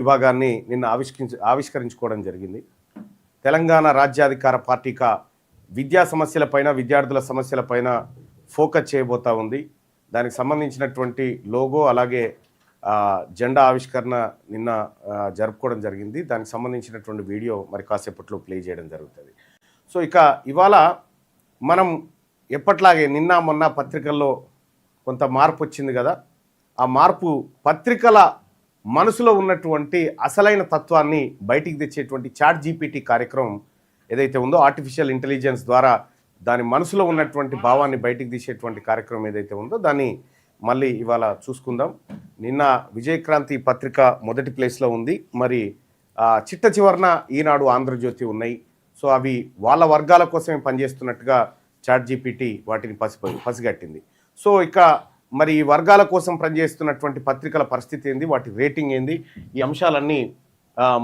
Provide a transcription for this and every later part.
విభాగాన్ని నిన్న ఆవిష్కరించుకోవడం జరిగింది. తెలంగాణ రాజ్యాధికార పార్టీక విద్యా సమస్యలపైన, విద్యార్థుల సమస్యలపైన ఫోకస్ చేయబోతా ఉంది. దానికి సంబంధించినటువంటి లోగో అలాగే జెండా ఆవిష్కరణ నిన్న జరుపుకోవడం జరిగింది. దానికి సంబంధించినటువంటి వీడియో మరి కాసేపట్లో ప్లే చేయడం జరుగుతుంది. సో ఇక ఇవాళ మనం ఎప్పట్లాగే నిన్న మొన్న పత్రికల్లో కొంత మార్పు వచ్చింది కదా. ఆ మార్పు పత్రికల మనసులో ఉన్నటువంటి అసలైన తత్వాన్ని బయటికి తెచ్చేటువంటి చాట్ జీపీటీ కార్యక్రమం ఏదైతే ఉందో, ఆర్టిఫిషియల్ ఇంటెలిజెన్స్ ద్వారా దాని మనసులో ఉన్నటువంటి భావాన్ని బయటికి తీసేటువంటి కార్యక్రమం ఏదైతే ఉందో దాన్ని మళ్ళీ ఇవాళ చూసుకుందాం. నిన్న విజయక్రాంతి పత్రిక మొదటి ప్లేస్లో ఉంది. మరి చిట్ట చివరన ఈనాడు, ఆంధ్రజ్యోతి ఉన్నాయి. సో అవి వాళ్ళ వర్గాల కోసమే పనిచేస్తున్నట్టుగా చాట్ జీపీటీ వాటిని పసిగట్టింది. సో ఇక మరి ఈ వర్గాల కోసం పనిచేస్తున్నటువంటి పత్రికల పరిస్థితి ఏంది, వాటి రేటింగ్ ఏంది, ఈ అంశాలన్నీ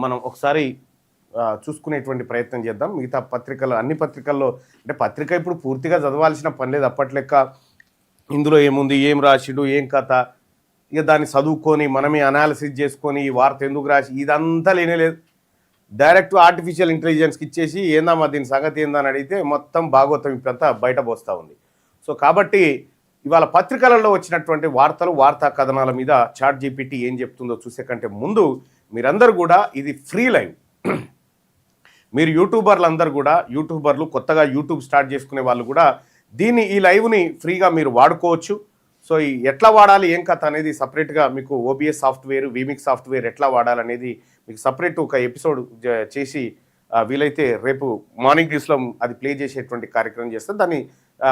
మనం ఒకసారి చూసుకునేటువంటి ప్రయత్నం చేద్దాం. మిగతా పత్రికలు, అన్ని పత్రికల్లో అంటే పత్రిక ఇప్పుడు పూర్తిగా చదవాల్సిన పని లేదు. అప్పట్లెక్క ఇందులో ఏముంది, ఏం రాసిడు, ఏం కథ, ఇక దాన్ని చదువుకొని మనమే అనాలిసిస్ చేసుకొని ఈ వార్త ఎందుకు రాసి ఇదంతా లేనేలేదు. డైరెక్ట్ ఆర్టిఫిషియల్ ఇంటెలిజెన్స్కి ఇచ్చేసి ఏందమ్మా దీని సంగతి ఏందని అడిగితే మొత్తం భాగవతం ఇప్పుడంతా బయట పోస్తూ ఉంది. సో కాబట్టి ఇవాళ పత్రికలలో వచ్చినటువంటి వార్తలు, వార్తా కథనాల మీద చాట్ జీపీటీ ఏం చెప్తుందో చూసే కంటే ముందు మీరందరూ కూడా, ఇది ఫ్రీ లైవ్. మీరు యూట్యూబర్లు కొత్తగా యూట్యూబ్ స్టార్ట్ చేసుకునే వాళ్ళు కూడా ఈ లైవ్ని ఫ్రీగా మీరు వాడుకోవచ్చు. సో ఎట్లా వాడాలి, ఏం కథ అనేది సపరేట్గా మీకు ఓబిఎస్ సాఫ్ట్వేర్, వీమిక్స్ సాఫ్ట్వేర్ ఎట్లా వాడాలనేది మీకు సపరేట్ ఒక ఎపిసోడ్ చేసి వీలైతే రేపు మార్నింగ్ న్యూస్లో అది ప్లే చేసేటువంటి కార్యక్రమం చేస్తే దాన్ని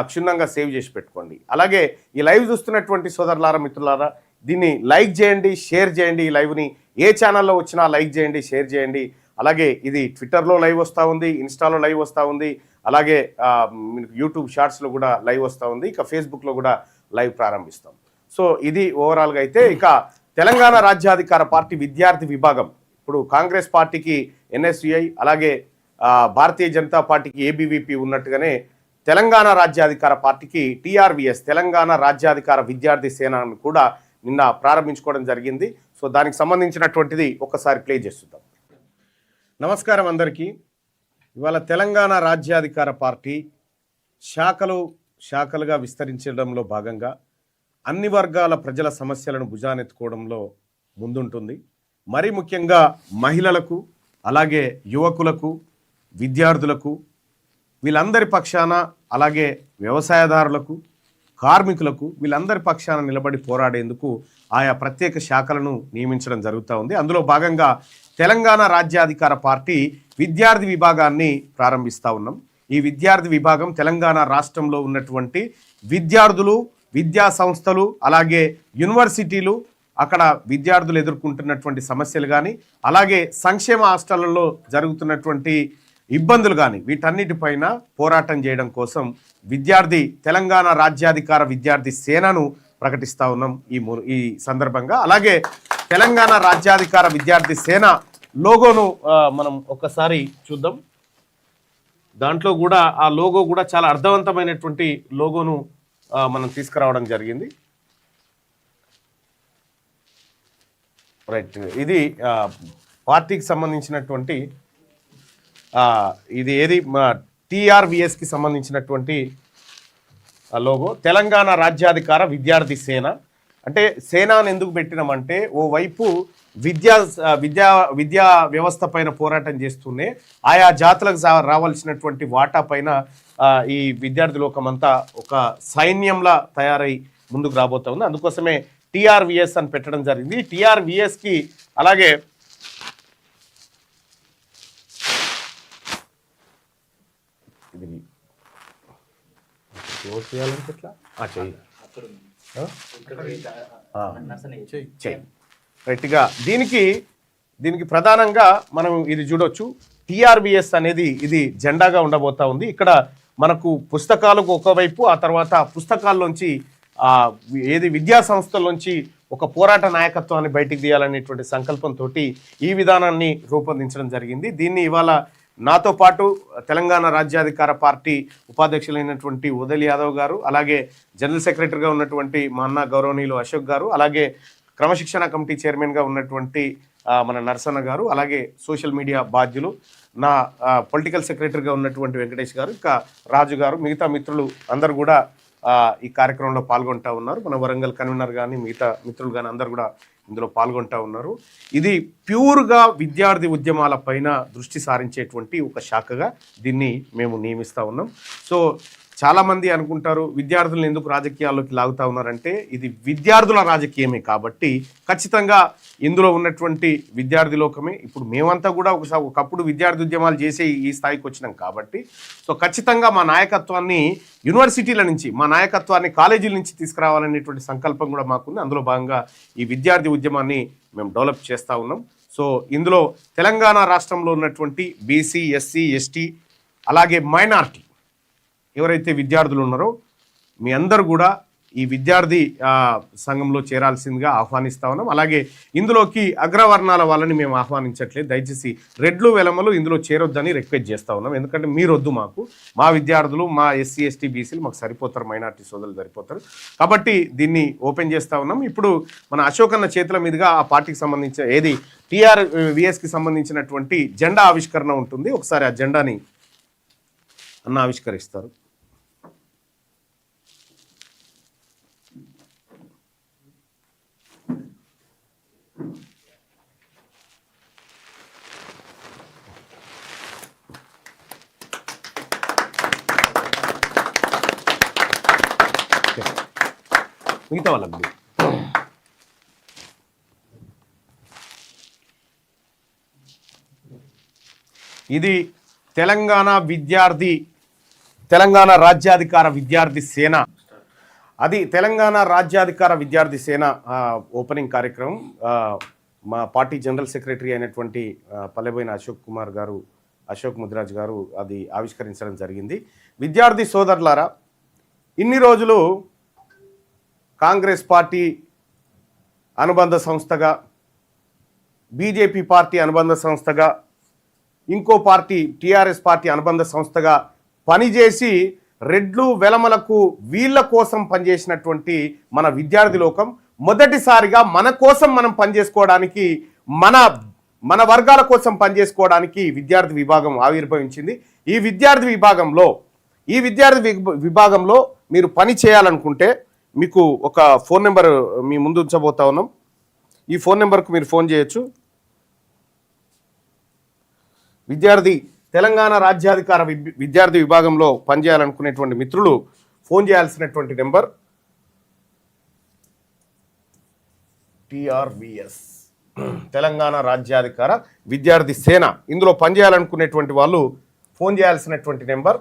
క్షుణ్ణంగా సేవ్ చేసి పెట్టుకోండి. అలాగే ఈ లైవ్ చూస్తున్నటువంటి సోదరులారా, మిత్రులారా, దీన్ని లైక్ చేయండి, షేర్ చేయండి. ఈ లైవ్ని ఏ ఛానల్లో వచ్చినా లైక్ చేయండి, షేర్ చేయండి. అలాగే ఇది ట్విట్టర్లో లైవ్ వస్తూ ఉంది, ఇన్స్టాలో లైవ్ వస్తూ ఉంది, అలాగే యూట్యూబ్ షార్ట్స్లో కూడా లైవ్ వస్తూ ఉంది, ఇక ఫేస్బుక్లో కూడా లైవ్ ప్రారంభిస్తాం. సో ఇది ఓవరాల్గా అయితే ఇక తెలంగాణ రాజ్యాధికార పార్టీ విద్యార్థి విభాగం ఇప్పుడు కాంగ్రెస్ పార్టీకి ఎన్ఎస్యుఐ, అలాగే భారతీయ జనతా పార్టీకి ఏబీవీపీ ఉన్నట్టుగానే తెలంగాణ రాజ్యాధికార పార్టీకి టీఆర్వీఎస్, తెలంగాణ రాజ్యాధికార విద్యార్థి సేనను కూడా నిన్న ప్రారంభించుకోవడం జరిగింది. సో దానికి సంబంధించినటువంటిది ఒకసారి ప్లే చేస్తుందాం. నమస్కారం అందరికీ. ఇవాళ తెలంగాణ రాజ్యాధికార పార్టీ శాఖలుగా విస్తరించడంలో భాగంగా అన్ని వర్గాల ప్రజల సమస్యలను భుజానెత్తుకోవడంలో ముందుంటుంది. మరీ ముఖ్యంగా మహిళలకు, అలాగే యువకులకు, విద్యార్థులకు, వీళ్ళందరి పక్షాన, అలాగే వ్యవసాయదారులకు, కార్మికులకు, వీళ్ళందరి పక్షాన నిలబడి పోరాడేందుకు ఆయా ప్రత్యేక శాఖలను నియమించడం జరుగుతూ ఉంది. అందులో భాగంగా తెలంగాణ రాజ్యాధికార పార్టీ విద్యార్థి విభాగాన్ని ప్రారంభిస్తూ ఉన్నాం. ఈ విద్యార్థి విభాగం తెలంగాణ రాష్ట్రంలో ఉన్నటువంటి విద్యార్థులు, విద్యా సంస్థలు, అలాగే యూనివర్సిటీలు, అక్కడ విద్యార్థులు ఎదుర్కొంటున్నటువంటి సమస్యలు కానీ, అలాగే సంక్షేమ హాస్టళ్లలో జరుగుతున్నటువంటి ఇబ్బందులు కానీ, వీటన్నిటిపైన పోరాటం చేయడం కోసం తెలంగాణ రాజ్యాధికార విద్యార్థి సేనను ప్రకటిస్తూ ఉన్నాం ఈ సందర్భంగా. అలాగే తెలంగాణ రాజ్యాధికార విద్యార్థి సేన లోగోను మనం ఒకసారి చూద్దాం. దాంట్లో కూడా ఆ లోగో కూడా చాలా అర్థవంతమైనటువంటి లోగోను మనం తీసుకురావడం జరిగింది. రైట్, ఇది పార్టీకి సంబంధించినటువంటి ఇది ఏది టీఆర్వీఎస్కి సంబంధించినటువంటి లోగో. తెలంగాణ రాజ్యాధికార విద్యార్థి సేన అంటే సేనాను ఎందుకు పెట్టినామంటే, ఓవైపు విద్యా వ్యవస్థ పైన పోరాటం చేస్తూనే ఆయా జాతులకు రావాల్సినటువంటి వాటా పైన ఈ విద్యార్థి లోకమంతా ఒక సైన్యంలా తయారై ముందుకు రాబోతా ఉంది. అందుకోసమే టీఆర్వీఎస్ అని పెట్టడం జరిగింది. టీఆర్వీఎస్కి అలాగే ఇది క్లోజ్ చేయాలంటే ఎట్లా రైట్గా దీనికి ప్రధానంగా మనం ఇది చూడొచ్చు. టీఆర్వీఎస్ అనేది ఇది జెండాగా ఉండబోతా ఉంది. ఇక్కడ మనకు పుస్తకాలకు ఒకవైపు, ఆ తర్వాత పుస్తకాల్లోంచి విద్యా సంస్థల్లోంచి ఒక పోరాట నాయకత్వాన్ని బయటికి తీయాలనేటువంటి సంకల్పంతో ఈ విధానాన్ని రూపొందించడం జరిగింది. దీన్ని ఇవాళ నాతో పాటు తెలంగాణ రాజ్యాధికార పార్టీ ఉపాధ్యక్షులైనటువంటి ఉదయ్ యాదవ్ గారు, అలాగే జనరల్ సెక్రటరీగా ఉన్నటువంటి మా అన్న గౌరవనీయులు అశోక్ గారు, అలాగే క్రమశిక్షణ కమిటీ చైర్మన్గా ఉన్నటువంటి మన నరసన్న గారు, అలాగే సోషల్ మీడియా బాధ్యులు నా పొలిటికల్ సెక్రటరీగా ఉన్నటువంటి వెంకటేష్ గారు, ఇంకా రాజు గారు, మిగతా మిత్రులు అందరు కూడా ఈ కార్యక్రమంలో పాల్గొంటా ఉన్నారు. మన వరంగల్ కన్వీనర్ కానీ మిగతా మిత్రులు కానీ అందరు కూడా ఇందులో పాల్గొంటా ఉన్నారు. ఇది ప్యూర్గా విద్యార్థి ఉద్యమాల పైన దృష్టి సారించేటువంటి ఒక శాఖగా దీన్ని మేము నియమిస్తూ ఉన్నాం. సో చాలామంది అనుకుంటారు విద్యార్థులను ఎందుకు రాజకీయాల్లోకి లాగుతూ ఉన్నారంటే ఇది విద్యార్థుల రాజకీయమే కాబట్టి ఖచ్చితంగా ఇందులో ఉన్నటువంటి విద్యార్థి లోకమే. ఇప్పుడు మేమంతా కూడా ఒకప్పుడు విద్యార్థి ఉద్యమాలు చేసే ఈ స్థాయికి వచ్చినాం కాబట్టి సో ఖచ్చితంగా మా నాయకత్వాన్ని యూనివర్సిటీల నుంచి, మా నాయకత్వాన్ని కాలేజీల నుంచి తీసుకురావాలనేటువంటి సంకల్పం కూడా మాకుంది. అందులో భాగంగా ఈ విద్యార్థి ఉద్యమాన్ని మేము డెవలప్ చేస్తూ ఉన్నాం. సో ఇందులో తెలంగాణ రాష్ట్రంలో ఉన్నటువంటి బీసీ, ఎస్సీ, ఎస్టీ అలాగే మైనారిటీ ఎవరైతే విద్యార్థులు ఉన్నారో మీ అందరూ కూడా ఈ విద్యార్థి సంఘంలో చేరాల్సిందిగా ఆహ్వానిస్తా ఉన్నాం. అలాగే ఇందులోకి అగ్రవర్ణాల వాళ్ళని మేము ఆహ్వానించట్లేదు. దయచేసి రెడ్లు వెలమలు ఇందులో చేరొద్దని రిక్వెస్ట్ చేస్తూ ఉన్నాం. ఎందుకంటే మీరు వద్దు, మా విద్యార్థులు, మా ఎస్సీ, ఎస్టీ, బీసీలు మాకు సరిపోతారు, మైనార్టీ సోదరులు సరిపోతారు కాబట్టి దీన్ని ఓపెన్ చేస్తూ ఉన్నాం. ఇప్పుడు మన అశోక్ అన్న చేతుల మీదుగా ఆ పార్టీకి సంబంధించిన ఏది TRVSకి సంబంధించినటువంటి జెండా ఆవిష్కరణ ఉంటుంది. ఒకసారి ఆ జెండాని అన్న ఆవిష్కరిస్తారు. మిగతా వాళ్ళకి ఇది తెలంగాణ రాజ్యాధికార విద్యార్థి సేన, అది తెలంగాణ రాజ్యాధికార విద్యార్థి సేన ఓపెనింగ్ కార్యక్రమం. మా పార్టీ జనరల్ సెక్రటరీ అయినటువంటి పల్లెబోయిన అశోక్ ముదిరాజ్ గారు అది ఆవిష్కరించడం జరిగింది. విద్యార్థి సోదరులారా, ఇన్ని రోజులు కాంగ్రెస్ పార్టీ అనుబంధ సంస్థగా, బీజేపీ పార్టీ అనుబంధ సంస్థగా, ఇంకో పార్టీ TRS పార్టీ అనుబంధ సంస్థగా పనిచేసి రెడ్లు వెలమలకు వీళ్ళ కోసం పనిచేసినటువంటి మన విద్యార్థి లోకం మొదటిసారిగా మన కోసం మనం పనిచేసుకోవడానికి, మన వర్గాల కోసం పనిచేసుకోవడానికి విద్యార్థి విభాగం ఆవిర్భవించింది. ఈ విద్యార్థి విభాగంలో మీరు పని చేయాలనుకుంటే మీకు ఒక ఫోన్ నెంబర్ మీ ముందు ఉంచబోతా ఉన్నాం. ఈ ఫోన్ నెంబర్కు మీరు ఫోన్ చేయొచ్చు. తెలంగాణ రాజ్యాధికార విద్యార్థి విభాగంలో పనిచేయాలనుకునేటువంటి మిత్రులు ఫోన్ చేయాల్సినటువంటి నెంబర్ TRVS తెలంగాణ రాజ్యాధికార విద్యార్థి సేన. ఇందులో పనిచేయాలనుకునేటువంటి వాళ్ళు ఫోన్ చేయాల్సినటువంటి నెంబర్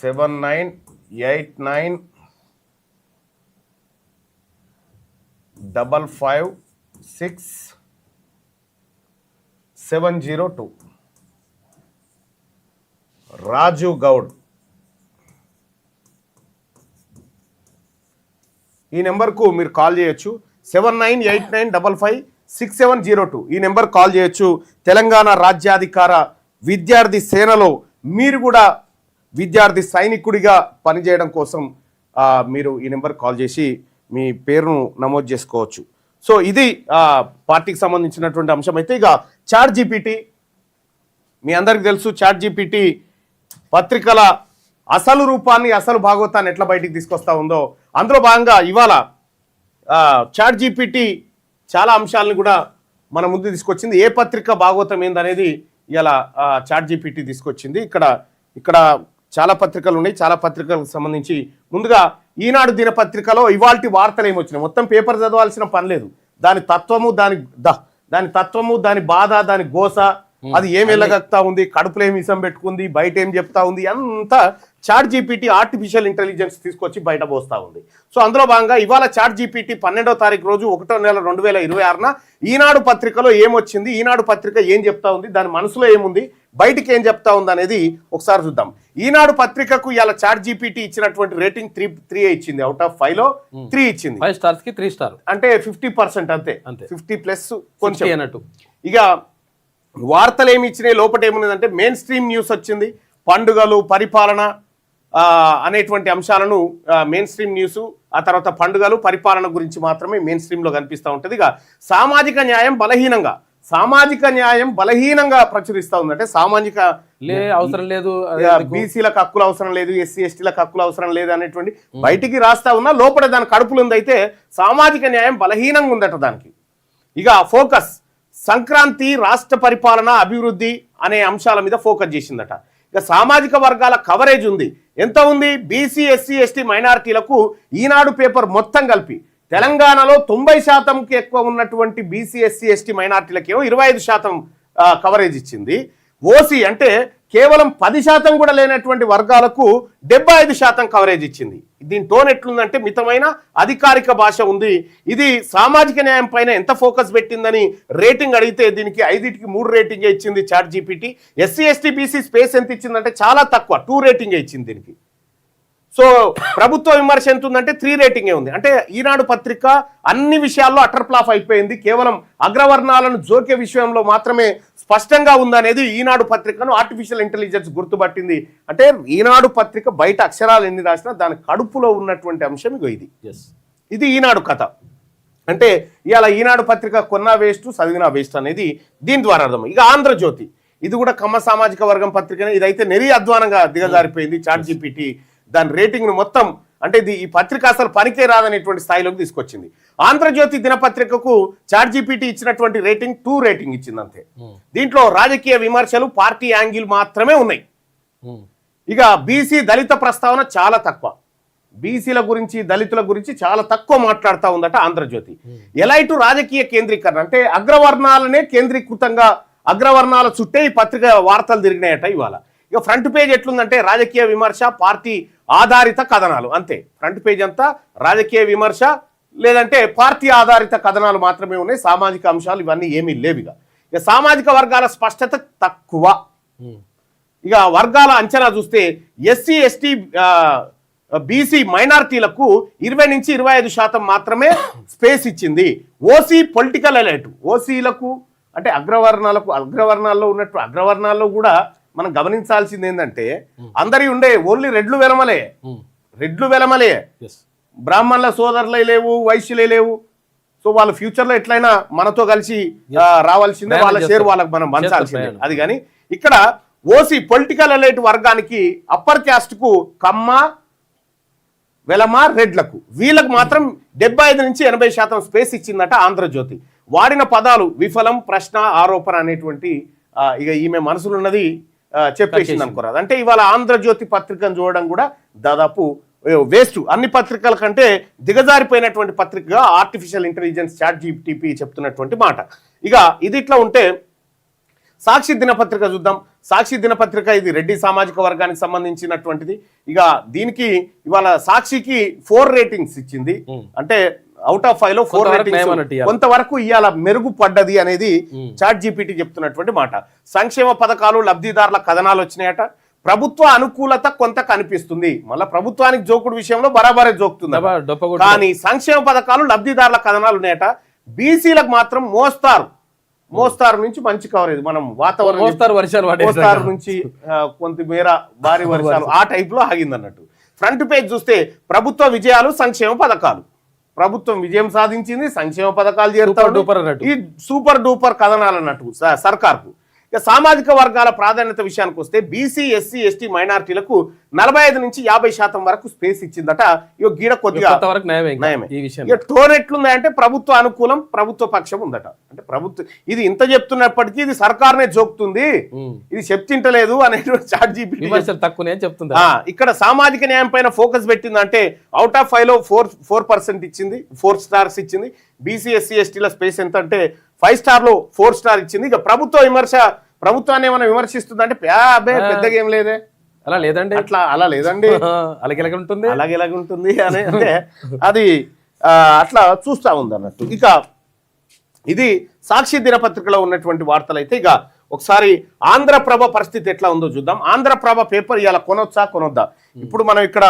7989556702. రాజు గౌడ్. ఈ నెంబర్కు మీరు కాల్ చేయొచ్చు. 7989556702 ఈ నెంబర్ కాల్ చేయొచ్చు. తెలంగాణ రాజ్యాధికార విద్యార్థి సేనలో మీరు కూడా విద్యార్థి సైనికుడిగా పనిచేయడం కోసం మీరు ఈ నెంబర్ కాల్ చేసి మీ పేరును నమోదు చేసుకోవచ్చు. సో ఇది పార్టీకి సంబంధించినటువంటి అంశం. అయితే ఇక ChatGPT మీ అందరికీ తెలుసు. ChatGPT పత్రికల అసలు రూపాన్ని, అసలు భాగవతాన్ని ఎట్లా బయటికి తీసుకొస్తా ఉందో అందులో భాగంగా ఇవాళ ChatGPT చాలా అంశాలను కూడా మన ముందు తీసుకొచ్చింది. ఏ పత్రిక భాగవతం ఏందనేది ఇలా ChatGPT తీసుకొచ్చింది. ఇక్కడ చాలా పత్రికలు ఉన్నాయి. చాలా పత్రికలకు సంబంధించి ముందుగా ఈనాడు దినపత్రికలో ఇవాల్టి వార్తలు ఏమొచ్చినాయి, మొత్తం పేపర్ చదవాల్సిన పని లేదు. దాని తత్వము, దాని బాధ, దాని గోస, అది ఏం వెళ్ళగక్తా ఉంది, కడుపులో ఏమి ఇసం పెట్టుకుంది, బయట ఏం చెప్తా ఉంది, అంతా ChatGPT ఆర్టిఫిషియల్ ఇంటెలిజెన్స్ తీసుకొచ్చి బయట పోస్తా ఉంది. సో అందులో భాగంగా ఇవాళ ChatGPT 12వ తారీఖు రోజు 1వ నెల 2026న ఈనాడు పత్రికలో ఏమొచ్చింది, ఈనాడు పత్రిక ఏం చెప్తా ఉంది, దాని మనసులో ఏముంది, బయటికి ఏం చెప్తా ఉంది అనేది ఒకసారి చూద్దాం. ఈనాడు పత్రికకు ఇలా ChatGPT ఇచ్చినటువంటి రేటింగ్ 3 ఇచ్చింది. అవుట్ ఆఫ్ 5లో 3 ఇచ్చింది. 5 స్టార్స్ కి 3 స్టార్ అంటే 50% అంతే. 50+ కొంచెం అన్నట్టు. ఇక వార్తలు ఏమి ఇచ్చినాయి, లోపల ఏమున్నదంటే మెయిన్ స్ట్రీమ్ న్యూస్ వచ్చింది. పండుగలు, పరిపాలన అనేటువంటి అంశాలను మెయిన్ స్ట్రీమ్ న్యూస్, ఆ తర్వాత పండుగలు, పరిపాలన గురించి మాత్రమే మెయిన్ స్ట్రీమ్లో కనిపిస్తూ ఉంటుంది. ఇక సామాజిక న్యాయం బలహీనంగా ప్రచురిస్తూ ఉంది. అంటే సామాజిక అవసరం లేదు, బీసీలకు హక్కులు అవసరం లేదు, ఎస్సీ ఎస్టీలకు హక్కులు అవసరం లేదు అనేటువంటి బయటికి రాస్తా ఉన్నా లోపల దాని కడుపులు ఉందైతే సామాజిక న్యాయం బలహీనంగా ఉందట దానికి. ఇక ఫోకస్ సంక్రాంతి, రాష్ట్ర పరిపాలన, అభివృద్ధి అనే అంశాల మీద ఫోకస్ చేసిందట. ఇక సామాజిక వర్గాల కవరేజ్ ఉంది. ఎంత ఉంది? బీసీ, ఎస్సీ, ఎస్టీ, మైనారిటీలకు ఈనాడు పేపర్ మొత్తం కలిపి తెలంగాణలో 90%కి ఎక్కువ ఉన్నటువంటి బీసీ, ఎస్సీ, ఎస్టీ, మైనారిటీలకేమో 25% కవరేజ్ ఇచ్చింది. ఓసీ అంటే కేవలం 10% కూడా లేనటువంటి వర్గాలకు 75% కవరేజ్ ఇచ్చింది. దీని టోన్ ఎట్లుందంటే మితమైన అధికారిక భాష ఉంది. ఇది సామాజిక న్యాయం పైన ఎంత ఫోకస్ పెట్టిందని రేటింగ్ అడిగితే దీనికి 5కి 3 రేటింగే ఇచ్చింది ChatGPT. SC, ST, BC space ఎంత ఇచ్చిందంటే చాలా తక్కువ, 2 రేటింగే ఇచ్చింది దీనికి. సో ప్రభుత్వ విమర్శ ఎంత ఉందంటే 3 రేటింగే ఉంది. అంటే ఈనాడు పత్రిక అన్ని విషయాల్లో అటర్ ఫ్లాప్ అయిపోయింది. కేవలం అగ్రవర్ణాలను జోకే విషయంలో మాత్రమే స్పష్టంగా ఉందనేది ఈనాడు పత్రికను ఆర్టిఫిషియల్ ఇంటెలిజెన్స్ గుర్తుపట్టింది. అంటే ఈనాడు పత్రిక బయట అక్షరాలు ఎన్ని రాసినా దాని కడుపులో ఉన్నటువంటి అంశం ఇది ఈనాడు కథ. అంటే ఇవాళ ఈనాడు పత్రిక కొన్నా వేస్ట్, చదివినా వేస్ట్ అనేది దీని ద్వారా అర్థం. ఇక ఆంధ్రజ్యోతి, ఇది కూడా కమ్మ సామాజిక వర్గం పత్రికనే. ఇదైతే నెరి అధ్వానంగా దిగజారిపోయింది. చాట్ జీపీటీ దాని రేటింగ్ను మొత్తం, అంటే ఈ పత్రిక అసలు పనికే రాదనేటువంటి స్థాయిలోకి తీసుకొచ్చింది. ఆంధ్రజ్యోతి దినపత్రికకు చాట్ జీపీటీ ఇచ్చినటువంటి రేటింగ్ 2 రేటింగ్ ఇచ్చింది అంతే. దీంట్లో రాజకీయ విమర్శలు, పార్టీ యాంగిల్ మాత్రమే ఉన్నాయి. ఇక బీసీ, దళిత ప్రస్తావన చాలా తక్కువ. బీసీల గురించి, దళితుల గురించి చాలా తక్కువ మాట్లాడుతూ ఉందట ఆంధ్రజ్యోతి. ఎలైటు రాజకీయ కేంద్రీకరణ, అంటే అగ్రవర్ణాలనే కేంద్రీకృతంగా అగ్రవర్ణాల చుట్టే ఈ పత్రిక వార్తలు తిరిగినాయట ఇవాళ. ఇక ఫ్రంట్ పేజ్ ఎట్లుందంటే రాజకీయ విమర్శ, పార్టీ ఆధారిత కథనాలు అంతే. ఫ్రంట్ పేజ్ అంతా రాజకీయ విమర్శ లేదంటే పార్టీ ఆధారిత కథనాలు మాత్రమే ఉన్నాయి. సామాజిక అంశాలు ఇవన్నీ ఏమీ లేవు. ఇక సామాజిక వర్గాల స్పష్టత తక్కువ. ఇక వర్గాల అంచనా చూస్తే ఎస్సీ, ఎస్టీ, బీసీ, మైనారిటీలకు 20 నుంచి 25% మాత్రమే స్పేస్ ఇచ్చింది. ఓసీ పొలిటికల్ ఎలైట్, ఓసీలకు అంటే అగ్రవర్ణాల్లో ఉన్నట్టు అగ్రవర్ణాల్లో కూడా మనం గమనించాల్సింది ఏంటంటే అందరి ఉండే ఓన్లీ రెడ్లు వెలమలే, బ్రాహ్మణుల సోదరులే లేవు, వైశ్యులే లేవు. సో వాళ్ళ ఫ్యూచర్లో ఎట్లయినా మనతో కలిసి రావాల్సిందే, వాళ్ళ షేర్ వాళ్ళకి మనం పంచాల్సిందే. అది కానీ ఇక్కడ ఓసీ పొలిటికల్ ఎలైట్ వర్గానికి, అప్పర్ క్యాస్ట్ కు కమ్మ, వెలమ, రెడ్లకు, వీళ్ళకు మాత్రం 75 నుంచి 80% స్పేస్ ఇచ్చిందట ఆంధ్రజ్యోతి. వాడిన పదాలు విఫలం, ప్రశ్న, ఆరోపణ అనేటువంటి ఇక ఈమె మనసులున్నది చెప్పేసింది అనుకోరాదు. అంటే ఇవాళ ఆంధ్రజ్యోతి పత్రికను చూడడం కూడా దాదాపు వేస్ట్. అన్ని పత్రికల కంటే దిగజారిపోయినటువంటి పత్రికగా ఆర్టిఫిషియల్ ఇంటెలిజెన్స్ చాట్ జీపీటీ చెప్తున్నటువంటి మాట. ఇక ఇది ఇట్లా ఉంటే సాక్షి దినపత్రిక చూద్దాం. సాక్షి దినపత్రిక ఇది రెడ్డి సామాజిక వర్గానికి సంబంధించినటువంటిది. ఇక దీనికి ఇవాళ సాక్షికి 4 రేటింగ్స్ ఇచ్చింది. అంటే అవుట్ ఆఫ్ 5లో 4 రేటింగ్స్ కొంతవరకు ఇవాళ మెరుగుపడ్డది అనేది చాట్ జీపీటీ చెప్తున్నటువంటి మాట. సంక్షేమ పథకాలు, లబ్ధిదారుల కథనాలు వచ్చినాయట. ప్రభుత్వ అనుకూలత కొంత కనిపిస్తుంది. మళ్ళీ ప్రభుత్వానికి జోకుడు విషయంలో బరాబరే జోకుతుంది. కానీ సంక్షేమ పథకాలు, లబ్ధిదారుల కథనాలు ఉన్నాయట. బీసీలకు మాత్రం మోస్తారు నుంచి మంచి కవరేజ్. మనం వాతావరణం మోస్తారు నుంచి కొంతమేర భారీ వర్షాలు ఆ టైప్ లో ఆగింది అన్నట్టు. ఫ్రంట్ పేజ్ చూస్తే ప్రభుత్వ విజయాలు, సంక్షేమ పథకాలు. ప్రభుత్వం విజయం సాధించింది, సంక్షేమ పథకాలు చేరుతాడు, ఈ సూపర్ డూపర్ కథనాలు అన్నట్టు సర్కార్కు. ఇక సామాజిక వర్గాల ప్రాధాన్యత విషయానికి వస్తే బీసీ, ఎస్సీ, ఎస్టీ, మైనారిటీలకు 45 నుంచి 50% వరకు స్పేస్ ఇచ్చిందట. ఇక గీడ కొద్దిగా ఇక టోన్ ఎట్లుందంటే ప్రభుత్వ అనుకూలం, ప్రభుత్వ పక్షం ఉందట. అంటే ప్రభుత్వం ఇది ఇంత చెప్తున్నప్పటికీ ఇది సర్కార్నే జోకుతుంది, ఇది చెప్తింటలేదు అనేటువంటి చాట్ జీపీటీ చెప్తుంది. ఇక్కడ సామాజిక న్యాయం పైన ఫోకస్ పెట్టిందంటే అవుట్ ఆఫ్ 5లో 4% ఇచ్చింది, 4 స్టార్స్ ఇచ్చింది. బీసీ, ఎస్సీ, ఎస్టీల స్పేస్ ఎంత అంటే 5 స్టార్లో 4 స్టార్ ఇచ్చింది. ఇక ప్రభుత్వ విమర్శ, ప్రభుత్వాన్ని ఏమైనా విమర్శిస్తుందంటే పెద్దగా ఏం లేదే, అలా లేదండి అలాగే ఉంటుంది అని అంటే అది అట్లా చూస్తా ఉంది అన్నట్టు. ఇక ఇది సాక్షి దినపత్రికలో ఉన్నటువంటి వార్తలు అయితే. ఇక ఒకసారి ఆంధ్రప్రభ పరిస్థితి ఎట్లా ఉందో చూద్దాం. ఆంధ్రప్రభ పేపర్ ఇలా కొనొద్దా? ఇప్పుడు మనం ఇక్కడ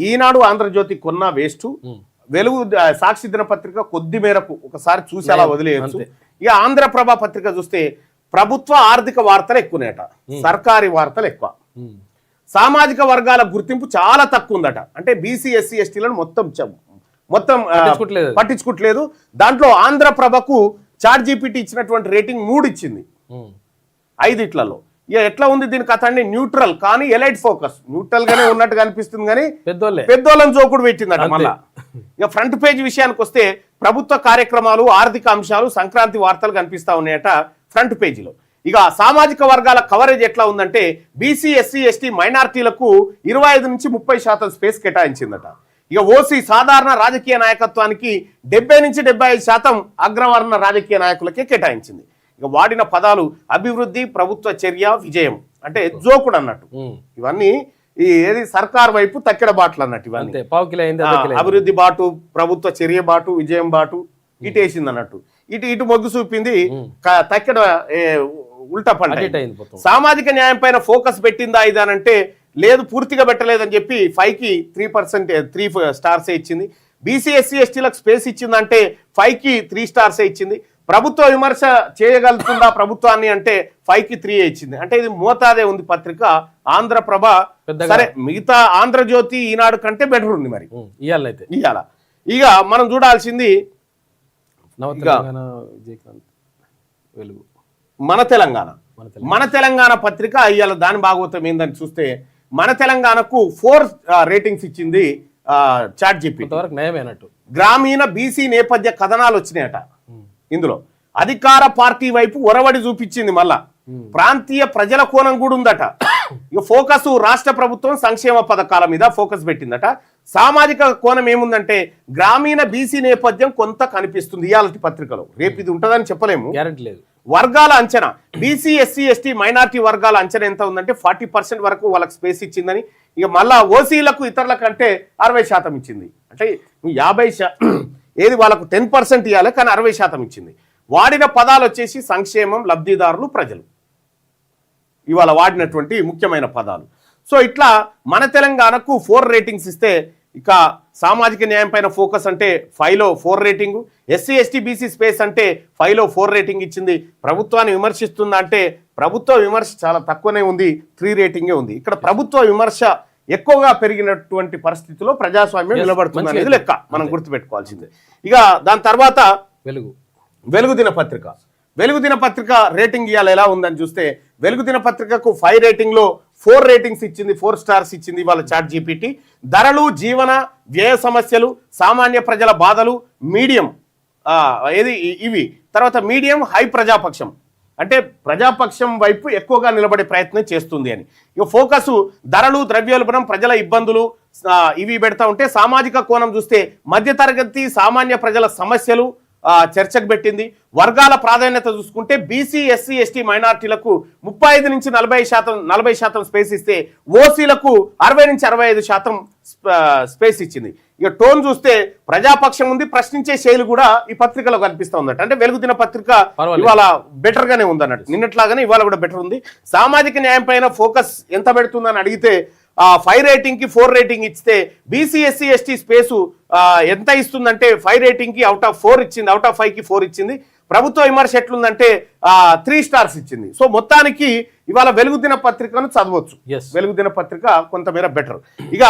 ఈనాడు, ఆంధ్రజ్యోతి కొన్నా వేస్ట్, వెలుగు సాక్షి దినపత్రిక కొద్ది మేరకు ఒకసారి చూసి అలా వదిలేయచ్చు. ఇక ఆంధ్రప్రభ పత్రిక చూస్తే ప్రభుత్వ ఆర్థిక వార్తలు ఎక్కువనేట, సర్కారీ వార్తలు ఎక్కువ. సామాజిక వర్గాల గుర్తింపు చాలా తక్కువ ఉందట. అంటే బీసీ ఎస్సీ ఎస్టీలను మొత్తం పట్టించుకోవట్లేదు. దాంట్లో ఆంధ్రప్రభకు చాట్ జీపీటీ ఇచ్చినటువంటి రేటింగ్ 3 ఇచ్చింది 5 ఇక ఎట్లా ఉంది దీని కథ అండి? న్యూట్రల్ కానీ ఎలైట్ ఫోకస్. న్యూట్రల్ గానే ఉన్నట్టుగా అనిపిస్తుంది కానీ పెద్దోళ్ళని జోకుడు పెట్టిందట. మళ్ళా ఇక ఫ్రంట్ పేజ్ విషయానికి వస్తే ప్రభుత్వ కార్యక్రమాలు, ఆర్థిక అంశాలు, సంక్రాంతి వార్తలు కనిపిస్తా ఉన్నాయట ఫ్రంట్ పేజీలో. ఇక సామాజిక వర్గాల కవరేజ్ ఎట్లా ఉందంటే బీసీ ఎస్సీ ఎస్టీ మైనార్టీలకు 25 నుంచి 30% స్పేస్ కేటాయించిందట. ఇక ఓసీ సాధారణ రాజకీయ నాయకత్వానికి 70 నుంచి 75% అగ్రవర్ణ రాజకీయ నాయకులకే కేటాయించింది. ఇక వాడిన పదాలు అభివృద్ధి, ప్రభుత్వ చర్య, విజయం. అంటే జోకుడు అన్నట్టు ఇవన్నీ. ఏది సర్కార్ వైపు తక్కెడ బాటలు అన్నట్టు ఇవన్నీ. అభివృద్ధి బాటు, ప్రభుత్వ చర్య బాటు, విజయం బాటు ఇటు వేసింది అన్నట్టు. ఇటు మొగ్గు చూపింది, తక్కెడ ఉల్టా పంట. సామాజిక న్యాయం పైన ఫోకస్ పెట్టిందా ఇదానంటే లేదు, పూర్తిగా పెట్టలేదని చెప్పి 5కి 3 స్టార్సే ఇచ్చింది. బీసీ ఎస్సీ ఎస్టీలకు స్పేస్ ఇచ్చిందంటే 5కి 3 స్టార్సే ఇచ్చింది. ప్రభుత్వ విమర్శ చేయగలుగుతుందా ప్రభుత్వాన్ని అంటే 5కి 3 ఇచ్చింది. అంటే ఇది మోతాదే ఉంది పత్రిక. ఆంధ్రప్రభ సరే, మిగతా ఆంధ్రజ్యోతి, ఈనాడు కంటే బెటర్ ఉంది. మరి ఇవాళ ఇక మనం చూడాల్సింది మన తెలంగాణ పత్రిక. ఇవాళ దాని భాగవతం ఏందని చూస్తే మన తెలంగాణకు 4 రేటింగ్స్ ఇచ్చింది చాట్ జీపీటీ. గ్రామీణ బీసీ నేపథ్య కథనాలు వచ్చినాయట ఇందులో. అధికార పార్టీ వైపు ఒరవడి చూపించింది. మళ్ళా ప్రాంతీయ ప్రజల కోణం కూడా ఉందట. ఇక ఫోకస్ రాష్ట్ర ప్రభుత్వం సంక్షేమ పథకాల మీద ఫోకస్ పెట్టిందట. సామాజిక కోణం ఏముందంటే గ్రామీణ బీసీ నేపథ్యం కొంత కనిపిస్తుంది ఇవాళ పత్రికలో. రేపు ఇది ఉంటుందని చెప్పలేము, గ్యారెంటీ లేదు. వర్గాల అంచనా బీసీ ఎస్సీ ఎస్టీ మైనార్టీ వర్గాల అంచనా ఎంత ఉందంటే 40% వరకు వాళ్ళకి స్పేస్ ఇచ్చిందని. ఇక మళ్ళా ఓసీలకు ఇతరుల కంటే 60% ఇచ్చింది. అంటే 50% ఏది వాళ్ళకు 10% ఇవ్వాలి, కానీ 60% ఇచ్చింది. వాడిన పదాలు వచ్చేసి సంక్షేమం, లబ్ధిదారులు, ప్రజలు. ఇవాళ వాడినటువంటి ముఖ్యమైన పదాలు. సో ఇట్లా మన తెలంగాణకు 4 రేటింగ్స్ ఇస్తే, ఇక సామాజిక న్యాయం పైన ఫోకస్ అంటే 5లో 4 rating, SC ST BC space అంటే 5లో 4 రేటింగ్ ఇచ్చింది. ప్రభుత్వాన్ని విమర్శిస్తుందా అంటే ప్రభుత్వ విమర్శ చాలా తక్కువనే ఉంది, 3 రేటింగే ఉంది. ఇక్కడ ప్రభుత్వ విమర్శ ఎక్కువగా పెరిగినటువంటి పరిస్థితిలో ప్రజాస్వామ్యం నిలబడుతుంది అనేది లెక్క, మనం గుర్తుపెట్టుకోవాల్సిందే. ఇక దాని తర్వాత వెలుగు దినపత్రిక. వెలుగు దినపత్రిక రేటింగ్ ఇవాళ ఎలా ఉందని చూస్తే వెలుగు దినపత్రికకు 5 రేటింగ్లో 4 రేటింగ్స్ ఇచ్చింది, 4 స్టార్స్ ఇచ్చింది వాళ్ళ చాట్ జీపీటీ. ధరలు, జీవన వ్యయ సమస్యలు, సామాన్య ప్రజల బాధలు, మీడియం ఇవి. తర్వాత మీడియం, హై ప్రజాపక్షం. అంటే ప్రజాపక్షం వైపు ఎక్కువగా నిలబడే ప్రయత్నం చేస్తుంది అని. ఇక ఫోకస్ ధరలు, ద్రవ్యోల్బణం, ప్రజల ఇబ్బందులు ఇవి పెడతా ఉంటే, సామాజిక కోణం చూస్తే మధ్యతరగతి సామాన్య ప్రజల సమస్యలు చర్చకు పెట్టింది. వర్గాల ప్రాధాన్యత చూసుకుంటే బీసీ ఎస్సీ ఎస్టీ మైనార్టీలకు 35 నుంచి 40% స్పేస్ ఇస్తే ఓసీలకు 60 నుంచి 65% స్పేస్ ఇచ్చింది. ఇక టోన్ చూస్తే ప్రజాపక్షం ఉంది, ప్రశ్నించే శైలి కూడా ఈ పత్రికలో కనిపిస్తూ ఉందట. అంటే వెలుగు దిన పత్రిక ఇవాళ బెటర్ గానే ఉందన్నట్టు, నిన్నట్లాగానే ఇవాళ కూడా బెటర్ ఉంది. సామాజిక న్యాయం పైన ఫోకస్ ఎంత పెడుతుందని అడిగితే 5 రేటింగ్కి 4 రేటింగ్ ఇస్తే బీసీ ఎస్సీ ఎస్టీ స్పేసు ఎంత ఇస్తుందంటే 5 రేటింగ్కి అవుట్ ఆఫ్ 4 ఇచ్చింది, అవుట్ ఆఫ్ 5కి 4 ఇచ్చింది. ప్రభుత్వ విమర్శ ఎట్లుందంటే 3 స్టార్స్ ఇచ్చింది. సో మొత్తానికి ఇవాళ వెలుగు దిన పత్రికను చదవచ్చు. వెలుగు దిన పత్రిక కొంతమేర బెటర్. ఇక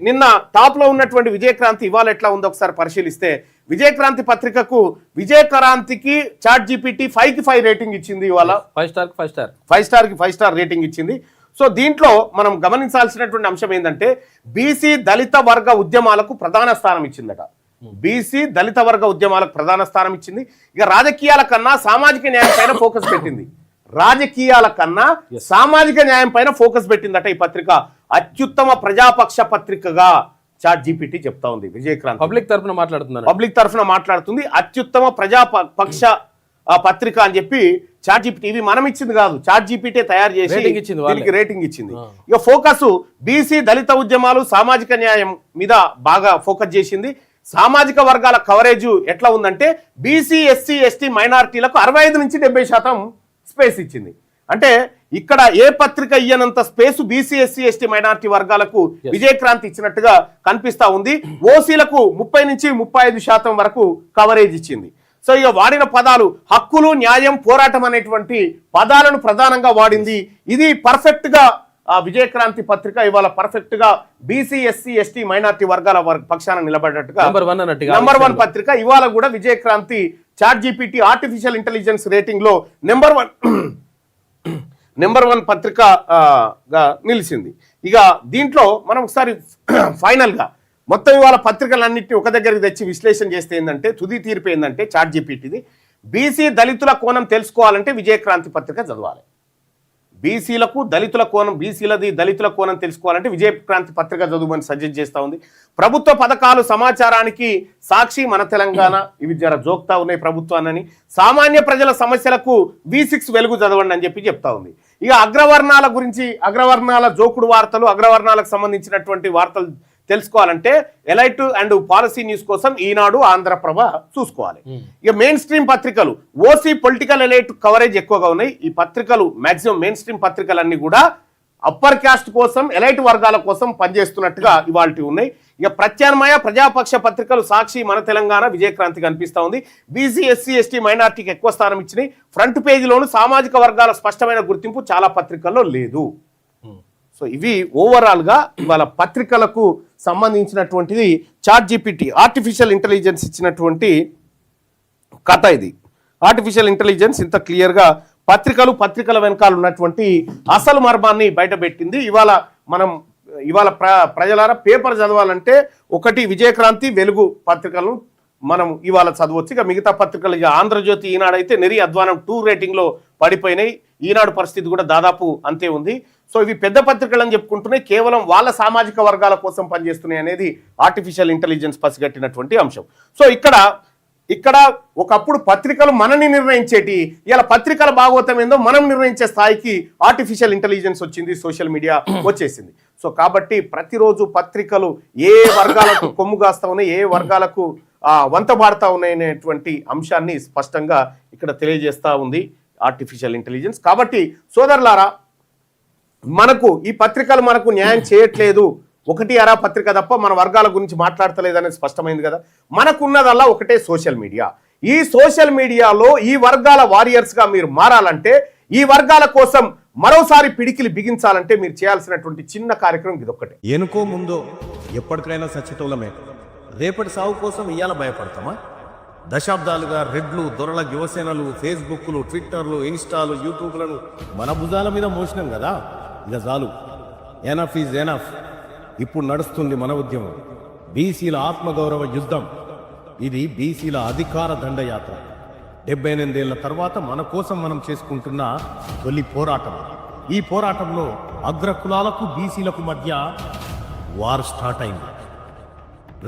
నిన్న టాప్ లో ఉన్నటువంటి విజయక్రాంతి ఇవాళ ఎట్లా ఉందో ఒకసారి పరిశీలిస్తే, విజయక్రాంతి పత్రికకు విజయక్రాంతికి చాట్ జీపీటీ 5కి 5 రేటింగ్ ఇచ్చింది. ఇవాళ 5 స్టార్కి 5 స్టార్ రేటింగ్ ఇచ్చింది. సో దీంట్లో మనం గమనించాల్సినటువంటి అంశం ఏంటంటే బీసీ దళిత వర్గ ఉద్యమాలకు ప్రధాన స్థానం ఇచ్చిందట. బీసీ దళిత వర్గ ఉద్యమాలకు ప్రధాన స్థానం ఇచ్చింది. ఇక రాజకీయాల కన్నా సామాజిక న్యాయం పైన ఫోకస్ పెట్టింది. రాజకీయాల కన్నా సామాజిక న్యాయం పైన ఫోకస్ పెట్టిందట ఈ పత్రిక. అత్యుత్తమ ప్రజాపక్ష పత్రికగా చాట్ జీపీటీ చెప్తా ఉంది. విజయక్రాంతి పబ్లిక్ తరఫున మాట్లాడుతుంది. అత్యుత్తమ ప్రజాపక్ష పత్రిక అని చెప్పి చాట్ జీపీటీ, ఇవి మనం ఇచ్చింది కాదు, చాట్ జీపీటీ తయారు చేసి దీనికి రేటింగ్ ఇచ్చింది. ఇక ఫోకస్ బీసీ దళిత ఉద్యమాలు, సామాజిక న్యాయం మీద బాగా ఫోకస్ చేసింది. సామాజిక వర్గాల కవరేజ్ ఎట్లా ఉందంటే బీసీ ఎస్సీ ఎస్టీ మైనారిటీలకు 65 నుంచి 70% స్పేస్ ఇచ్చింది. అంటే ఇక్కడ ఏ పత్రిక ఇయ్యనంత space BC SC ST minority వర్గాలకు విజయక్రాంతి ఇచ్చినట్టుగా కనిపిస్తా ఉంది. ఓసీలకు 30 నుంచి 35% వరకు కవరేజ్ ఇచ్చింది. సో ఇక వాడిన పదాలు హక్కులు, న్యాయం, పోరాటం అనేటువంటి పదాలను ప్రధానంగా వాడింది. ఇది పర్ఫెక్ట్ గా విజయక్రాంతి పత్రిక ఇవాళ పర్ఫెక్ట్ గా బీసీ, ఎస్సీ, ఎస్టీ, మైనార్టీ వర్గాల పక్షాన నిలబడ్డట్టుగా నెంబర్ 1 పత్రిక. ఇవాళ కూడా Vijayakranthi ChatGPT artificial intelligence rating లో నెంబర్ 1 పత్రిక గా నిలిచింది. ఇక దీంట్లో మనం ఒకసారి ఫైనల్ గా మొత్తం ఇవాళ పత్రికలన్నింటినీ ఒక దగ్గరికి తెచ్చి విశ్లేషణ చేస్తే ఏంటంటే తుది తీర్పు ఏంటంటే ChatGPTది బీసీ దళితుల కోణం తెలుసుకోవాలంటే విజయక్రాంతి పత్రిక చదవాలి. బీసీలకు దళితుల కోణం, బీసీలది దళితుల కోణం తెలుసుకోవాలంటే విజయక్రాంతి పత్రిక చదువుమని సజెస్ట్ చేస్తూ ఉంది. ప్రభుత్వ పథకాలు సమాచారానికి సాక్షి, మన తెలంగాణ ఇవి జర జోక్తా ఉన్నాయి ప్రభుత్వాన్ని. సామాన్య ప్రజల సమస్యలకు V6 వెలుగు చదవండి అని చెప్పి చెప్తా ఉంది. ఇక అగ్రవర్ణాల గురించి, అగ్రవర్ణాల జోకుడు వార్తలు, అగ్రవర్ణాలకు సంబంధించినటువంటి వార్తలు తెలుసుకోవాలంటే ఎలైట్ అండ్ పాలసీ న్యూస్ కోసం ఈనాడు, ఆంధ్రప్రభ చూసుకోవాలి. ఇక మెయిన్ స్ట్రీమ్ పత్రికలు ఓసీ, పొలిటికల్, ఎలైట్ కవరేజ్ ఎక్కువగా ఉన్నాయి. ఈ పత్రికలు మాక్సిమం మెయిన్ స్ట్రీమ్ పత్రికలన్నీ కూడా అప్పర్ క్యాస్ట్ కోసం, ఎలైట్ వర్గాల కోసం పనిచేస్తున్నట్టుగా ఇవాళ ఉన్నాయి. ఇక ప్రత్యామ్నాయ ప్రజాపక్ష పత్రికలు సాక్షి, మన తెలంగాణ, విజయక్రాంతి కనిపిస్తా ఉంది. బీసీ, ఎస్సీ, ఎస్టీ, మైనార్టీకి ఎక్కువ స్థానం ఇచ్చినాయి. ఫ్రంట్ పేజీలోను సామాజిక వర్గాల స్పష్టమైన గుర్తింపు చాలా పత్రికల్లో లేదు. సో ఇవి ఓవరాల్ గా ఇవాళ పత్రికలకు సంబంధించినటువంటిది ChatGPT ఆర్టిఫిషియల్ ఇంటెలిజెన్స్ ఇచ్చినటువంటి కథ. ఇది ఆర్టిఫిషియల్ ఇంటెలిజెన్స్ ఇంత క్లియర్ గా పత్రికల వెనకాల ఉన్నటువంటి అసలు మర్మాన్ని బయటపెట్టింది. ఇవాళ ప్రజలారా పేపర్ చదవాలంటే ఒకటి విజయక్రాంతి, వెలుగు పత్రికలను మనం ఇవాళ చదవచ్చు. ఇక మిగతా పత్రికలు ఇక ఆంధ్రజ్యోతి, ఈనాడు అయితే నెరి అధ్వానం 2 రేటింగ్ లో పడిపోయినాయి. ఈనాడు పరిస్థితి కూడా దాదాపు అంతే ఉంది. సో ఇవి పెద్ద పత్రికలు అని చెప్పుకుంటున్నాయి, కేవలం వాళ్ళ సామాజిక వర్గాల కోసం పనిచేస్తున్నాయి అనేది ఆర్టిఫిషియల్ ఇంటెలిజెన్స్ పసిగట్టినటువంటి అంశం. సో ఇక్కడ ఒకప్పుడు పత్రికలు మనని నిర్ణయించేటి, ఇలా పత్రికల భాగవతం ఏందో మనం నిర్ణయించే స్థాయికి ఆర్టిఫిషియల్ ఇంటెలిజెన్స్ వచ్చింది, సోషల్ మీడియా వచ్చేసింది. సో కాబట్టి ప్రతిరోజు పత్రికలు ఏ వర్గాలకు కొమ్ము కాస్తా ఉన్నాయి, ఏ వర్గాలకు వంతబాడుతా ఉన్నాయనేటువంటి అంశాన్ని స్పష్టంగా ఇక్కడ తెలియజేస్తా ఉంది ఆర్టిఫిషియల్ ఇంటెలిజెన్స్. కాబట్టి సోదరులారా, మనకు ఈ పత్రికలు మనకు న్యాయం చేయట్లేదు, ఒకటి అరా పత్రిక తప్ప మన వర్గాల గురించి మాట్లాడతలేదు అనేది స్పష్టమైంది కదా. మనకున్నదల్లా ఒకటే సోషల్ మీడియా. ఈ సోషల్ మీడియాలో ఈ వర్గాల వారియర్స్గా మీరు మారాలంటే, ఈ వర్గాల కోసం మరోసారి పిడికిలి బిగించాలంటే మీరు చేయాల్సినటువంటి చిన్న కార్యక్రమం ఇదొక్కటే. ఎనుకో ముందో ఎప్పటికైనా సచ్చితోలమే, రేపటి సాగు కోసం ఇయ్యాల భయపడతామా? దశాబ్దాలుగా రెడ్లు, దొరల యువసేనలు, ఫేస్బుక్లు, ట్విట్టర్లు, ఇన్స్టాలు, యూట్యూబ్లను మన భుజాల మీద మోసినాం కదా. ఇక చాలు, ఎనఫ్ ఈజ్ ఎనఫ్. ఇప్పుడు నడుస్తుంది మన ఉద్యమం, బీసీల ఆత్మగౌరవ యుద్ధం. ఇది బీసీల అధికార దండయాత్ర. 78 ఏళ్ల తర్వాత మన కోసం మనం చేసుకుంటున్న తొలి పోరాటం. ఈ పోరాటంలో అగ్రకులాలకు, బీసీలకు మధ్య వార్ స్టార్ట్ అయింది.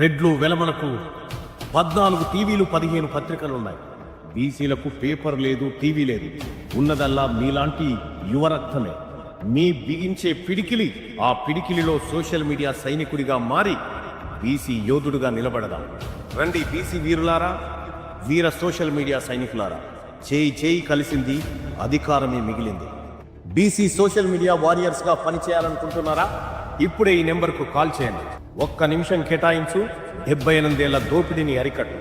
రెడ్లు, వెలమలకు 14 టీవీలు, 15 పత్రికలు ఉన్నాయి. బీసీలకు పేపర్ లేదు, టీవీ లేదు. ఉన్నదల్లా మీలాంటి యువరక్తమే. మీ బిగించే పిడికిలి, ఆ పిడికిలిలో సోషల్ మీడియా సైనికుడిగా మారి బీసీ యోధుడుగా నిలబడదాం. రండి బీసీ వీరులారా, వీర సోషల్ మీడియా సైనికులారా, చేయి కలిసింది, అధికారమే మిగిలింది. బీసీ సోషల్ మీడియా వారియర్స్గా పనిచేయాలనుకుంటున్నారా? ఇప్పుడే ఈ నెంబర్కు కాల్ చేయండి. 1 నిమిషం కేటాయించు, 78 ఏళ్ల దోపిడీని అరికట్టు.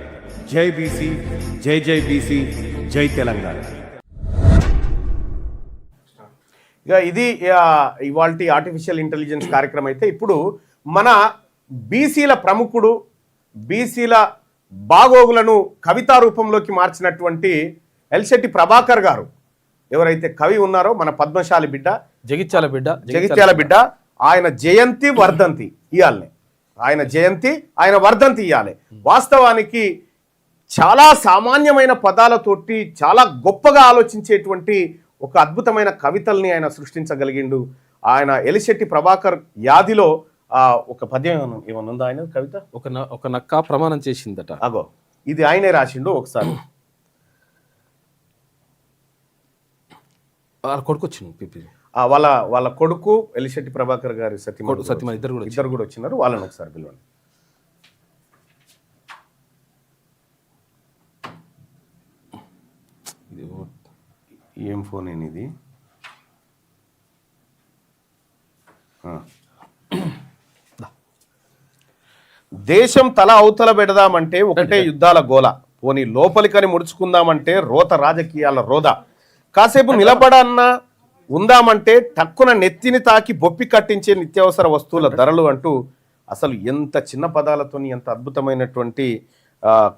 జై బీసీ, జై జై బీసీ, జై తెలంగాణ. ఇక ఇది ఇవాల్టి ఆర్టిఫిషియల్ ఇంటెలిజెన్స్ కార్యక్రమం అయితే, ఇప్పుడు మన బీసీల ప్రముఖుడు, బీసీల బాగోగులను కవితా రూపంలోకి మార్చినటువంటి ఎల్శెట్టి ప్రభాకర్ గారు ఎవరైతే కవి ఉన్నారో, మన పద్మశాలి బిడ్డ, జగిత్యాల బిడ్డ, ఆయన జయంతి వర్ధంతి ఇయాలనే, ఆయన జయంతి, ఆయన వర్ధంతి ఇయాలే. వాస్తవానికి చాలా సామాన్యమైన పదాలతోటి చాలా గొప్పగా ఆలోచించేటువంటి ఒక అద్భుతమైన కవితల్ని ఆయన సృష్టించగలిగిండు. ఆయన ఎలిశెట్టి ప్రభాకర్ యాదిలో ఒక పద్యం ఏమన్నా ఉందా ఆయన కవిత? ఒక నక్క ప్రమాణం చేసిందట. అగో ఇది ఆయనే రాసిండు. ఒకసారి కొడుకు వచ్చింది, వాళ్ళ కొడుకు ఎలిశెట్టి ప్రభాకర్ గారి సత్యమ ఇద్దరు కూడా వచ్చినారు. వాళ్ళని ఒకసారి పిలవండి. ఏం ఫోన్ ఇది? దేశం తల అవతల పెడదామంటే ఒకటే యుద్ధాల గోల, పోనీ లోపలికని ముడుచుకుందామంటే రోత రాజకీయాల రోదా. కాసేపు నిలబడన్నా ఉందామంటే టక్కున నెత్తిని తాకి బొప్పి కట్టించే నిత్యావసర వస్తువుల ధరలు అంటూ అసలు ఎంత చిన్న పదాలతోని ఎంత అద్భుతమైనటువంటి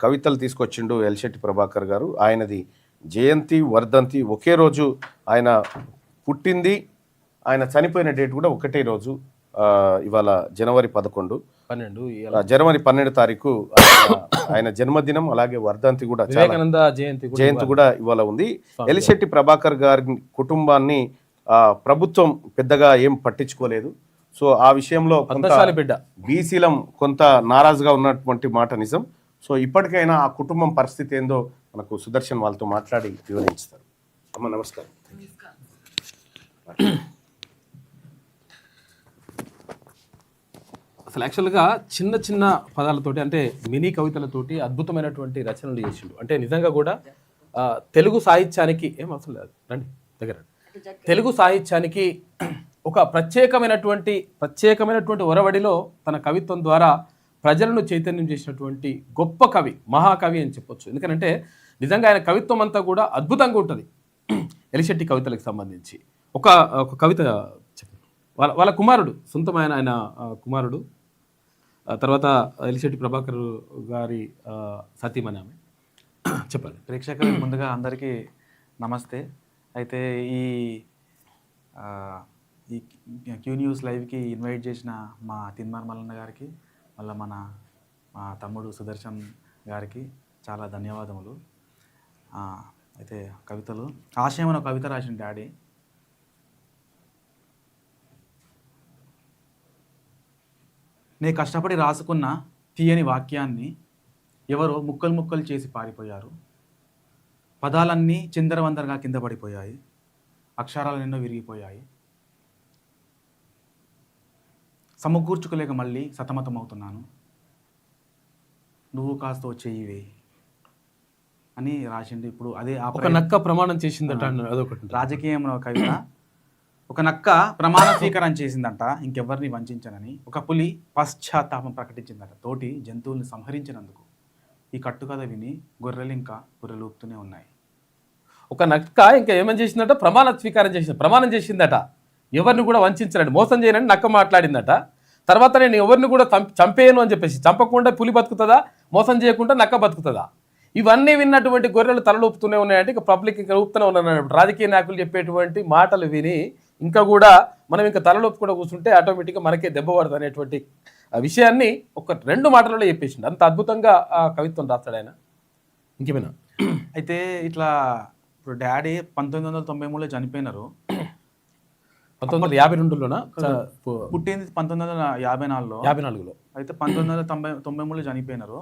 కవితలు తీసుకొచ్చిండు ఎల్శెట్టి ప్రభాకర్ గారు. ఆయనది జయంతి వర్ధంతి ఒకే రోజు, ఆయన పుట్టింది ఆయన చనిపోయిన డేట్ కూడా ఒకటే రోజు. ఇవాళ జనవరి 11 జనవరి 12 తారీఖు ఆయన జన్మదినం, అలాగే వర్ధంతి కూడా వివేకానంద జయంతి కూడా ఇవాళ ఉంది. ఎలిశెట్టి ప్రభాకర్ గారి కుటుంబాన్ని ప్రభుత్వం పెద్దగా ఏం పట్టించుకోలేదు. సో ఆ విషయంలో బీసీలం కొంత నారాజుగా ఉన్నటువంటి మాట నిజం. సో ఇప్పటికైనా ఆ కుటుంబం పరిస్థితి ఏందో మనకు సుదర్శన్ వాళ్ళతో మాట్లాడి వివరించుతారు. అమ్మ నమస్కారం. అసలు యాక్చువల్గా చిన్న చిన్న పదాలతోటి అంటే మినీ కవితలతోటి అద్భుతమైనటువంటి రచనలు చేసిండు. అంటే నిజంగా కూడా తెలుగు సాహిత్యానికి ఏం అవసరం లేదు, రండి దగ్గర, తెలుగు సాహిత్యానికి ఒక ప్రత్యేకమైనటువంటి ఒరవడిలో తన కవిత్వం ద్వారా ప్రజలను చైతన్యం చేసినటువంటి గొప్ప కవి, మహాకవి అని చెప్పొచ్చు. ఎందుకంటే నిజంగా ఆయన కవిత్వం అంతా కూడా అద్భుతంగా ఉంటుంది. ఎలిశెట్టి కవితలకు సంబంధించి ఒక కవిత వాళ్ళ కుమారుడు, సొంతమైన ఆయన కుమారుడు, తర్వాత ఎలిశెట్టి ప్రభాకర్ గారి సతీమణి ఆమె, చెప్పండి. ప్రేక్షకులకు ముందుగా అందరికీ నమస్తే. అయితే ఈ క్యూ న్యూస్ లైవ్కి ఇన్వైట్ చేసిన మా తిన్మార్ మల్లన్న గారికి, మళ్ళీ మా తమ్ముడు సుదర్శన్ గారికి చాలా ధన్యవాదములు. అయితే కవితలు, ఆశయం అనే కవిత రాసిన డాడీ. నేను కష్టపడి రాసుకున్న తీయని వాక్యాన్ని ఎవరో ముక్కలు ముక్కలు చేసి పారిపోయారు. పదాలన్నీ చిందరవందరగా కింద పడిపోయాయి, అక్షరాలు ఎన్నో విరిగిపోయాయి. సమకూర్చుకోలేక మళ్ళీ సతమతమవుతున్నాను, నువ్వు కాస్త చెయ్యివే అని రాసిండు. ఇప్పుడు అదే ఒక నక్క ప్రమాణం చేసిందట, అదొకటి రాజకీయంలో కవిత. ఒక నక్క ప్రమాణ స్వీకారం చేసిందంట, ఇంకెవరిని వంచనని. ఒక పులి పశ్చాత్తాపం ప్రకటించిందట, తోటి జంతువుల్ని సంహరించినందుకు. ఈ కట్టుకథ విని గొర్రెలు ఇంకా గొర్రెలూపుతూనే ఉన్నాయి. ఒక నక్క ఇంకా ఏమని చేసిందట, ప్రమాణం చేసిందట, ఎవరిని కూడా వంచనని, మోసం చేయనని నక్క మాట్లాడిందట. తర్వాత నేను ఎవరిని కూడా చంపేయను అని చెప్పేసి, చంపకుండా పులి బతుకుతుందా, మోసం చేయకుండా నక్క బతుకుతుందా? ఇవన్నీ విన్నటువంటి గొర్రెలు తలలూపుతూనే ఉన్నాయంటే ఇక పబ్లిక్ ఇంకా ఊపుతూనే ఉన్నారు. రాజకీయ నాయకులు చెప్పేటువంటి మాటలు విని ఇంకా కూడా మనం ఇంకా తలలోపు కూడా కూర్చుంటే ఆటోమేటిక్గా మనకే దెబ్బ పడుతుంది అనేటువంటి విషయాన్ని ఒక 2 మాటలలో చెప్పేసిండు. అంత అద్భుతంగా ఆ కవిత్వం రాస్తాడు ఆయన. ఇంకేమైనా అయితే ఇట్లా ఇప్పుడు డాడీ 1993లో చనిపోయినారు. 1952లోనా పుట్టింది 1954లో. అయితే 1993లో చనిపోయినారు.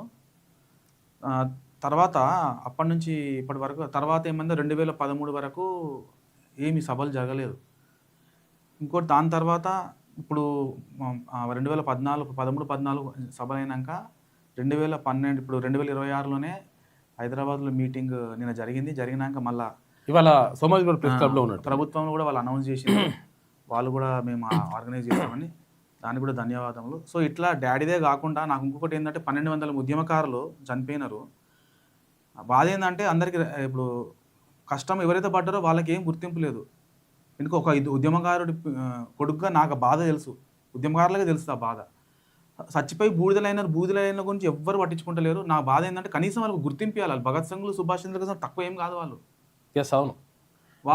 తర్వాత అప్పటి నుంచి ఇప్పటి వరకు, తర్వాత ఏమైందో 2013 వరకు ఏమి సభలు జరగలేదు. ఇంకోటి దాని తర్వాత ఇప్పుడు 2013-14 సభలు అయినాక 2012 ఇప్పుడు 2026లోనే హైదరాబాద్లో మీటింగ్ నిన్న జరిగినాక మళ్ళీ ఇవాళ సోమాజిగూడ ప్రెస్ క్లబ్లో ఉన్నాడు. ప్రభుత్వంలో కూడా వాళ్ళు అనౌన్స్ చేసింది, వాళ్ళు కూడా మేము ఆర్గనైజ్ చేస్తామని, దానికి కూడా ధన్యవాదములు. సో ఇట్లా డాడీదే కాకుండా నాకు ఇంకొకటి ఏంటంటే 1200 ఉద్యమకారులు చనిపోయినారు. బాధ ఏంటంటే అందరికీ ఇప్పుడు కష్టం ఎవరైతే పడ్డారో వాళ్ళకి ఏం గుర్తింపు లేదు. ఎందుకు ఒక ఉద్యమకారుడి కొడుకుగా నాకు బాధ తెలుసు, ఉద్యమకారులకే తెలుసు ఆ బాధ. చచ్చిపోయి బూడిదలైన గురించి ఎవ్వరు పట్టించుకుంటలేరు. నా బాధ ఏంటంటే కనీసం వాళ్ళకి గుర్తింపు ఇవ్వాలి. భగత్ సింగ్లు, సుభాష్ చంద్రబోస్ తక్కువ ఏం కాదు వాళ్ళు. అవును,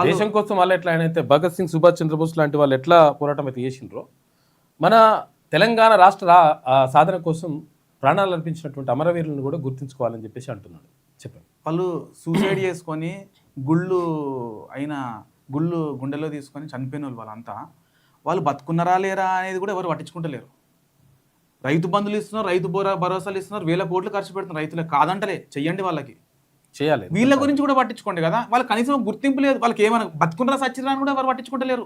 దేశం కోసం వాళ్ళు ఎట్లా అయితే భగత్ సింగ్, సుభాష్ చంద్రబోస్ లాంటి వాళ్ళు ఎట్లా పోరాటం అయితే చేసిండ్రో, మన తెలంగాణ రాష్ట్ర సాధన కోసం ప్రాణాలు అర్పించినటువంటి అమరవీరులను కూడా గుర్తించుకోవాలని చెప్పేసి అంటున్నాడు. చెప్పండి. వాళ్ళు సూసైడ్ చేసుకొని గుండెలో తీసుకొని చనిపోయిన వాళ్ళంతా వాళ్ళు బతుకున్నారా లేరా అనేది కూడా ఎవరు పట్టించుకుంటలేరు. రైతు బంధులు ఇస్తున్నారు, రైతు భరోసాలు ఇస్తున్నారు, 1000 కోట్లు ఖర్చు పెడుతున్నారు రైతులకు. కాదంటలే, చెయ్యండి, వాళ్ళకి చేయాలి. వీళ్ళ గురించి కూడా పట్టించుకోండి కదా. వాళ్ళకి కనీసం గుర్తింపు లేదు. వాళ్ళకి ఏమైనా బతుకున్నారా సచ్చిరా అని కూడా ఎవరు పట్టించుకుంటలేరు.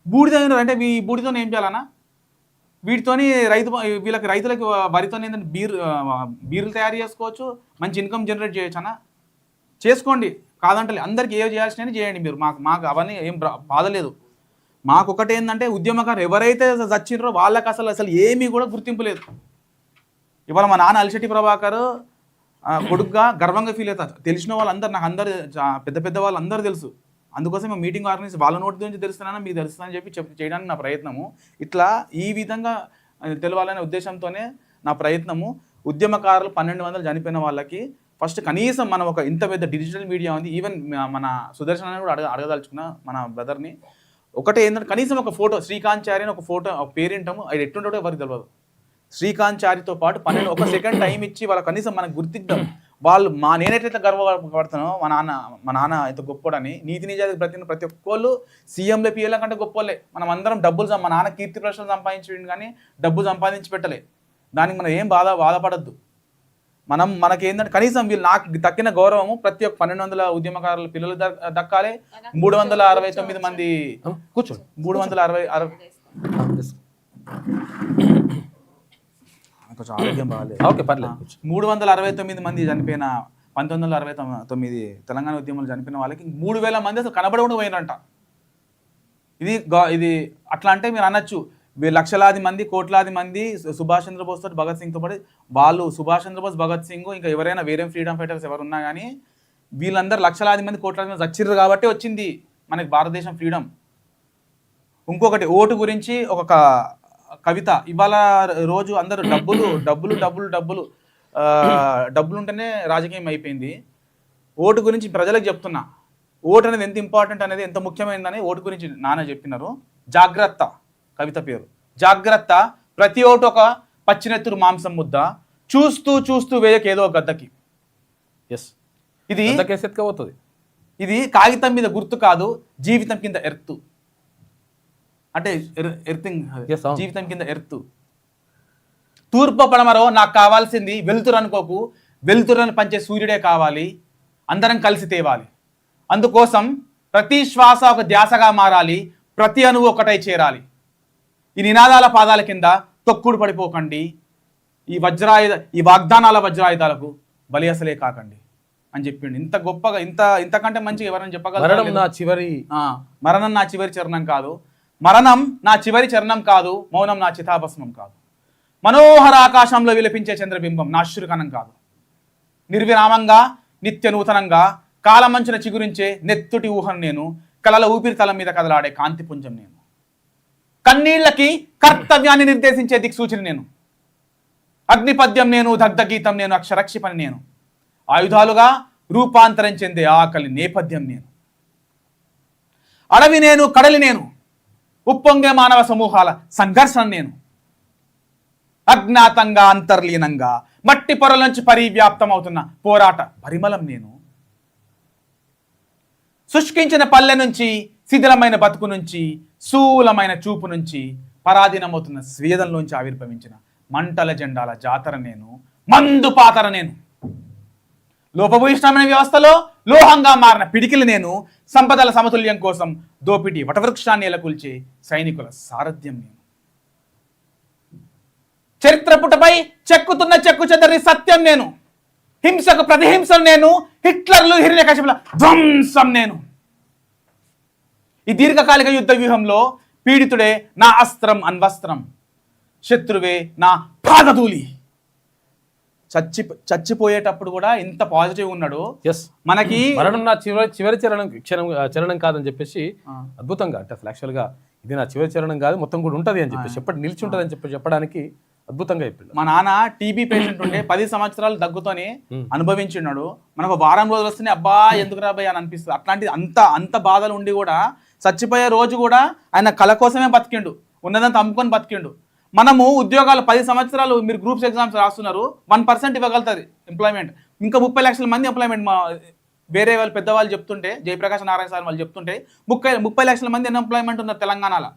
బూడిద అంటే ఈ బూడితో ఏం చేయాలన్నా, వీటితోని రైతులకి వరితో ఏంటంటే బీర్లు తయారు చేసుకోవచ్చు, మంచి ఇన్కమ్ జనరేట్ చేయొచ్చు అన్న, చేసుకోండి, కాదంటలే. అందరికి ఏం చేయాల్సిన చేయండి మీరు. మాకు అవన్నీ ఏం బాధ లేదు. మాకు ఒకటి ఏంటంటే ఉద్యమకారు ఎవరైతే చచ్చిర్రో వాళ్ళకి అసలు ఏమీ కూడా గుర్తింపు లేదు. ఇవాళ మా నాన్న ఎలిశెట్టి ప్రభాకర్ కొడుకుగా గర్వంగా ఫీల్ అవుతారు. తెలిసిన వాళ్ళందరూ నాకు అందరు పెద్ద పెద్ద వాళ్ళు అందరూ తెలుసు. అందుకోసం మీటింగ్ ఆర్గనైజ్ వాళ్ళ నోటి నుంచి తెలుస్తున్నానా మీకు తెలుస్తుందని చెప్పి చేయడానికి నా ప్రయత్నము. ఇట్లా ఈ విధంగా తెలవాలనే ఉద్దేశంతోనే నా ప్రయత్నము. ఉద్యమకారులు 1200 చనిపోయిన వాళ్ళకి ఫస్ట్ కనీసం మనం ఒక ఇంత పెద్ద డిజిటల్ మీడియా ఉంది, ఈవెన్ మన సుదర్శన్ అని కూడా అడగదలుచుకున్న మన బ్రదర్ని. ఒకటే ఏంటంటే కనీసం ఒక ఫోటో శ్రీకాంత్ చారి అని ఒక ఫోటో ఒక పేరింటాము, అది ఎట్టుంటాడో ఎవరికి తెలియదు. శ్రీకాంత్ చారితో పాటు 1 సెకండ్ టైం ఇచ్చి వాళ్ళ కనీసం మనకు గుర్తిద్దాం. వాళ్ళు నేనెట్లయితే గర్వపడుతున్నానో మా నాన్న ఎంత గొప్పోడని, నీతి నిజాయితీ ప్రతి ఒక్కళ్ళు సీఎంలో పిఎల కంటే గొప్పోళ్ళే. మనం అందరం డబ్బులు మా నాన్న కీర్తి ప్రశ్నలు సంపాదించి కానీ డబ్బు సంపాదించి పెట్టలే. దానికి మనం ఏం బాధపడద్దు. మనకి ఏంటంటే కనీసం వీళ్ళు నాకు దక్కిన గౌరవము ప్రతి ఒక్క 1200 ఉద్యమకారుల పిల్లలు దక్కాలి. 369 మంది కూర్చోండి. 360 కొంచెం ఆరోగ్యం బాగాలేదు. ఓకే, పర్లేదు. 369 మంది చనిపోయిన 1969 తెలంగాణ ఉద్యమంలో చనిపోయిన వాళ్ళకి 3000 మంది అసలు కనబడకుండా పోయినారంట. ఇది అట్లా అంటే మీరు అనొచ్చు లక్షలాది మంది కోట్లాది మంది సుభాష్ చంద్రబోస్ తోటి భగత్ సింగ్తో పాటు వాళ్ళు సుభాష్ చంద్రబోస్ భగత్ సింగ్ ఇంకా ఎవరైనా వేరే ఫ్రీడమ్ ఫైటర్స్ ఎవరున్నా కానీ వీళ్ళందరూ లక్షలాది మంది కోట్లాది మంది చచ్చిర్రు కాబట్టి వచ్చింది మనకి భారతదేశం ఫ్రీడమ్. ఇంకొకటి ఓటు గురించి ఒక కవిత. ఇవాళ రోజు అందరూ డబ్బులు ఉంటేనే రాజకీయం అయిపోయింది. ఓటు గురించి ప్రజలకు చెప్తున్నా, ఓటు అనేది ఎంత ఇంపార్టెంట్ అనేది ఎంత ముఖ్యమైనదని ఓటు గురించి నాన్న చెప్పినారు. జాగ్రత్త కవిత పేరు. జాగ్రత్త, ప్రతి ఓటు ఒక పచ్చినెత్తురు మాంసం ముద్ద, చూస్తూ చూస్తూ వేయకేదో గద్దకి. ఎస్, ఇది కాగితం మీద గుర్తు కాదు, జీవితం కింద ఎర్త్. అంటే ఎర్తింగ్, జీవితం కింద ఎర్త్. తూర్పు పడమరో నాకు కావాల్సింది వెలుతురు అనుకోకు, వెలుతురుని పంచే సూర్యుడే కావాలి, అందరం కలిసి తేవాలి. అందుకోసం ప్రతి శ్వాస ఒక ధ్యాసగా మారాలి, ప్రతి అణువు ఒకటై చేరాలి. ఈ నినాదాల పాదాల కింద తొక్కుడు పడిపోకండి, ఈ వాగ్దానాల వజ్రాయుధాలకు బలి అసలే కాకండి అని చెప్పిండు. ఇంత గొప్పగా ఇంతకంటే మంచిగా ఎవరైనా చెప్పగలరు? మరణం నా చివరి చరణం కాదు, మరణం నా చివరి చరణం కాదు, మౌనం నా చితాభస్మం కాదు, మనోహర ఆకాశంలో విలపించే చంద్రబింబం నా అశ్రుకణం కాదు, నిర్విరామంగా నిత్య నూతనంగా కాలమంచున చిగురించే నెత్తుటి ఊహను నేను, కలల ఊపిరితలం మీద కదలాడే కాంతిపుంజం నేను, కన్నీళ్లకి కర్తవ్యాన్ని నిర్దేశించే దిక్సూచిని నేను, అగ్నిపద్యం నేను, దగ్ధగీతం నేను, అక్షరక్షిపని నేను, ఆయుధాలుగా రూపాంతరం చెందే ఆకలి నేపథ్యం నేను, అడవి నేను, కడలి నేను, ఉప్పొంగే మానవ సమూహాల సంఘర్షణ నేను, అజ్ఞాతంగా అంతర్లీనంగా మట్టి పొరల నుంచి పరివ్యాప్తం అవుతున్న పోరాట పరిమళం నేను, శుష్కించిన పల్లె నుంచి, శిథిలమైన బతుకు నుంచి, శూలమైన చూపు నుంచి, పరాధీనమవుతున్న స్వేదంలోంచి ఆవిర్భవించిన మంటల జెండాల జాతర నేను, మందు పాతర నేను, లోపభూయిష్టమైన వ్యవస్థలో లోహంగా మారిన పిడికిలు నేను, సంపదల సమతుల్యం కోసం దోపిడీ వటవృక్షాన్ని ఎలకూల్చే సైనికుల సారథ్యం నేను, చరిత్ర పుటపై చెక్కుతున్న చెక్కు చెదరి సత్యం నేను, హింసకు ప్రతిహింసం నేను, హిట్లర్లు హిరణ్యకశిపుల ధ్వంసం నేను. ఈ దీర్ఘకాలిక యుద్ధ వ్యూహంలో పీడితుడే నా అస్త్రం అన్వస్త్రం, శత్రువే నా పాదధూళి. చచ్చిపోయేటప్పుడు కూడా ఇంత పాజిటివ్ ఉన్నాడు. ఎస్, మనకి మరణం నా చివరి చరణం కాదని చెప్పేసి అద్భుతంగా, అంటే అసలు యాక్చువల్గా ఇది నా చివరి చరణం కాదు, మొత్తం కూడా ఉంటుంది అని చెప్పేసి ఎప్పటి నిలిచి ఉంటుంది అని చెప్పడానికి అద్భుతంగా చెప్పిండు. మా నాన్న టీబీ పేషెంట్ ఉంటే 10 సంవత్సరాలు దగ్గుతోని అనుభవించున్నాడు. మనకు వారం రోజులు వస్తేనే అబ్బా ఎందుకు రాబాయి అని అనిపిస్తుంది. అట్లాంటిది అంత బాధలు ఉండి కూడా చచ్చిపోయే రోజు కూడా ఆయన కళ కోసమే బతికిండు, ఉన్నదంతా అమ్ముకొని బతికిండు. మనము ఉద్యోగాలు 10 సంవత్సరాలు మీరు గ్రూప్స్ ఎగ్జామ్స్ రాస్తున్నారు, 1% ఇవ్వగలుగుతుంది ఎంప్లాయ్మెంట్, ఇంకా 30 లక్షల మంది ఎంప్లాయ్మెంట్. వేరే వాళ్ళు పెద్దవాళ్ళు చెప్తుంటే, జయప్రకాష్ నారాయణ సార్ వాళ్ళు చెప్తుంటే 30 లక్షల మంది ఎంప్లాయ్మెంట్ ఉన్నారు తెలంగాణలో.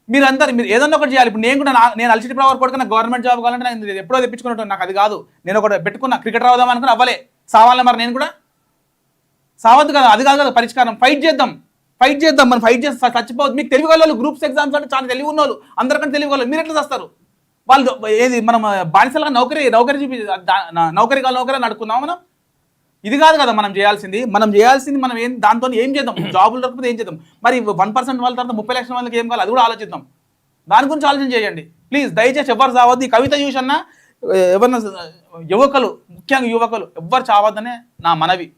మీరు ఏదన్నా ఒకటి చేయాలి. ఇప్పుడు నేను అల్సిటీ ప్రవర్ కొడుకు నాకు గవర్నమెంట్ జాబ్ కావాలంటే నేను ఎప్పుడో తెప్పించుకున్నట్టు, నాకు అది కాదు. నేను ఒకటి పెట్టుకున్నా, క్రికెట్ రావదాం అనుకుని అవ్వలే, సావాలని మరి నేను కూడా సావద్దు కదా, అది కాదు కదా పరిష్కారం. ఫైట్ చేద్దాం, మనం ఫైట్ చేస్తే చచ్చిపోవద్దు. మీకు తెలివి వాళ్ళు గ్రూప్స్ ఎగ్జామ్స్ అంటే చాలా తెలివి ఉన్న వాళ్ళు, అందరికంటే తెలివి వాళ్ళు, మీరు ఎట్లా చేస్తారు? వాళ్ళు ఏది మనం బానిసలుగా నౌకరీ నడుకుందాం మనం. ఇది కాదు కదా మనం చేయాల్సింది. మనం దాంతో ఏం చేద్దాం? జాబులు దొరికితే ఏం చేద్దాం? మరి 1% వాళ్ళ తర్వాత 30 లక్షల మందికి ఏం కావాలి అది కూడా ఆలోచిద్దాం. దాని గురించి ఆలోచన చేయండి ప్లీజ్. దయచేసి ఎవరు సావద్దు. ఈ కవిత చూసన్నా ఎవరన్నా యువకులు, ముఖ్యంగా యువకులు ఎవ్వరు చావద్దనే నా మనవి,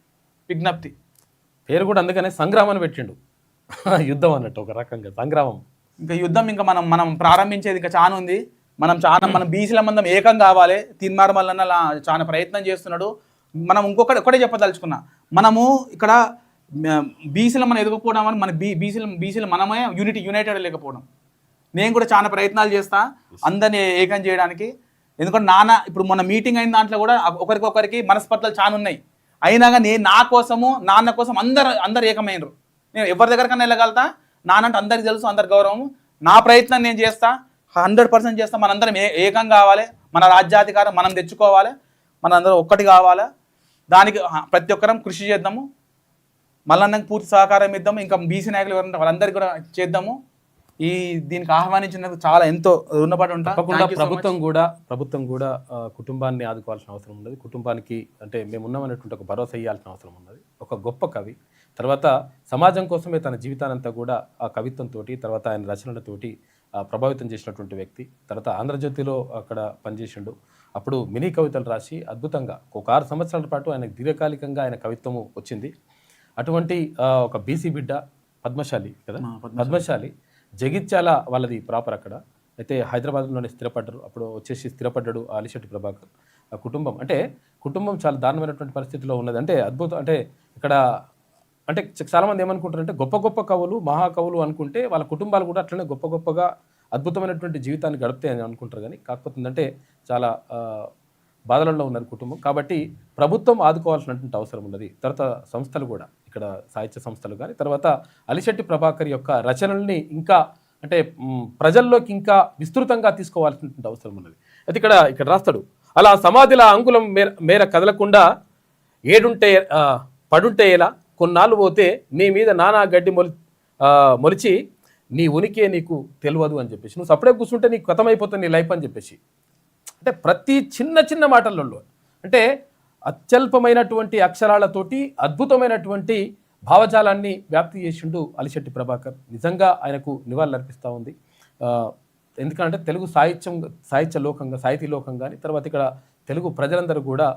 విజ్ఞప్తి. పేరు కూడా అందుకనే సంగ్రామం అని పెట్టిండు. యుద్ధం అన్నట్టు ఒక రకంగా సంగ్రామం. ఇంకా యుద్ధం ఇంకా మనం ప్రారంభించేది ఇంకా చాలా ఉంది. మనం బీసీల మందం ఏకం కావాలి. తీన్మార్ మల్లన్న చాలా ప్రయత్నం చేస్తున్నాడు. మనం ఒకటే చెప్పదలుచుకున్నా, మనము ఇక్కడ బీసీలు మనం ఎదుగుపోవడం అని మన బీసీలు మనమే యునైటెడ్ లేకపోవడం. నేను కూడా చాలా ప్రయత్నాలు చేస్తా అందరినీ ఏకం చేయడానికి. ఎందుకంటే ఇప్పుడు మన మీటింగ్ అయిన దాంట్లో కూడా ఒకరికొకరికి మనస్పర్ధలు చాలా ఉన్నాయి. అయినా కానీ నేను నా కోసము నాన్న కోసం అందరు ఏకమైనరు. నేను ఎవరి దగ్గరకన్నా వెళ్ళగలుగుతా. నానంటే అందరికి తెలుసు, అందరి గౌరవం. నా ప్రయత్నం నేను చేస్తా, 100% చేస్తా. మనందరం ఏకం కావాలి, మన రాజ్యాధికారం మనం తెచ్చుకోవాలి, మనందరం ఒక్కటి కావాలి. దానికి ప్రతి ఒక్కరం కృషి చేద్దాము. మల్లన్నకి పూర్తి సహకారం ఇద్దాము. ఇంకా బీసీ నాయకులు ఎవరంటే వాళ్ళందరికీ కూడా చేద్దాము. దీనికి ఆహ్వానించినందుకు చాలా ఎంతో రుణపడి ఉంటా. తప్పకుండా ప్రభుత్వం కూడా కుటుంబాన్ని ఆదుకోవాల్సిన అవసరం ఉన్నది. కుటుంబానికి అంటే మేము ఉన్నామనేటువంటి ఒక భరోసా ఇవ్వాల్సిన అవసరం ఉన్నది. ఒక గొప్ప కవి, తర్వాత సమాజం కోసమే తన జీవితానంతా కూడా ఆ కవిత్వంతో, తర్వాత ఆయన రచనలతోటి ప్రభావితం చేసినటువంటి వ్యక్తి. తర్వాత ఆంధ్రజ్యోతిలో అక్కడ పనిచేసిండు. అప్పుడు మినీ కవితలు రాసి అద్భుతంగా ఒక 6 సంవత్సరాల పాటు ఆయన దీర్ఘకాలికంగా ఆయన కవిత్వము వచ్చింది. అటువంటి ఒక బీసీ బిడ్డ, పద్మశాలి కదా, పద్మశాలి జగిత్యాల వాళ్ళది ప్రాపర్ అక్కడ. అయితే హైదరాబాద్లోనే స్థిరపడ్డారు. అప్పుడు వచ్చేసి స్థిరపడ్డాడు అలిశెట్టి ప్రభాకర్. ఆ కుటుంబం చాలా దారుణమైనటువంటి పరిస్థితిలో ఉన్నది. అంటే అద్భుతం. అంటే ఇక్కడ అంటే చాలామంది ఏమనుకుంటారంటే గొప్ప కవులు, మహాకవులు అనుకుంటే వాళ్ళ కుటుంబాలు కూడా అట్లనే గొప్పగా అద్భుతమైనటువంటి జీవితాన్ని గడుపుతాయి అని అనుకుంటారు. కానీ కాకపోతే ఏంటంటే చాలా బాధలలో ఉన్నారు కుటుంబం. కాబట్టి ప్రభుత్వం ఆదుకోవాల్సినటువంటి అవసరం ఉన్నది. తర్వాత సంస్థలు కూడా, ఇక్కడ సాహిత్య సంస్థలు కానీ, తర్వాత అలిశెట్టి ప్రభాకర్ యొక్క రచనల్ని ఇంకా అంటే ప్రజల్లోకి ఇంకా విస్తృతంగా తీసుకోవాల్సినటువంటి అవసరం ఉన్నది. అయితే ఇక్కడ రాస్తాడు, అలా సమాధిల అంగుళం మేర కదలకుండా పడుంటే ఎలా, కొన్నాళ్ళు పోతే నీ మీద నానా గడ్డి మొలిచి నీ ఉనికే నీకు తెలియదు అని చెప్పేసి, నువ్వు సపరేట్ కూర్చుంటే నీకు కథమైపోతుంది నీ లైఫ్ అని చెప్పేసి. అంటే ప్రతి చిన్న మాటలలో అంటే అత్యల్పమైనటువంటి అక్షరాలతోటి అద్భుతమైనటువంటి భావజాలాన్ని వ్యాప్తి చేసిండు అలిశెట్టి ప్రభాకర్. నిజంగా ఆయనకు నివాళులు అర్పిస్తూ ఉంది. ఎందుకంటే తెలుగు సాహిత్య లోకం కానీ, తర్వాత ఇక్కడ తెలుగు ప్రజలందరూ కూడా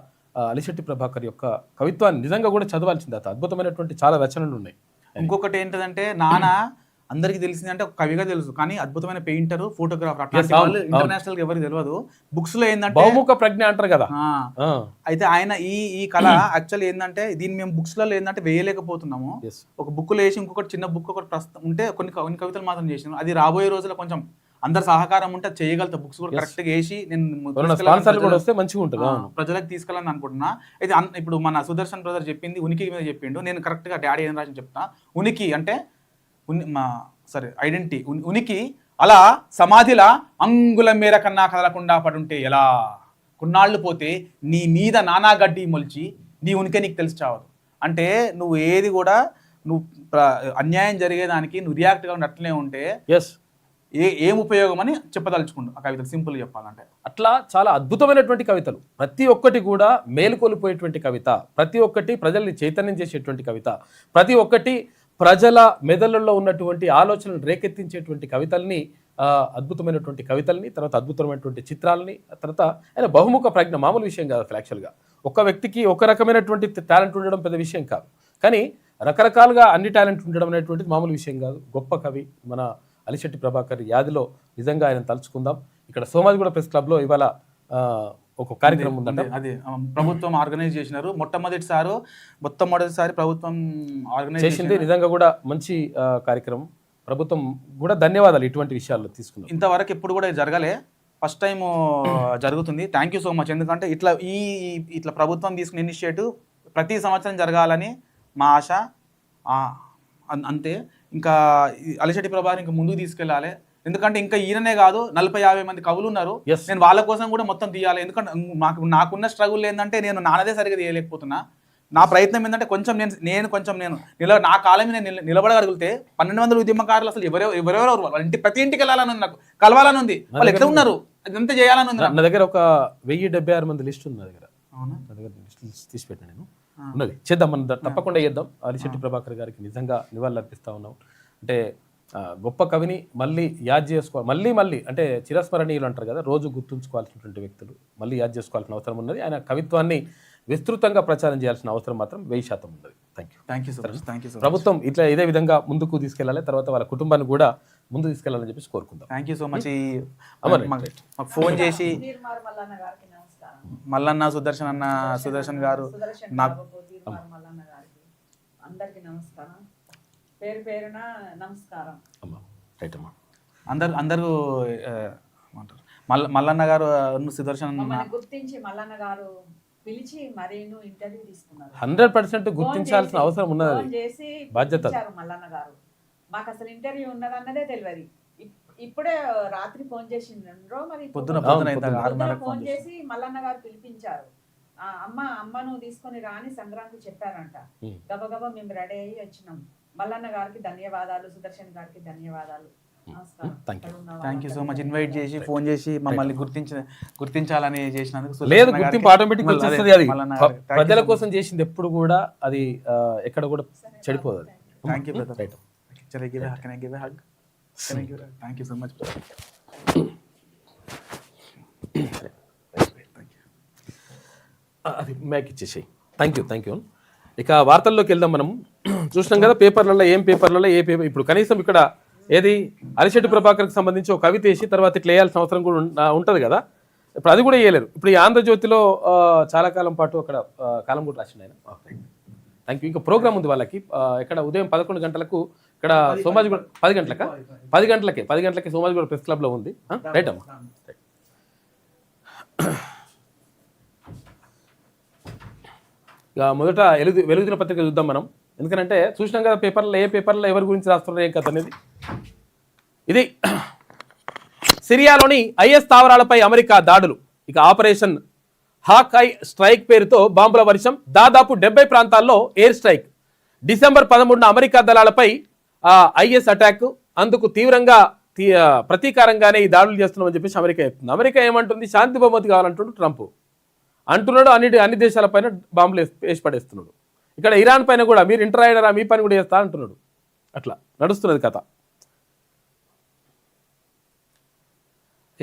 అలిశెట్టి ప్రభాకర్ యొక్క కవిత్వాన్ని నిజంగా కూడా చదవాల్సింది. అద్భుతమైనటువంటి చాలా రచనలు ఉన్నాయి. ఇంకొకటి ఏంటంటే నాన్న అందరికి తెలిసిందంటే ఒక కవిగా తెలుసు, కానీ అద్భుతమైన పెయింటర్, ఫోటోగ్రాఫర్. అట్లాంటి వాళ్ళు ఇంటర్నేషనల్ ఎవరికి తెలియదు. బుక్స్ లో ఏంటంటే బహుముఖ ప్రజ్ఞ అంటారు కదా. అయితే ఆయన ఈ కళ యాక్చువల్ ఏంటంటే దీన్ని మేము బుక్స్ లలో ఏంటంటే వేయలేకపోతున్నాము. ఒక బుక్ లో వేసి ఇంకొకటి చిన్న బుక్ ఒకటి ప్రస్తుతం ఉంటే కొన్ని కవితలు మాత్రం చేసినాం. అది రాబోయే రోజుల్లో కొంచెం అందరు సహకారం ఉంటే చేయగలుగుతా. బుక్స్ కూడా కరెక్ట్ గా వేసి నేను ప్రజలకు తీసుకెళ్ళాలని అనుకుంటున్నా. అయితే ఇప్పుడు మన సుదర్శన్ బ్రదర్ చెప్పింది ఉనికి మీద చెప్పిండు. నేను కరెక్ట్ గా డాడీ ఏం రాసి చెప్తా. ఉనికి అంటే ఐడెంటిటీ, ఉనికి అలా సమాధిలా అంగుళం మేర కన్నా కదలకుండా పడుంటే ఎలా, కొన్నాళ్ళు పోతే నీ మీద నానా గడ్డి మొలిచి నీ ఉనికి నీకు తెలిసి చావదు. అంటే నువ్వు ఏది కూడా నువ్వు అన్యాయం జరిగేదానికి నువ్వు రియాక్ట్గా ఉన్నట్లనే ఉంటే ఏం ఉపయోగం అని చెప్పదలుచుకుంటు ఆ కవితలు. సింపుల్ చెప్పాలంటే అట్లా చాలా అద్భుతమైనటువంటి కవితలు, ప్రతి ఒక్కటి కూడా మేలుకొలిపోయేటువంటి కవిత, ప్రతి ఒక్కటి ప్రజల్ని చైతన్యం చేసేటువంటి కవిత, ప్రతి ఒక్కటి ప్రజల మెదళ్ళలో ఉన్నటువంటి ఆలోచనలు రేకెత్తించేటువంటి కవితల్ని, అద్భుతమైనటువంటి కవితల్ని, తర్వాత అద్భుతమైనటువంటి చిత్రాలని, తర్వాత ఆయన బహుముఖ ప్రజ్ఞ మామూలు విషయం కాదు. అసలు యాక్చువల్గా ఒక వ్యక్తికి ఒక రకమైనటువంటి టాలెంట్ ఉండడం పెద్ద విషయం కాదు, కానీ రకరకాలుగా అన్ని టాలెంట్ ఉండడం అనేటువంటిది మామూలు విషయం కాదు. గొప్ప కవి మన అలిశెట్టి ప్రభాకర్ యాదిలో నిజంగా ఆయన తలుచుకుందాం. ఇక్కడ సోమాజిగూడ ప్రెస్ క్లబ్లో ఇవాళ ఒక కార్యక్రమం ఉందంటే అది ప్రభుత్వం ఆర్గనైజ్ చేసినారు. మొట్టమొదటిసారి ప్రభుత్వం ఆర్గనైజ్ చేసింది. నిజంగా కూడా మంచి కార్యక్రమం. ప్రభుత్వం కూడా ధన్యవాదాలు ఇటువంటి విషయాల్లో తీసుకున్నాం. ఇంతవరకు ఎప్పుడు కూడా జరగలే, ఫస్ట్ టైం జరుగుతుంది. Thank you so much. ఎందుకంటే ఇట్లా ప్రభుత్వం తీసుకున్న ఇనిషియేటివ్ ప్రతి సంవత్సరం జరగాలని మా ఆశ. అంతే. ఇంకా అలిశెట్టి ప్రభాకర్ ఇంకా ముందుకు తీసుకెళ్ళాలి. ఎందుకంటే ఇంకా ఈయననే కాదు 40-50 మంది కవులు ఉన్నారు. నేను వాళ్ళ కోసం కూడా మొత్తం తీయాలి. ఎందుకంటే నాకున్న స్ట్రగుల్ ఏంటంటే నేను నాన్నదే సరిగ్గా తీయలేకపోతున్నా. నా ప్రయత్నం ఏంటంటే కొంచెం నేను నా కాలం మీద నిలబడగలిగితే 1200 ఉద్యమకారులు అసలు ఎవరెవరు వాళ్ళ ప్రతి ఇంటికి వెళ్ళాలని ఉంది, నాకు కలవాలని ఉంది. వాళ్ళు ఎట్లా ఉన్నారు అదంతా చేయాలని ఉంది. నా దగ్గర ఒక 1076 మంది లిస్ట్ ఉంది. నా దగ్గర తీసి పెట్టిన నేను ఉన్నది. చేద్దాం, మనం తప్పకుండా చేద్దాం. అలిశెట్టి ప్రభాకర్ గారికి నిజంగా నివాళులు అర్పిస్తా ఉన్నాం. అంటే గొప్ప కవిని మళ్ళీ యాద్ చేసుకోవాలి, మళ్ళీ అంటే చిరస్మరణీయులు అంటారు కదా, రోజు గుర్తుంచుకోవాల్సినటువంటి వ్యక్తులు మళ్ళీ యాద్ చేసుకోవాల్సిన అవసరం ఉన్నది. ఆయన కవిత్వాన్ని విస్తృతంగా ప్రచారం చేయాల్సిన అవసరం మాత్రం 1000% ఉన్నది. Thank you so much. Thank you so much. ప్రభుత్వం ఇదే విధంగా ముందుకు తీసుకెళ్లాలి, తర్వాత వాళ్ళ కుటుంబాన్ని కూడా ముందు తీసుకెళ్లాలని చెప్పేసి కోరుకుందాం. Thank you so much. Amar మాకు ఫోన్ చేసి మల్లన్న సుదర్శన్ గారు నాకు అందరికి నమస్కారం, పేరు పేరున నమస్కారం. అందరూ మల్లన్న గారు సుదర్శన్ మమ్మల్ని గుర్తించి మల్లన్న గారు పిలిచి మరీను ఇంటర్వ్యూ తీసుకున్నారు. 100% గుర్తించాల్సిన అవసరం ఉన్నది, చేసి బాధ్యత. మల్లన్న గారు మాకు అసలు ఇంటర్వ్యూ ఉన్నదన్నదే తెలియదు. ఇప్పుడే రాత్రి ఫోన్ చేసిండ్రో మరి పొద్దున ఫోన్ చేసి మల్లన్న గారు పిలిపించారు. అమ్మను తీసుకొని రాని సంక్రాంతి చెప్పారంట. గబగబా మేము రెడీ అయ్యి వచ్చినాం. మల్లన్న గారికి ధన్యవాదాలు, సుదర్శన్ గారికి ధన్యవాదాలు. Thank you so much. Invite చేసి ఫోన్ చేసి మమ్మల్ని గుర్తించాలని చేసినందుకు. లేదు, గుర్తింపు ఆటోమేటిక్ వచ్చేస్తుంది. అది ప్రజల కోసం చేసింది ఎప్పుడు కూడా అది ఎక్కడ కూడా చెడిపోదు. Thank you brother. Thank you so much. అది మ్యాక్ ఇచ్చేసాయి. Thank you. ఇక వార్తల్లోకి వెళ్దాం. మనం చూసినాం కదా పేపర్లలో ఏ పేపర్ ఇప్పుడు కనీసం ఇక్కడ ఏది అరిశెట్టి ప్రభాకర్కి సంబంధించి ఒక కవిత వేసి తర్వాత ఇట్లా వేయాల్సిన అవసరం కూడా ఉంటుంది కదా. ఇప్పుడు అది కూడా వేయలేరు. ఇప్పుడు ఈ ఆంధ్రజ్యోతిలో చాలా కాలం పాటు అక్కడ కాలం కూడా రాసిండు ఆయన. Thank you. ఇంకా ప్రోగ్రామ్ ఉంది వాళ్ళకి. ఇక్కడ ఉదయం 11 గంటలకు ఇక్కడ సోమాజిగూడ 10 గంటలకే సోమాజిగూడ ప్రెస్ క్లబ్లో ఉంది. రైట్ అమ్మా. ఇక మొదట వెలుగుదిన పత్రిక చూద్దాం మనం. ఎందుకంటే చూసినాం కదా పేపర్లో ఏ పేపర్లో ఎవరి గురించి రాస్తున్నారు ఏం కథ అనేది. ఇది సిరియాలోని ఐఎస్ స్థావరాలపై అమెరికా దాడులు. ఇక ఆపరేషన్ హాక్ ఐ స్ట్రైక్ పేరుతో బాంబుల వర్షం, దాదాపు 70 ప్రాంతాల్లో ఎయిర్ స్ట్రైక్. డిసెంబర్ 13న అమెరికా దళాలపై ఐఎస్ అటాక్. అందుకు తీవ్రంగా ప్రతీకారంగానే ఈ దాడులు చేస్తున్నామని చెప్పేసి అమెరికా చెప్తుంది. అమెరికా ఏమంటుంది? శాంతి బహుమతి కావాలంటుండు ట్రంప్ అంటున్నాడు. అన్ని దేశాలపైన బాంబులు వేసి పడేస్తున్నాడు. ఇక్కడ ఇరాన్ పైన కూడా మీరు ఇంటర్ అయ్యారా, మీ పని కూడా చేస్తా అంటున్నాడు. అట్లా నడుస్తున్నది కథ.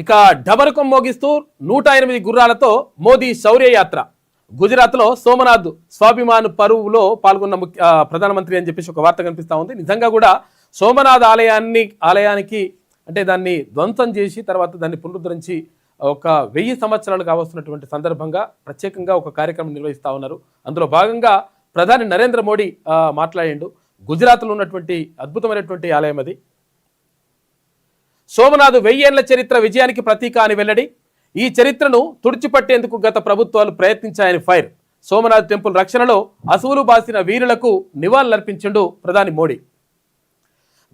ఇక డబరుకం మోగిస్తూ 108 గుర్రాలతో మోదీ శౌర్య యాత్ర. గుజరాత్లో సోమనాథ్ స్వాభిమాన్ పరువులో పాల్గొన్న ప్రధానమంత్రి అని చెప్పేసి ఒక వార్త కనిపిస్తూ ఉంది. నిజంగా కూడా సోమనాథ్ ఆలయానికి అంటే దాన్ని ధ్వంసం చేసి తర్వాత దాన్ని పునరుద్ధరించి ఒక 1000 సంవత్సరాలు కావస్తున్నటువంటి సందర్భంగా ప్రత్యేకంగా ఒక కార్యక్రమం నిర్వహిస్తూ ఉన్నారు. అందులో భాగంగా ప్రధాని నరేంద్ర మోడీ మాట్లాడిండు. గుజరాత్లో ఉన్నటువంటి అద్భుతమైనటువంటి ఆలయం అది. సోమనాథ్ 1000 ఏళ్ల చరిత్ర విజయానికి ప్రతీక అని వెల్లడి. ఈ చరిత్రను తుడిచిపట్టేందుకు గత ప్రభుత్వాలు ప్రయత్నించాయని ఫైర్. సోమనాథ్ టెంపుల్ రక్షణలో అసువులు బాసిన వీరులకు నివాళులర్పించిండు ప్రధాని మోడీ.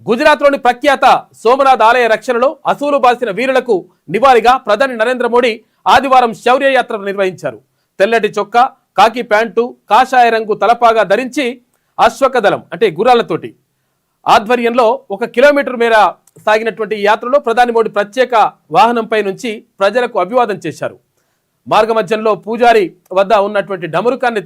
గుజరాత్లోని ప్రఖ్యాత సోమనాథ్ ఆలయ రక్షణలో అసువులు బాసిన వీరులకు నివాళిగా ప్రధాని నరేంద్ర మోడీ ఆదివారం శౌర్య యాత్ర నిర్వహించారు. తెల్లటి చొక్కా, కాకి ప్యాంటు, కాషాయ రంగు తలపాగా ధరించి అశ్వక దళం అంటే గుర్రాలతోటి ఆధ్వర్యంలో 1 కిలోమీటర్ మేర సాగినటువంటి యాత్రలో ప్రధాని మోడీ ప్రత్యేక వాహనంపై నుంచి ప్రజలకు అభివాదం చేశారు. మార్గమధ్యంలో పూజారి వద్ద ఉన్నటువంటి డమరుకాన్ని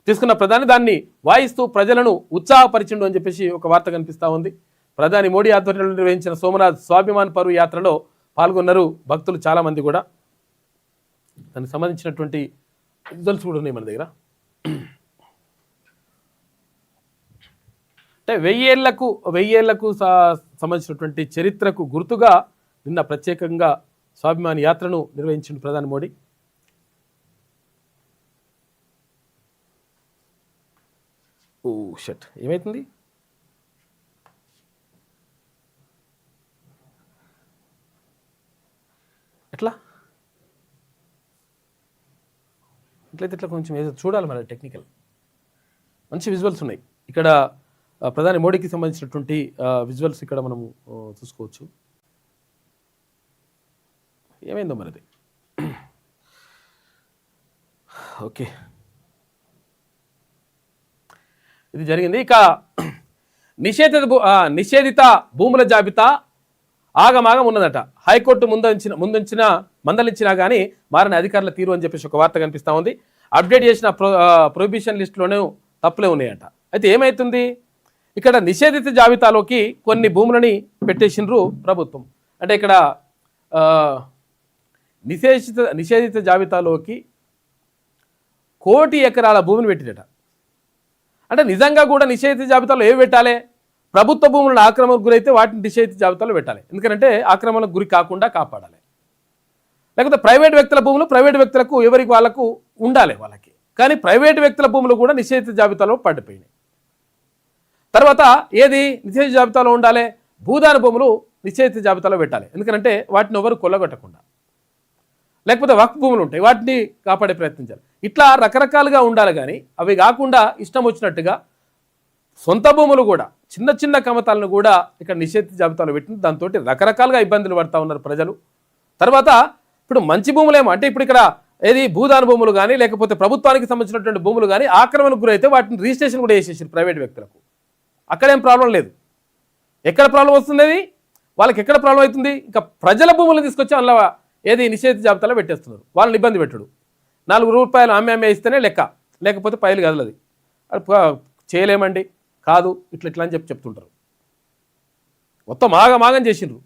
తీసుకున్న ప్రధాని దాన్ని వాయిస్తూ ప్రజలను ఉత్సాహపరిచిండు అని చెప్పేసి ఒక వార్త కనిపిస్తూ ఉంది. ప్రధాని మోడీ ఆధ్వర్యంలో నిర్వహించిన సోమనాథ్ స్వాభిమాన్ పరువు యాత్రలో పాల్గొన్నారు భక్తులు చాలా మంది కూడా. దానికి సంబంధించినటువంటి రిజల్ట్స్ కూడా ఉన్నాయి మన దగ్గర. అంటే 1000 ఏళ్లకు సంబంధించినటువంటి చరిత్రకు గుర్తుగా నిన్న ప్రత్యేకంగా స్వాభిమాన్ యాత్రను నిర్వహించిన ప్రధాని మోడీ. ఓ షట్, ఏమైతుంది? ఎట్లా ఇట్లా కొంచెం ఏదో చూడాలి మరి. టెక్నికల్ మంచి విజువల్స్ ఉన్నాయి ఇక్కడ. ప్రధాని మోడీకి సంబంధించినటువంటి విజువల్స్ ఇక్కడ మనము చూసుకోవచ్చు. ఏమైందో మరిది. ఓకే, ఇది జరిగింది. ఇక నిషేధిత భూముల జాబితా ఆగమాగం ఉన్నదట. హైకోర్టు మందలించినా కానీ మారని అధికారుల తీరు అని చెప్పేసి ఒక వార్త కనిపిస్తూ ఉంది. అప్డేట్ చేసిన ప్రొహిబిషన్ లిస్టులోనే తప్పులే ఉన్నాయట. అయితే ఏమవుతుంది, ఇక్కడ నిషేధిత జాబితాలోకి కొన్ని భూములని పెట్టేసిండ్రు ప్రభుత్వం. అంటే ఇక్కడ నిషేధిత జాబితాలోకి 1 కోటి ఎకరాల భూమిని పెట్టినట. అంటే నిజంగా కూడా నిషేధిత జాబితాలో ఏవి పెట్టాలి? ప్రభుత్వ భూములను ఆక్రమణకు గురైతే వాటిని నిషేధిత జాబితాలో పెట్టాలి, ఎందుకంటే ఆక్రమణకు గురి కాకుండా కాపాడాలి. లేకపోతే ప్రైవేట్ వ్యక్తుల భూములు ప్రైవేట్ వ్యక్తులకు ఎవరికి వాళ్ళకు ఉండాలి వాళ్ళకి, కానీ ప్రైవేట్ వ్యక్తుల భూములు కూడా నిషేధిత జాబితాలో పడిపోయినాయి. తర్వాత ఏది నిషేధిత జాబితాలో ఉండాలి? భూదాన భూములు నిషేధిత జాబితాలో పెట్టాలి, ఎందుకంటే వాటిని ఎవరు కొల్లగొట్టకుండా. లేకపోతే వక్ఫ్ భూములు ఉంటాయి, వాటిని కాపాడే ప్రయత్నించాలి. ఇట్లా రకరకాలుగా ఉండాలి, కానీ అవి కాకుండా ఇష్టం వచ్చినట్టుగా సొంత భూములు కూడా చిన్న చిన్న కమతాలను కూడా ఇక్కడ నిషేధిత జాబితాలో పెట్టింది. దాంతో రకరకాలుగా ఇబ్బందులు పడుతూ ఉన్నారు ప్రజలు. తర్వాత ఇప్పుడు మంచి భూములేమో అంటే ఇప్పుడు ఇక్కడ ఏది భూదాన భూములు కానీ లేకపోతే ప్రభుత్వానికి సంబంధించినటువంటి భూములు కానీ ఆక్రమణకు గురైతే వాటిని రిజిస్ట్రేషన్ కూడా చేసేసారు ప్రైవేట్ వ్యక్తులకు. అక్కడేం ప్రాబ్లం లేదు. ఎక్కడ ప్రాబ్లం వస్తుంది, వాళ్ళకి ఎక్కడ ప్రాబ్లం అవుతుంది? ఇంకా ప్రజల భూములను తీసుకొచ్చి అందులో ఏది నిషేధిత జాబితాలో పెట్టేస్తున్నారు. వాళ్ళని ఇబ్బంది పెట్టడు. 4 రూపాయలు అమ్మే ఇస్తేనే లెక్క, లేకపోతే పైలు కదలది. చేయలేమండి, కాదు, ఇట్లా అని చెప్తుంటారు. మొత్తం మాగం చేసిండ్రు.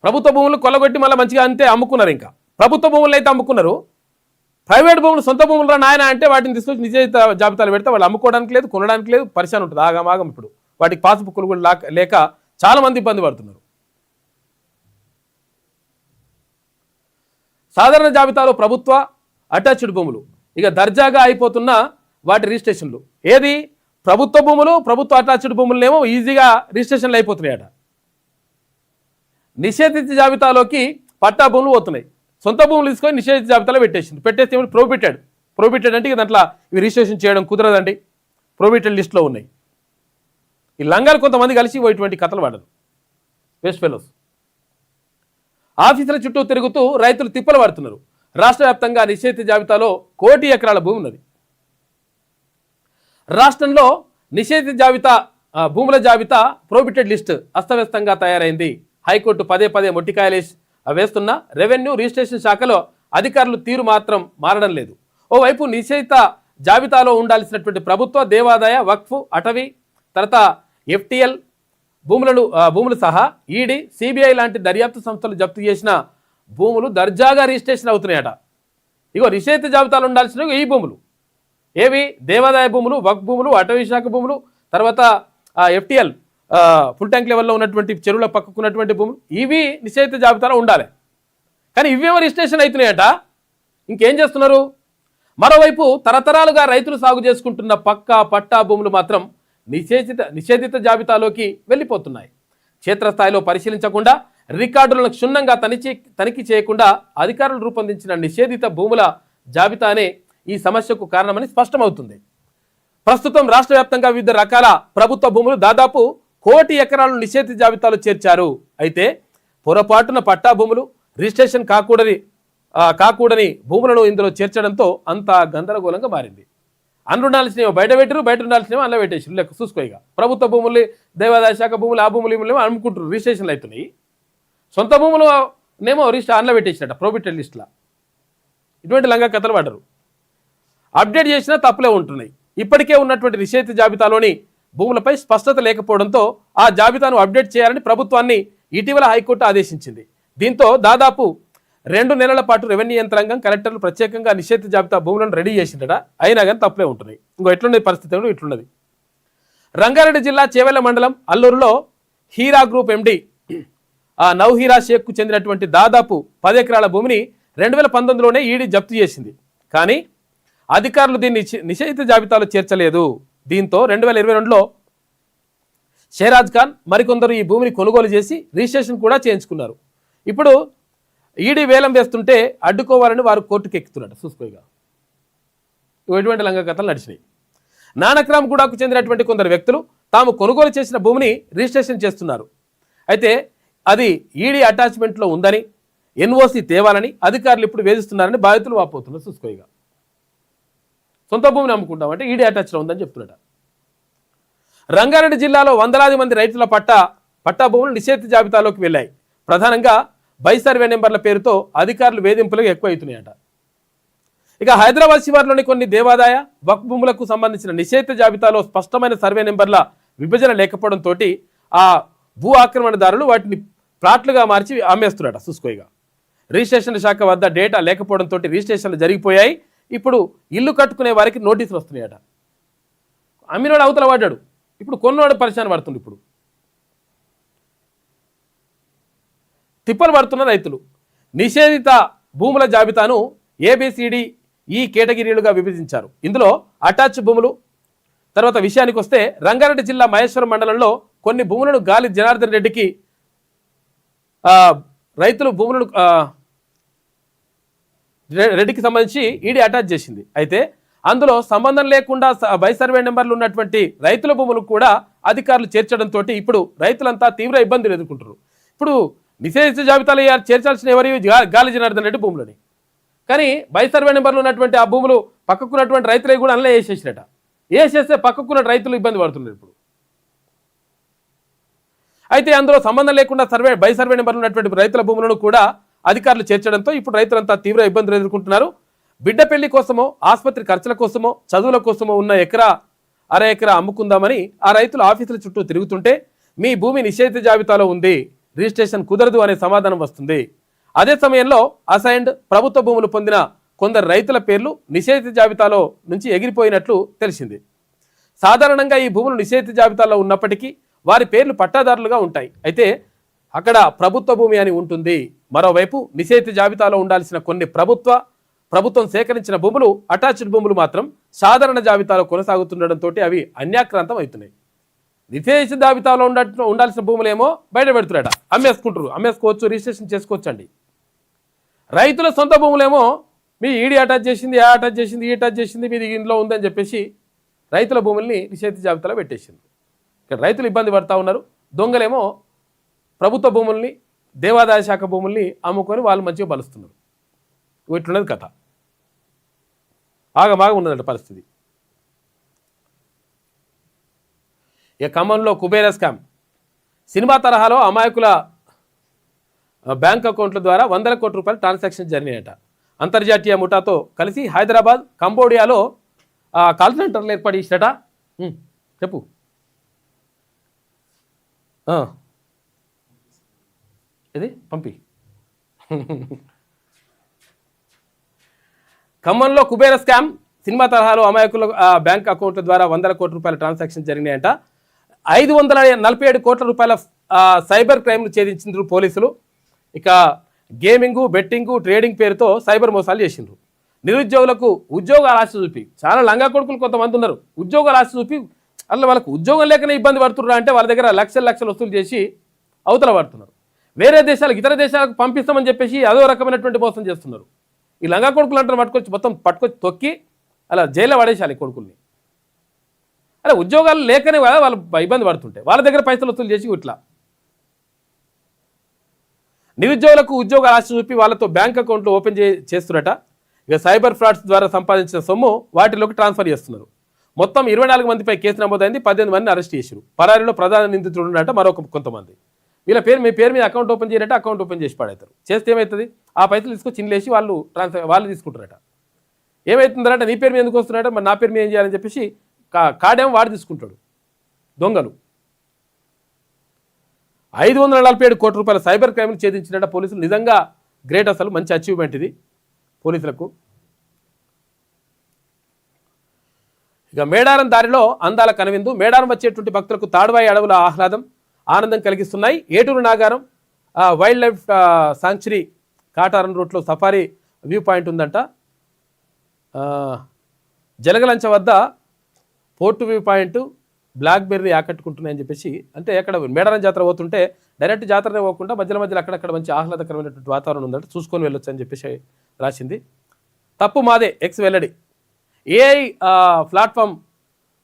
ప్రభుత్వ భూములు కొల్లగొట్టి మళ్ళీ మంచిగా అంతే అమ్ముకున్నారు. ఇంకా ప్రభుత్వ భూములు అయితే అమ్ముకున్నారు, ప్రైవేట్ భూములు సొంత భూములు నాయన అంటే వాటిని తీసుకొచ్చి నిషేధిత జాబితాలు పెడితే వాళ్ళు అమ్ముకోవడానికి లేదు, కొనడానికి లేదు, పరిశాన్ ఉంటుంది ఆగమాగం. ఇప్పుడు వాటికి పాస్ బుక్కులు కూడా లేక చాలా మంది ఇబ్బంది పడుతున్నారు. సాధారణ జాబితాలో ప్రభుత్వ అటాచ్డ్ భూములు ఇక దర్జాగా అయిపోతున్న వాటి రిజిస్ట్రేషన్లు. ఏది ప్రభుత్వ భూములు ప్రభుత్వ అటాచ్డ్ భూములనేమో ఈజీగా రిజిస్ట్రేషన్లు అయిపోతున్నాయట. నిషేధిత జాబితాలోకి పట్టా భూములు పోతున్నాయి. సొంత భూములు తీసుకొని నిషేధిత జాబితాలో పెట్టేస్తే ప్రొహిబిటెడ్ అంటే ఇక దాంట్లో ఇవి రిజిస్ట్రేషన్ చేయడం కుదరదండి, ప్రొహిబిటెడ్ లిస్ట్లో ఉన్నాయి. ఈ లంగాలు కొంతమంది కలిసి ఇటువంటి కథలు వాడరు, వేస్ట్ ఫెలోస్. ఆఫీసుల చుట్టూ తిరుగుతూ రైతులు తిప్పలు పడుతున్నారు. రాష్ట్ర వ్యాప్తంగా నిషేధిత జాబితాలో 1 కోటి ఎకరాల భూమి ఉన్నది. రాష్ట్రంలో నిషేధిత జాబితా భూముల జాబితా ప్రొహిబిటెడ్ లిస్ట్ అస్తవ్యస్తంగా తయారైంది. హైకోర్టు పదే మొట్టికాయలు వేస్తున్న రెవెన్యూ రిజిస్ట్రేషన్ శాఖలో అధికారులు తీరు మాత్రం మారడం లేదు. ఓవైపు నిషేధిత జాబితాలో ఉండాల్సినటువంటి ప్రభుత్వ దేవాదాయ వక్ఫ్ అటవీ తర్వాత FTL భూములు సహా ఈడీ CBI లాంటి దర్యాప్తు సంస్థలు జప్తు చేసిన భూములు దర్జాగా రిజిస్ట్రేషన్ అవుతున్నాయట. ఇగో నిషేధిత జాబితాలో ఉండాల్సినవి ఈ భూములు ఏవి? దేవాదాయ భూములు, వక్ఫ్ భూములు, అటవీ శాఖ భూములు, తర్వాత FTL ఫుల్ ట్యాంక్ లెవెల్లో ఉన్నటువంటి చెరువుల పక్కకున్నటువంటి భూములు, ఇవి నిషేధిత జాబితాలో ఉండాలి. కానీ ఇవేమో రిజిస్ట్రేషన్ అవుతున్నాయట. ఇంకేం చేస్తున్నారు? మరోవైపు తరతరాలుగా రైతులు సాగు చేసుకుంటున్న పట్టా భూములు మాత్రం నిషేధిత జాబితాలోకి వెళ్ళిపోతున్నాయి. క్షేత్రస్థాయిలో పరిశీలించకుండా రికార్డులను క్షుణ్ణంగా తనిఖీ చేయకుండా అధికారులు రూపొందించిన నిషేధిత భూముల జాబితానే ఈ సమస్యకు కారణమని స్పష్టమవుతుంది. ప్రస్తుతం రాష్ట్ర వ్యాప్తంగా వివిధ రకాల ప్రభుత్వ భూములు దాదాపు 1 కోటి ఎకరాలను నిషేధిత జాబితాలో చేర్చారు. అయితే పొరపాటున పట్టా భూములు రిజిస్ట్రేషన్ కాకూడని భూములను ఇందులో చేర్చడంతో అంతా గందరగోళంగా మారింది. ఉండాల్సినవి బయట ఉండాల్సినవి అందులో పెట్టేసి లెక్క చూసుకోయిగా. ప్రభుత్వ భూములు, దేవాదాయ శాఖ భూములు, ఆ భూములు అమ్ముకుంటారు, రిజిస్ట్రేషన్లు అవుతున్నాయి. సొంత భూములు నేమో అందులో పెట్టేసినట్ట ప్రొహిబిటెడ్ లిస్టులో. ఇటువంటి లంగా కథలు పడరు. అప్డేట్ చేసినా తప్పులే ఉంటున్నాయి. ఇప్పటికే ఉన్నటువంటి నిషేధిత జాబితాలోని భూములపై స్పష్టత లేకపోవడంతో ఆ జాబితాను అప్డేట్ చేయాలని ప్రభుత్వాన్ని ఇటీవల హైకోర్టు ఆదేశించింది. దీంతో దాదాపు 2 నెలల పాటు రెవెన్యూ యంత్రాంగం కలెక్టర్లు ప్రత్యేకంగా నిషేధిత జాబితా భూములను రెడీ చేసిందట. అయినా కానీ తప్పులే ఉంటున్నాయి. ఇంకో ఎట్లున్నది పరిస్థితి ఇట్లున్నది. రంగారెడ్డి జిల్లా చేవెళ్ల మండలం అల్లూరులో హీరా గ్రూప్ MD నౌహీరా షేక్కు చెందినటువంటి దాదాపు 10 ఎకరాల భూమిని 2019లోనే ఈడీ జప్తు చేసింది. కానీ అధికారులు దీన్ని నిషేధిత జాబితాలో చేర్చలేదు. దీంతో 2022లో షేరాజ్ ఖాన్ మరికొందరు ఈ భూమిని కొనుగోలు చేసి రిజిస్ట్రేషన్ కూడా చేయించుకున్నారు. ఇప్పుడు ఈడీ వేలం వేస్తుంటే అడ్డుకోవాలని వారు కోర్టుకు ఎక్కుతున్నట్టు చూసుకోగా. ఎటువంటి లంగా కథలు నడిచినాయి. నానక్రామ్గూడకు చెందినటువంటి కొందరు వ్యక్తులు తాము కొనుగోలు చేసిన భూమిని రిజిస్ట్రేషన్ చేస్తున్నారు. అయితే అది ఈడీ అటాచ్మెంట్లో ఉందని NOC తేవాలని అధికారులు ఇప్పుడు వేధిస్తున్నారని బాధితులు వాపోతున్నారు. చూసుకోగా సొంత భూమిని అమ్ముకుంటామంటే ఈడీ అటాచ్లో ఉందని చెప్తున్నట. రంగారెడ్డి జిల్లాలో వందలాది మంది రైతుల పట్టా భూములు నిషేధిత జాబితాలోకి వెళ్ళాయి. ప్రధానంగా బై సర్వే నెంబర్ల పేరుతో అధికారులు వేధింపులకు ఎక్కువ అవుతున్నాయట. ఇక హైదరాబాద్ శివార్లోని కొన్ని దేవాదాయ వక్ఫ్ భూములకు సంబంధించిన నిషేధ జాబితాలో స్పష్టమైన సర్వే నెంబర్ల విభజన లేకపోవడంతో ఆ భూ ఆక్రమణదారులు వాటిని ప్లాట్లుగా మార్చి అమ్మేస్తున్నారట చూసుకోయిగా. రిజిస్ట్రేషన్ శాఖ వద్ద డేటా లేకపోవడంతో రిజిస్ట్రేషన్లు జరిగిపోయాయి. ఇప్పుడు ఇల్లు కట్టుకునే వారికి నోటీసులు వస్తున్నాయట. అమ్మినోడు అవతల పడ్డాడు, ఇప్పుడు కొన్నోడు పరిశాన్ పడుతుంది. ఇప్పుడు తిప్పలు పడుతున్న రైతులు. నిషేధిత భూముల జాబితాను ఏబిసిడి ఈ కేటగిరీలుగా విభజించారు. ఇందులో అటాచ్ భూములు. తర్వాత విషయానికి వస్తే రంగారెడ్డి జిల్లా మహేశ్వరం మండలంలో కొన్ని భూములను గాలి జనార్దన్ రెడ్డికి రైతులు భూములను రెడ్డికి సంబంధించి ఈడీ అటాచ్ చేసింది. అయితే అందులో సంబంధం లేకుండా బై సర్వే నెంబర్లు ఉన్నటువంటి రైతుల భూములకు కూడా అధికారులు చేర్చడంతో ఇప్పుడు రైతులంతా తీవ్ర ఇబ్బందులు ఎదుర్కొంటారు. ఇప్పుడు నిషేధిత జాబితాలో చేర్చాల్సిన ఎవరి గాలి జనార్దన్ రెడ్డి భూములని, కానీ బై సర్వే నెంబర్లు ఉన్నటువంటి ఆ భూములు పక్కకున్నటువంటి రైతులే కూడా అందులో వేసేసినట. వేసేస్తే పక్కకున్న రైతులు ఇబ్బంది పడుతున్నారు ఇప్పుడు. అయితే అందులో సంబంధం లేకుండా బై సర్వే నెంబర్లు ఉన్నటువంటి రైతుల భూములను కూడా అధికారులు చేర్చడంతో ఇప్పుడు రైతులంతా తీవ్ర ఇబ్బందులు ఎదుర్కొంటున్నారు. బిడ్డ పెళ్లి కోసమో ఆసుపత్రి ఖర్చుల కోసమో చదువుల కోసమో ఉన్న అర ఎకరా అమ్ముకుందామని ఆ రైతులు ఆఫీసుల చుట్టూ తిరుగుతుంటే మీ భూమి నిషేధిత జాబితాలో ఉంది, రిజిస్ట్రేషన్ కుదరదు అనే సమాధానం వస్తుంది. అదే సమయంలో అసైన్డ్ ప్రభుత్వ భూములు పొందిన కొందరు రైతుల పేర్లు నిషేధిత జాబితాలో నుంచి ఎగిరిపోయినట్లు తెలిసింది. సాధారణంగా ఈ భూములు నిషేధిత జాబితాలో ఉన్నప్పటికీ వారి పేర్లు పట్టాదారులుగా ఉంటాయి. అయితే అక్కడ ప్రభుత్వ భూమి అని ఉంటుంది. మరోవైపు నిషేధిత జాబితాలో ఉండాల్సిన కొన్ని ప్రభుత్వం సేకరించిన భూములు అటాచ్డ్ భూములు మాత్రం సాధారణ జాబితాలో కొనసాగుతుండటంతో అవి అన్యాక్రాంతం అవుతున్నాయి. నిషేధిత జాబితాలో ఉండాల్సిన భూములేమో బయట పెడుతున్నాడ, అమ్మేసుకోవచ్చు, రిజిస్ట్రేషన్ చేసుకోవచ్చండి. రైతుల సొంత భూములేమో మీ ఈడీ అటాచ్ చేసింది, ఆ అటాచ్ చేసింది, ఈ అటాచ్ చేసింది, మీది ఇంట్లో ఉందని చెప్పేసి రైతుల భూముల్ని నిషేధిత జాబితాలో పెట్టేసింది. ఇక్కడ రైతులు ఇబ్బంది పడతా ఉన్నారు. దొంగలేమో ప్రభుత్వ భూముల్ని, దేవాదాయ శాఖ భూముల్ని అమ్ముకొని వాళ్ళు మంచిగా బలుస్తున్నారు. ఇట్లున్నది కథ. ఆగమాగ ఉన్నదంట పరిస్థితి. ఇక ఖమ్మంలో కుబేర స్కామ్. సినిమా తరహాలో అమాయకుల బ్యాంక్ అకౌంట్ల ద్వారా వందల కోట్ల రూపాయల ట్రాన్సాక్షన్ జరిగినాయట. అంతర్జాతీయ ముఠాతో కలిసి హైదరాబాద్, కంబోడియాలో కాల్ సెంటర్లు ఏర్పాటు చేసినట. చెప్పు. ఇది పంపి. ఖమ్మంలో కుబేర స్కామ్. సినిమా తరహాలో అమాయకుల బ్యాంక్ అకౌంట్ల ద్వారా వందల కోట్ల రూపాయల ట్రాన్సాక్షన్ జరిగినాయంట. 547 కోట్ల రూపాయల సైబర్ క్రైమ్లు ఛేదించిండ్రు పోలీసులు. ఇక గేమింగ్, బెట్టింగ్, ట్రేడింగ్ పేరుతో సైబర్ మోసాలు చేసిండ్రు. నిరుద్యోగులకు ఉద్యోగాల ఆశ చూపి, చాలా లంగా కొడుకులు కొంతమంది ఉన్నారు, ఉద్యోగాల ఆశ చూపి అట్లా వాళ్ళకు ఉద్యోగం లేకనే ఇబ్బంది పడుతున్నారు అంటే వాళ్ళ దగ్గర లక్షలు వసూలు చేసి అవతల పడుతున్నారు. వేరే దేశాలకు, ఇతర దేశాలకు పంపిస్తామని చెప్పేసి అదో రకమైనటువంటి మోసం చేస్తున్నారు. ఈ లంగా కొడుకులు అంటారు పట్టుకొచ్చి తొక్కి అలా జైల్లో పడేసాలి కొడుకుల్ని. అలా ఉద్యోగాలు లేకనే వాళ్ళు ఇబ్బంది పడుతుంటే వాళ్ళ దగ్గర పైసలు వసూలు చేసి ఇట్లా నిరుద్యోగులకు ఉద్యోగాలు ఆశ చూపి వాళ్ళతో బ్యాంక్ అకౌంట్లు ఓపెన్ చేస్తున్నట. ఇక సైబర్ ఫ్రాడ్స్ ద్వారా సంపాదించిన సొమ్ము వాటిలోకి ట్రాన్స్ఫర్ చేస్తున్నారు. మొత్తం 24 మందిపై కేసు నమోదైంది. 18 మందిని అరెస్ట్ చేశారు. పరారీలో ప్రధాన నిందితుడు ఉన్నట మరొక కొంతమంది. మీ పేరు మీద అకౌంట్ ఓపెన్ చేయరట, అకౌంట్ ఓపెన్ చేసి పడతారు. చేస్తే ఏమవుతుంది, ఆ పైసలు తీసుకొని చిన్లేసి వాళ్ళు తీసుకుంటారట. ఏమవుతుందట, నీ పేరు మీద ఎందుకు వస్తున్నారట, మరి నా పేరు మీద ఏం చేయాలని చెప్పేసి కాడేమో వాడు తీసుకుంటాడు. దొంగలు 547 కోట్ల రూపాయల సైబర్ క్రైమ్లు ఛేదించినట్ట పోలీసులు. నిజంగా గ్రేట్, అసలు మంచి అచీవ్మెంట్ ఇది పోలీసులకు. ఇక మేడారం దారిలో అందాల కనువిందు. మేడారం వచ్చేటువంటి భక్తులకు తాడువాయి అడవుల ఆనందం కలిగిస్తున్నాయి. Eturu Nagaram wildlife sanctuary Kataram రూట్లో సఫారీ వ్యూ పాయింట్ ఉందంట. జలగలంచ వద్ద పోర్టు వ్యూ పాయింట్ బ్లాక్బెర్రీ ఆకట్టుకుంటున్నాయని చెప్పేసి, అంటే అక్కడ మేడారం జాతర పోతుంటే డైరెక్ట్ జాతరనే పోకుండా మధ్యలో అక్కడక్కడ మంచి ఆహ్లాదకరమైనటువంటి వాతావరణం ఉందంట, చూసుకొని వెళ్ళొచ్చు అని చెప్పేసి రాసింది. తప్పు మాదే ఎక్స్ వెల్లడి. ఏఐ ప్లాట్ఫామ్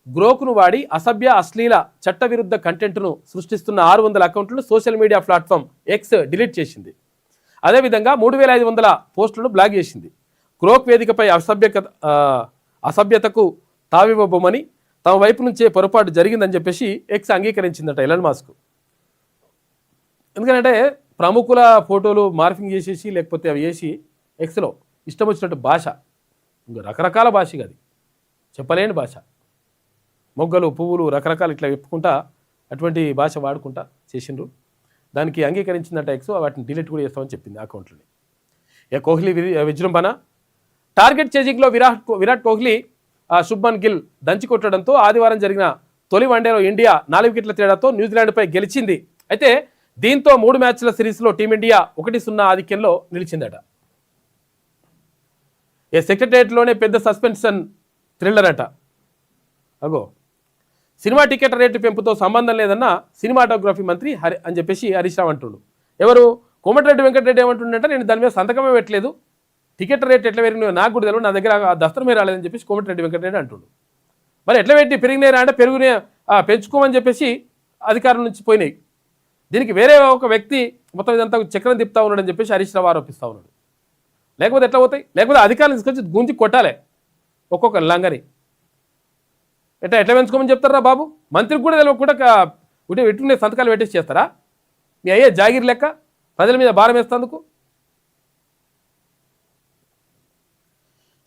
గ్రోక్ను వాడి అసభ్య, అశ్లీల, చట్టవిరుద్ధ కంటెంట్ను సృష్టిస్తున్న 600 అకౌంట్లను social media platform X delete చేసింది. అదేవిధంగా 3500 పోస్టులను బ్లాక్ చేసింది. గ్రోక్ వేదికపై అసభ్యతకు తావివ్వబోమని తమ వైపు నుంచే పొరపాటు జరిగిందని చెప్పేసి ఎక్స్ అంగీకరించిందట ఎలన్ మాస్క్. ఎందుకంటే ప్రముఖుల ఫోటోలు మార్ఫింగ్ చేసేసి లేకపోతే అవి చేసి ఎక్స్లో ఇష్టం వచ్చినట్టు భాష ఇంకా రకరకాల భాష అది, చెప్పలేని భాష. మొగ్గలు పువ్వులు రకరకాలు ఇట్లా చెప్పుకుంటా అటువంటి భాష వాడుకుంటా చేసిండ్రు. దానికి అంగీకరించిందట ఎక్స్, వాటిని డిలీట్ కూడా చేస్తామని చెప్పింది అకౌంట్లని. ఇక కోహ్లీ విజృంభణ. టార్గెట్ చేజింగ్లో విరాట్ కోహ్లీ శుభ్మన్ గిల్ దంచి కొట్టడంతో ఆదివారం జరిగిన తొలి వన్డేలో ఇండియా 4 వికెట్ల తేడాతో న్యూజిలాండ్పై గెలిచింది. అయితే దీంతో 3 మ్యాచ్ల సిరీస్లో టీమిండియా 1-0 ఆధిక్యంలో నిలిచిందట. ఏ సెక్రటరియట్లోనే పెద్ద సస్పెన్షన్ థ్రిల్లర్ అట. అగో సినిమా టికెట్ రేటు పెంపుతో సంబంధం లేదన్న సినిమాటోగ్రఫీ మంత్రి అని చెప్పేసి హరీష్ రావు అంటుండు. ఎవరు? కోమటిరెడ్డి వెంకటరెడ్డి ఏమంటుండంటే, నేను దాని మీద సంతకమే పెట్టలేదు, టికెట్ రేట్ ఎట్లా పెరిగినాయో నాకు కూడా తెలియదు, నా దగ్గర ఆ దస్తరమే రాలేదని చెప్పేసి కోమటిరెడ్డి వెంకటరెడ్డి అంటుండు. మరి ఎట్లా పెట్టి పెరిగినాయిరా అంటే పెంచుకోమని చెప్పేసి అధికారుల నుంచి పోయినాయి. దీనికి వేరే ఒక వ్యక్తి మొత్తం ఇదంతా చక్రం తిప్పుతా ఉన్నాడని చెప్పేసి హరీష్ రావు ఆరోపిస్తూ ఉన్నాడు. లేకపోతే ఎట్లా పోతాయి? లేకపోతే అధికారులు తీసుకొచ్చి గుంజి కొట్టాలి ఒక్కొక్క లంగని. ఎట్లా పెంచుకోమని చెప్తారా బాబు? మంత్రికి కూడా తెలియకుండా ఎట్టుకునే సంతకాలు పెట్టేసి చేస్తారా? మీ అయ్యే జాగిరి లెక్క ప్రజల మీద భారం వేస్తందుకు.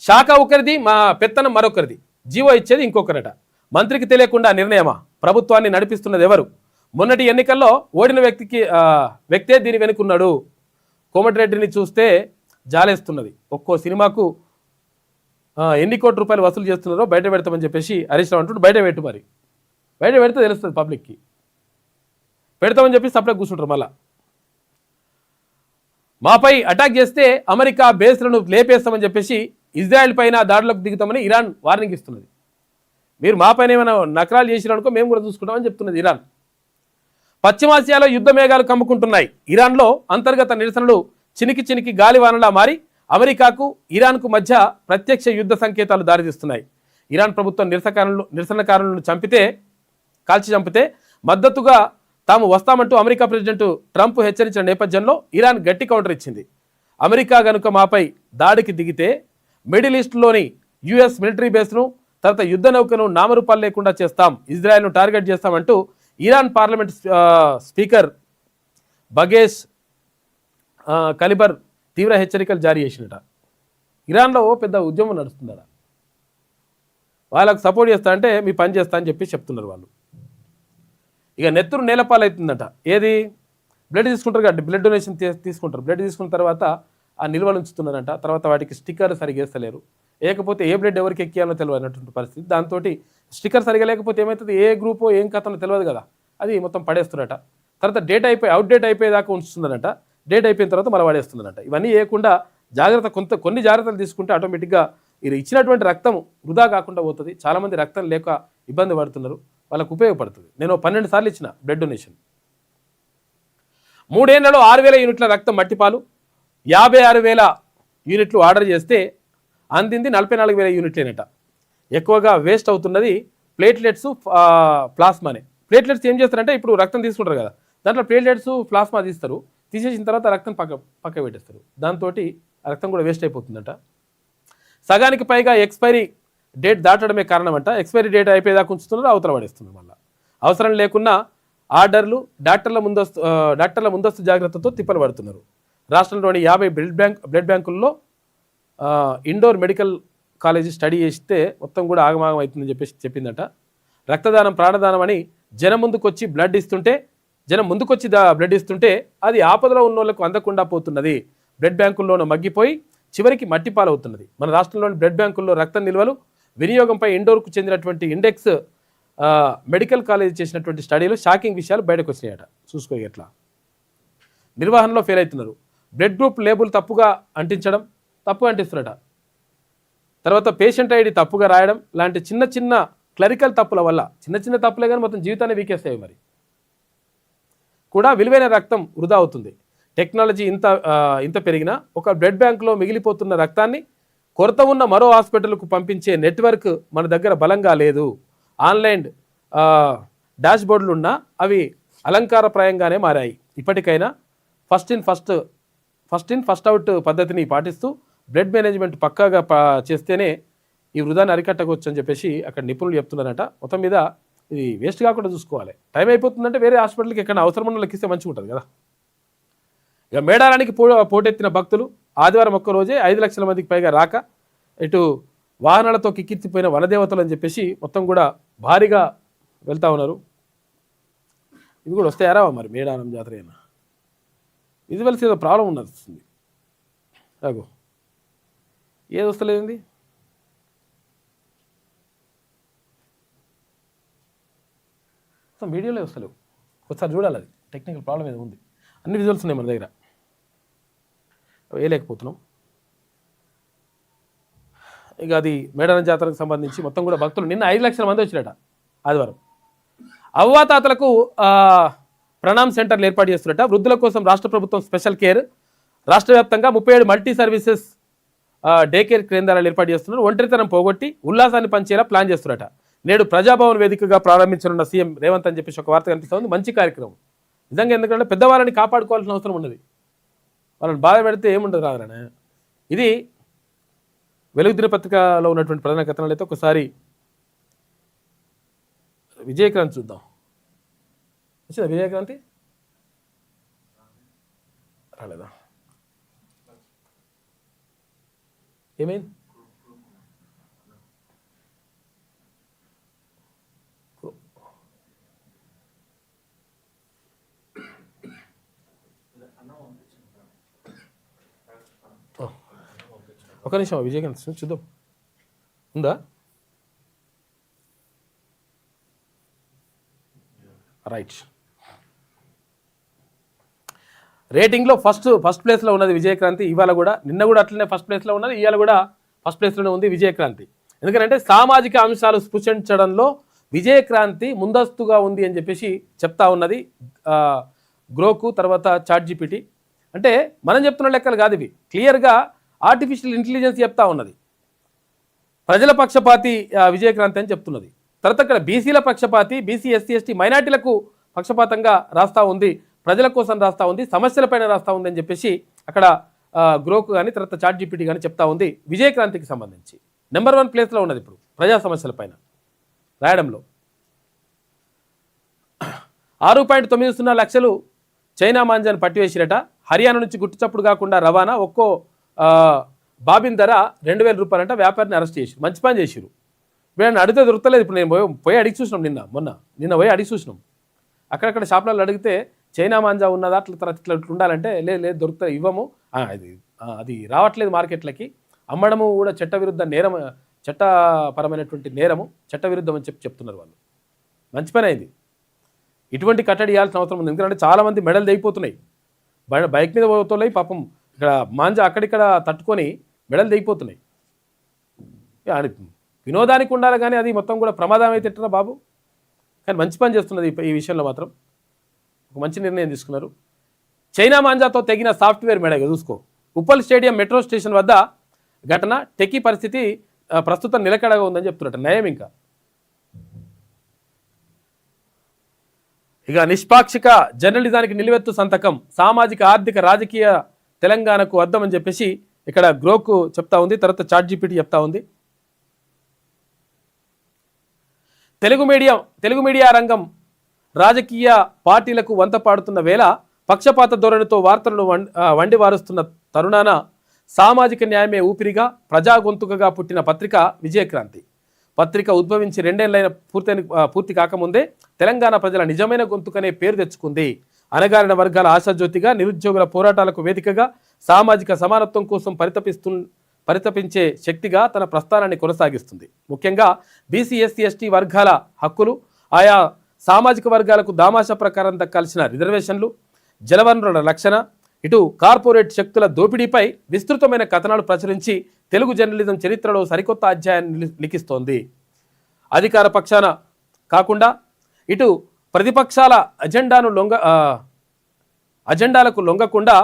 శాఖ ఒకరిది, మా పెత్తనం మరొకరిది, జీవో ఇచ్చేది ఇంకొకరట. మంత్రికి తెలియకుండా నిర్ణయమా? ప్రభుత్వాన్ని నడిపిస్తున్నది ఎవరు? మొన్నటి ఎన్నికల్లో ఓడిన వ్యక్తే దీని వెనుకున్నాడు. కోమటిరెడ్డిని చూస్తే జాలేస్తున్నది. ఒక్కో సినిమాకు ఎన్ని కోట్ల రూపాయలు వసూలు చేస్తున్నారో బయట పెడతామని చెప్పేసి హరీష్ రావు అంటుంటే, బయట పెట్టు, మరి బయట పెడితే తెలుస్తుంది పబ్లిక్కి. పెడతామని చెప్పి సపరేట్ కూర్చుంటారు. మళ్ళా మాపై అటాక్ చేస్తే అమెరికా బేస్లను లేపేస్తామని చెప్పేసి ఇజ్రాయెల్ పైన దాడులకు దిగుతామని ఇరాన్ వార్నింగ్ ఇస్తున్నది. మీరు మా పైన ఏమైనా నకరాలు చేసిరనుకో మేము కూడా చూసుకుంటామని చెప్తున్నది ఇరాన్. పశ్చిమాసియాలో యుద్ధ మేఘాలు కమ్ముకుంటున్నాయి. ఇరాన్లో అంతర్గత నిరసనలు చినికి గాలివానలా మారి అమెరికాకు ఇరాన్కు మధ్య ప్రత్యక్ష యుద్ధ సంకేతాలు దారితీస్తున్నాయి. ఇరాన్ ప్రభుత్వం నిరసనకారులను కాల్చి చంపితే మద్దతుగా తాము వస్తామంటూ అమెరికా ప్రెసిడెంట్ ట్రంప్ హెచ్చరించిన నేపథ్యంలో ఇరాన్ గట్టి కౌంటర్ ఇచ్చింది. అమెరికా గనుక మాపై దాడికి దిగితే మిడిల్ ఈస్ట్లోని యుఎస్ మిలిటరీ బేస్ను, తర్వాత యుద్ధ నౌకను నామరూపాలు లేకుండా చేస్తాం, ఇజ్రాయెల్ను టార్గెట్ చేస్తామంటూ ఇరాన్ పార్లమెంట్ స్పీకర్ బగేష్ కలిబర్ తీవ్ర హెచ్చరికలు జారీ చేసినట. ఇరాన్లో పెద్ద ఉద్యమం నడుస్తుందట. వాళ్ళకు సపోర్ట్ చేస్తా అంటే మీ పని చేస్తా అని చెప్పి చెప్తున్నారు వాళ్ళు. ఇక నెత్తురు నేలపాలు అవుతుందట. ఏది? బ్లడ్ తీసుకుంటారు కాబట్టి బ్లడ్ డొనేషన్ తీసుకుంటారు. బ్లడ్ తీసుకున్న తర్వాత ఆ నిల్వలు ఉంచుతున్నారంట. తర్వాత వాటికి స్టిక్కర్ సరిగా వేస్తలేరు. లేకపోతే ఏ బ్లడ్ ఎవరికి ఎక్కియాలో తెలియనటువంటి పరిస్థితి. దాంతో స్టిక్కర్ సరిగా లేకపోతే ఏమవుతుంది, ఏ గ్రూపో ఏం కథనో తెలియదు కదా, అది మొత్తం పడేస్తున్నారట. తర్వాత అవుట్డేట్ అయిపోయేదాకా ఉంచుతున్నారట. డేట్ అయిపోయిన తర్వాత మళ్ళీ వాడేస్తున్నారట. ఇవన్నీ చేయకుండా కొన్ని జాగ్రత్తలు తీసుకుంటే ఆటోమేటిక్గా ఇది ఇచ్చినటువంటి రక్తం వృధా కాకుండా పోతుంది. చాలామంది రక్తం లేక ఇబ్బంది పడుతున్నారు, వాళ్ళకు ఉపయోగపడుతుంది. నేను 12 సార్లు ఇచ్చిన బ్లడ్ డొనేషన్. 3 ఏళ్లలో 6,000 యూనిట్ల రక్తం మట్టిపాలు, 56,000 యూనిట్లు ఆర్డర్ చేస్తే అందింది 44,000 యూనిట్లేనట. ఎక్కువగా వేస్ట్ అవుతున్నది ప్లేట్లెట్స్, ప్లాస్మానే. ప్లేట్లెట్స్ ఏం చేస్తారంటే, ఇప్పుడు రక్తం తీసుకుంటారు కదా, దాంట్లో ప్లేట్లెట్స్ ప్లాస్మా తీసేసిన తర్వాత రక్తం పక్క పెట్టేస్తారు. దాంతో రక్తం కూడా వేస్ట్ అయిపోతుందట. సగానికి పైగా ఎక్స్పైరీ డేట్ దాటడమే కారణమంట. ఎక్స్పైరీ డేట్ అయిపోయేదాకా ఉంచుతున్నారు, అవతల పడేస్తున్నారు. మళ్ళీ అవసరం లేకున్నా ఆర్డర్లు, డాక్టర్ల ముందస్తు జాగ్రత్తతో తిప్పలు పడుతున్నారు. రాష్ట్రంలోని 50 బ్లడ్ బ్యాంకుల్లో ఇండోర్ మెడికల్ కాలేజీ స్టడీ చేస్తే మొత్తం కూడా ఆగమాగం అవుతుందని చెప్పేసి చెప్పిందట. రక్తదానం ప్రాణదానం అని జనం ముందుకొచ్చి బ్లడ్ ఇస్తుంటే అది ఆపదలో ఉన్న వాళ్ళకు అందకుండా పోతున్నది. బ్లడ్ బ్యాంకుల్లోనూ మగ్గిపోయి చివరికి మట్టిపాలవుతున్నది. మన రాష్ట్రంలోని బ్లడ్ బ్యాంకుల్లో రక్త నిల్వలు వినియోగంపై ఇండోర్కు చెందినటువంటి ఇండెక్స్ మెడికల్ కాలేజీ చేసినటువంటి స్టడీలో షాకింగ్ విషయాలు బయటకు వచ్చినాయట. చూసుకో ఎట్లా నిర్వహణలో ఫెయిల్ అవుతున్నారు. బ్లడ్ గ్రూప్ లేబుల్ తప్పుగా అంటిస్తున్నారట. తర్వాత పేషెంట్ ఐడి తప్పుగా రాయడం లాంటి చిన్న క్లరికల్ తప్పుల వల్ల, చిన్న తప్పులే కానీ మొత్తం జీవితాన్ని వీకేస్తాయి. మరి కూడా విలువైన రక్తం వృధా అవుతుంది. టెక్నాలజీ ఇంత పెరిగినా ఒక బ్లడ్ బ్యాంకులో మిగిలిపోతున్న రక్తాన్ని కొరత ఉన్న మరో హాస్పిటల్కు పంపించే నెట్వర్క్ మన దగ్గర బలంగా లేదు. ఆన్లైన్ డాష్ బోర్డులు ఉన్నా అవి అలంకారప్రాయంగానే మారాయి. ఇప్పటికైనా ఫస్ట్ ఇన్ ఫస్ట్ అవుట్ పద్ధతిని పాటిస్తూ బ్లడ్ మేనేజ్మెంట్ పక్కాగా చేస్తేనే ఈ వృధాన్ని అరికట్టవచ్చు అని చెప్పేసి అక్కడ నిపుణులు చెప్తున్నారట. మొత్తం మీద ఇది వేస్ట్ కాకుండా చూసుకోవాలి. టైం అయిపోతుందంటే వేరే హాస్పిటల్కి ఎక్కడ అవసరం ఉన్న లెక్కిస్తే మంచిగా ఉంటుంది కదా. ఇక మేడారానికి పోటెత్తిన భక్తులు ఆదివారం ఒక్క రోజే 5 లక్షల మందికి పైగా రాక, ఇటు వాహనాలతో కిక్కిచ్చిపోయిన వనదేవతలు అని చెప్పేసి మొత్తం కూడా భారీగా వెళ్తా ఉన్నారు. ఇవి కూడా వస్తాయారా మరి మేడారం జాతర అయినా విజువల్స్ ఏదో ప్రాబ్లం ఉన్నది. అగో ఏది వస్తలేదండి, మొత్తం వీడియోలే వస్తలేవు. ఒకసారి చూడాలి, అది టెక్నికల్ ప్రాబ్లం ఏదో ఉంది. అన్ని విజువల్స్ ఉన్నాయి మన దగ్గర, వేయలేకపోతున్నాం. ఇక అది మేడారం జాతరకు సంబంధించి మొత్తం కూడా భక్తులు నిన్న 5 లక్షల మంది వచ్చినట ఆదివారం. అవ్వాతాతలకు ప్రణామ్ సెంటర్లు ఏర్పాటు చేస్తున్నట. వృద్ధుల కోసం రాష్ట్ర ప్రభుత్వం స్పెషల్ కేర్ రాష్ట్ర వ్యాప్తంగా 37 మల్టీ సర్వీసెస్ డే కేర్ కేంద్రాలు ఏర్పాటు చేస్తున్నారు. ఒంటరితనం పోగొట్టి ఉల్లాసాన్ని పంచేలా ప్లాన్ చేస్తున్నట. నేడు ప్రజాభవన్ వేదికగా ప్రారంభించనున్న సీఎం రేవంత్ అని చెప్పేసి ఒక వార్త కనిపిస్తుంది. మంచి కార్యక్రమం నిజంగా, ఎందుకంటే పెద్దవాళ్ళని కాపాడుకోవాల్సిన అవసరం ఉన్నది. వాళ్ళని బాధ పెడితే ఏముండదు రాదనే. ఇది వెలుగు దినపత్రికలో ఉన్నటువంటి ప్రధాన కథనాలు. అయితే ఒకసారి విజయక్రాంతి చూద్దాం. వచ్చిందా విజయక్రాంతి? రాలేదా? ఏమైంది? ఒక నిమిషం విజయకాంత్ చూద్దాం, ఉందా? రైట్. రేటింగ్లో ఫస్ట్ ప్లేస్లో ఉన్నది విజయక్రాంతి. ఇవాళ కూడా, నిన్న కూడా అట్లనే ఫస్ట్ ప్లేస్లో ఉన్నది, ఇవాళ కూడా ఫస్ట్ ప్లేస్లోనే ఉంది విజయక్రాంతి. ఎందుకంటే సామాజిక అంశాలు స్పృశించడంలో విజయక్రాంతి ముందస్తుగా ఉంది అని చెప్పేసి చెప్తా ఉన్నది గ్రోకు, తర్వాత ChatGPT. అంటే మనం చెప్తున్న లెక్కలు కాదు ఇవి, క్లియర్గా ఆర్టిఫిషియల్ ఇంటెలిజెన్స్ చెప్తా ఉన్నది. ప్రజల పక్షపాతి విజయక్రాంతి అని చెప్తున్నది. తర్వాత ఇక్కడ బీసీల పక్షపాతి, బీసీ ఎస్సీ ఎస్టీ మైనార్టీలకు పక్షపాతంగా రాస్తూ ఉంది, ప్రజల కోసం రాస్తూ ఉంది, సమస్యలపైన రాస్తూ ఉంది అని చెప్పేసి అక్కడ గ్రోకు కానీ తర్వాత ChatGPT కానీ చెప్తా ఉంది. విజయక్రాంతికి సంబంధించి నెంబర్ 1 ప్లేస్లో ఉన్నది ఇప్పుడు ప్రజా సమస్యలపైన రాయడంలో. 6.90 లక్షలు చైనా మాంజాను పట్టివేసిరట. హర్యానా నుంచి గుట్టుచప్పుడు కాకుండా రవాణా, ఒక్కో బాబిన్ ధర 2,000 రూపాయలంట. వ్యాపారిని అరెస్ట్ చేసిరు, మంచి పని చేసిరు. వీళ్ళని అడిగితే దొరకలేదు. ఇప్పుడు నేను పోయి అడిగి చూసినాం, నిన్న పోయి అడిగి చూసినాం. అక్కడక్కడ షాపులలో అడిగితే చైనా మాంజా ఉన్నదా, అట్లా ఇట్లా ఉండాలంటే లేదు దొరుకుతా, ఇవ్వము, అది రావట్లేదు మార్కెట్లకి, అమ్మడము కూడా చట్టవిరుద్ధ నేరం, చట్టపరమైనటువంటి నేరము, చట్టవిరుద్ధం అని చెప్తున్నారు వాళ్ళు. మంచి పని అయింది. ఇటువంటి కట్టడి ఇవ్వాల్సిన అవసరం ఉంది. ఎందుకంటే చాలామంది మెడలు దిగిపోతున్నాయి, బైక్ మీద పోతున్నాయి పాపం, ఇక్కడ మాంజా అక్కడిక్కడ తట్టుకొని మెడలు దిగిపోతున్నాయి. వినోదానికి ఉండాలి కానీ అది మొత్తం కూడా ప్రమాదం అయితే ఎట్టరా బాబు. కానీ మంచి పని చేస్తున్నది ఈ విషయంలో మాత్రం, ఒక మంచి నిర్ణయం తీసుకున్నారు. చైనా మాంజాతో తెగిన సాఫ్ట్వేర్ మెడ చూసుకో. ఉప్పల్ స్టేడియం మెట్రో స్టేషన్ వద్ద ఘటన, టెకీ పరిస్థితి ప్రస్తుతం నిలకడగా ఉందని చెప్తున్నట్టు. నయం ఇంకా ఇక నిష్పాక్షిక జర్నలిజానికి నిలువెత్తు సంతకం, సామాజిక ఆర్థిక రాజకీయ తెలంగాణకు అద్దమని చెప్పేసి ఇక్కడ గ్రోకు చెప్తా ఉంది, తర్వాత ChatGPT చెప్తా ఉంది. తెలుగు మీడియా రంగం రాజకీయ పార్టీలకు వంత పాడుతున్న వేళ పక్షపాత ధోరణితో వార్తలను వండి వారుస్తున్న తరుణాన సామాజిక న్యాయమే ఊపిరిగా ప్రజా గొంతుకగా పుట్టిన పత్రిక విజయక్రాంతి. పత్రిక ఉద్భవించి 2 ఏళ్లైన పూర్తి కాకముందే తెలంగాణ ప్రజల నిజమైన గొంతుకనే పేరు తెచ్చుకుంది. అణగారిన వర్గాల ఆశాజ్యోతిగా, నిరుద్యోగుల పోరాటాలకు వేదికగా, సామాజిక సమానత్వం కోసం పరితపించే శక్తిగా తన ప్రస్థానాన్ని కొనసాగిస్తుంది. ముఖ్యంగా బీసీ ఎస్సీ ఎస్టీ వర్గాల హక్కులు, ఆయా సామాజిక వర్గాలకు దామాషా ప్రకారం దక్కాల్సిన రిజర్వేషన్లు, జలవనరుల రక్షణ, ఇటు కార్పొరేట్ శక్తుల దోపిడీపై విస్తృతమైన కథనాలు ప్రచురించి తెలుగు జర్నలిజం చరిత్రలో సరికొత్త అధ్యాయాన్ని లిఖిస్తోంది. అధికార పక్షాన కాకుండా ఇటు ప్రతిపక్షాల అజెండాలకు లొంగకుండా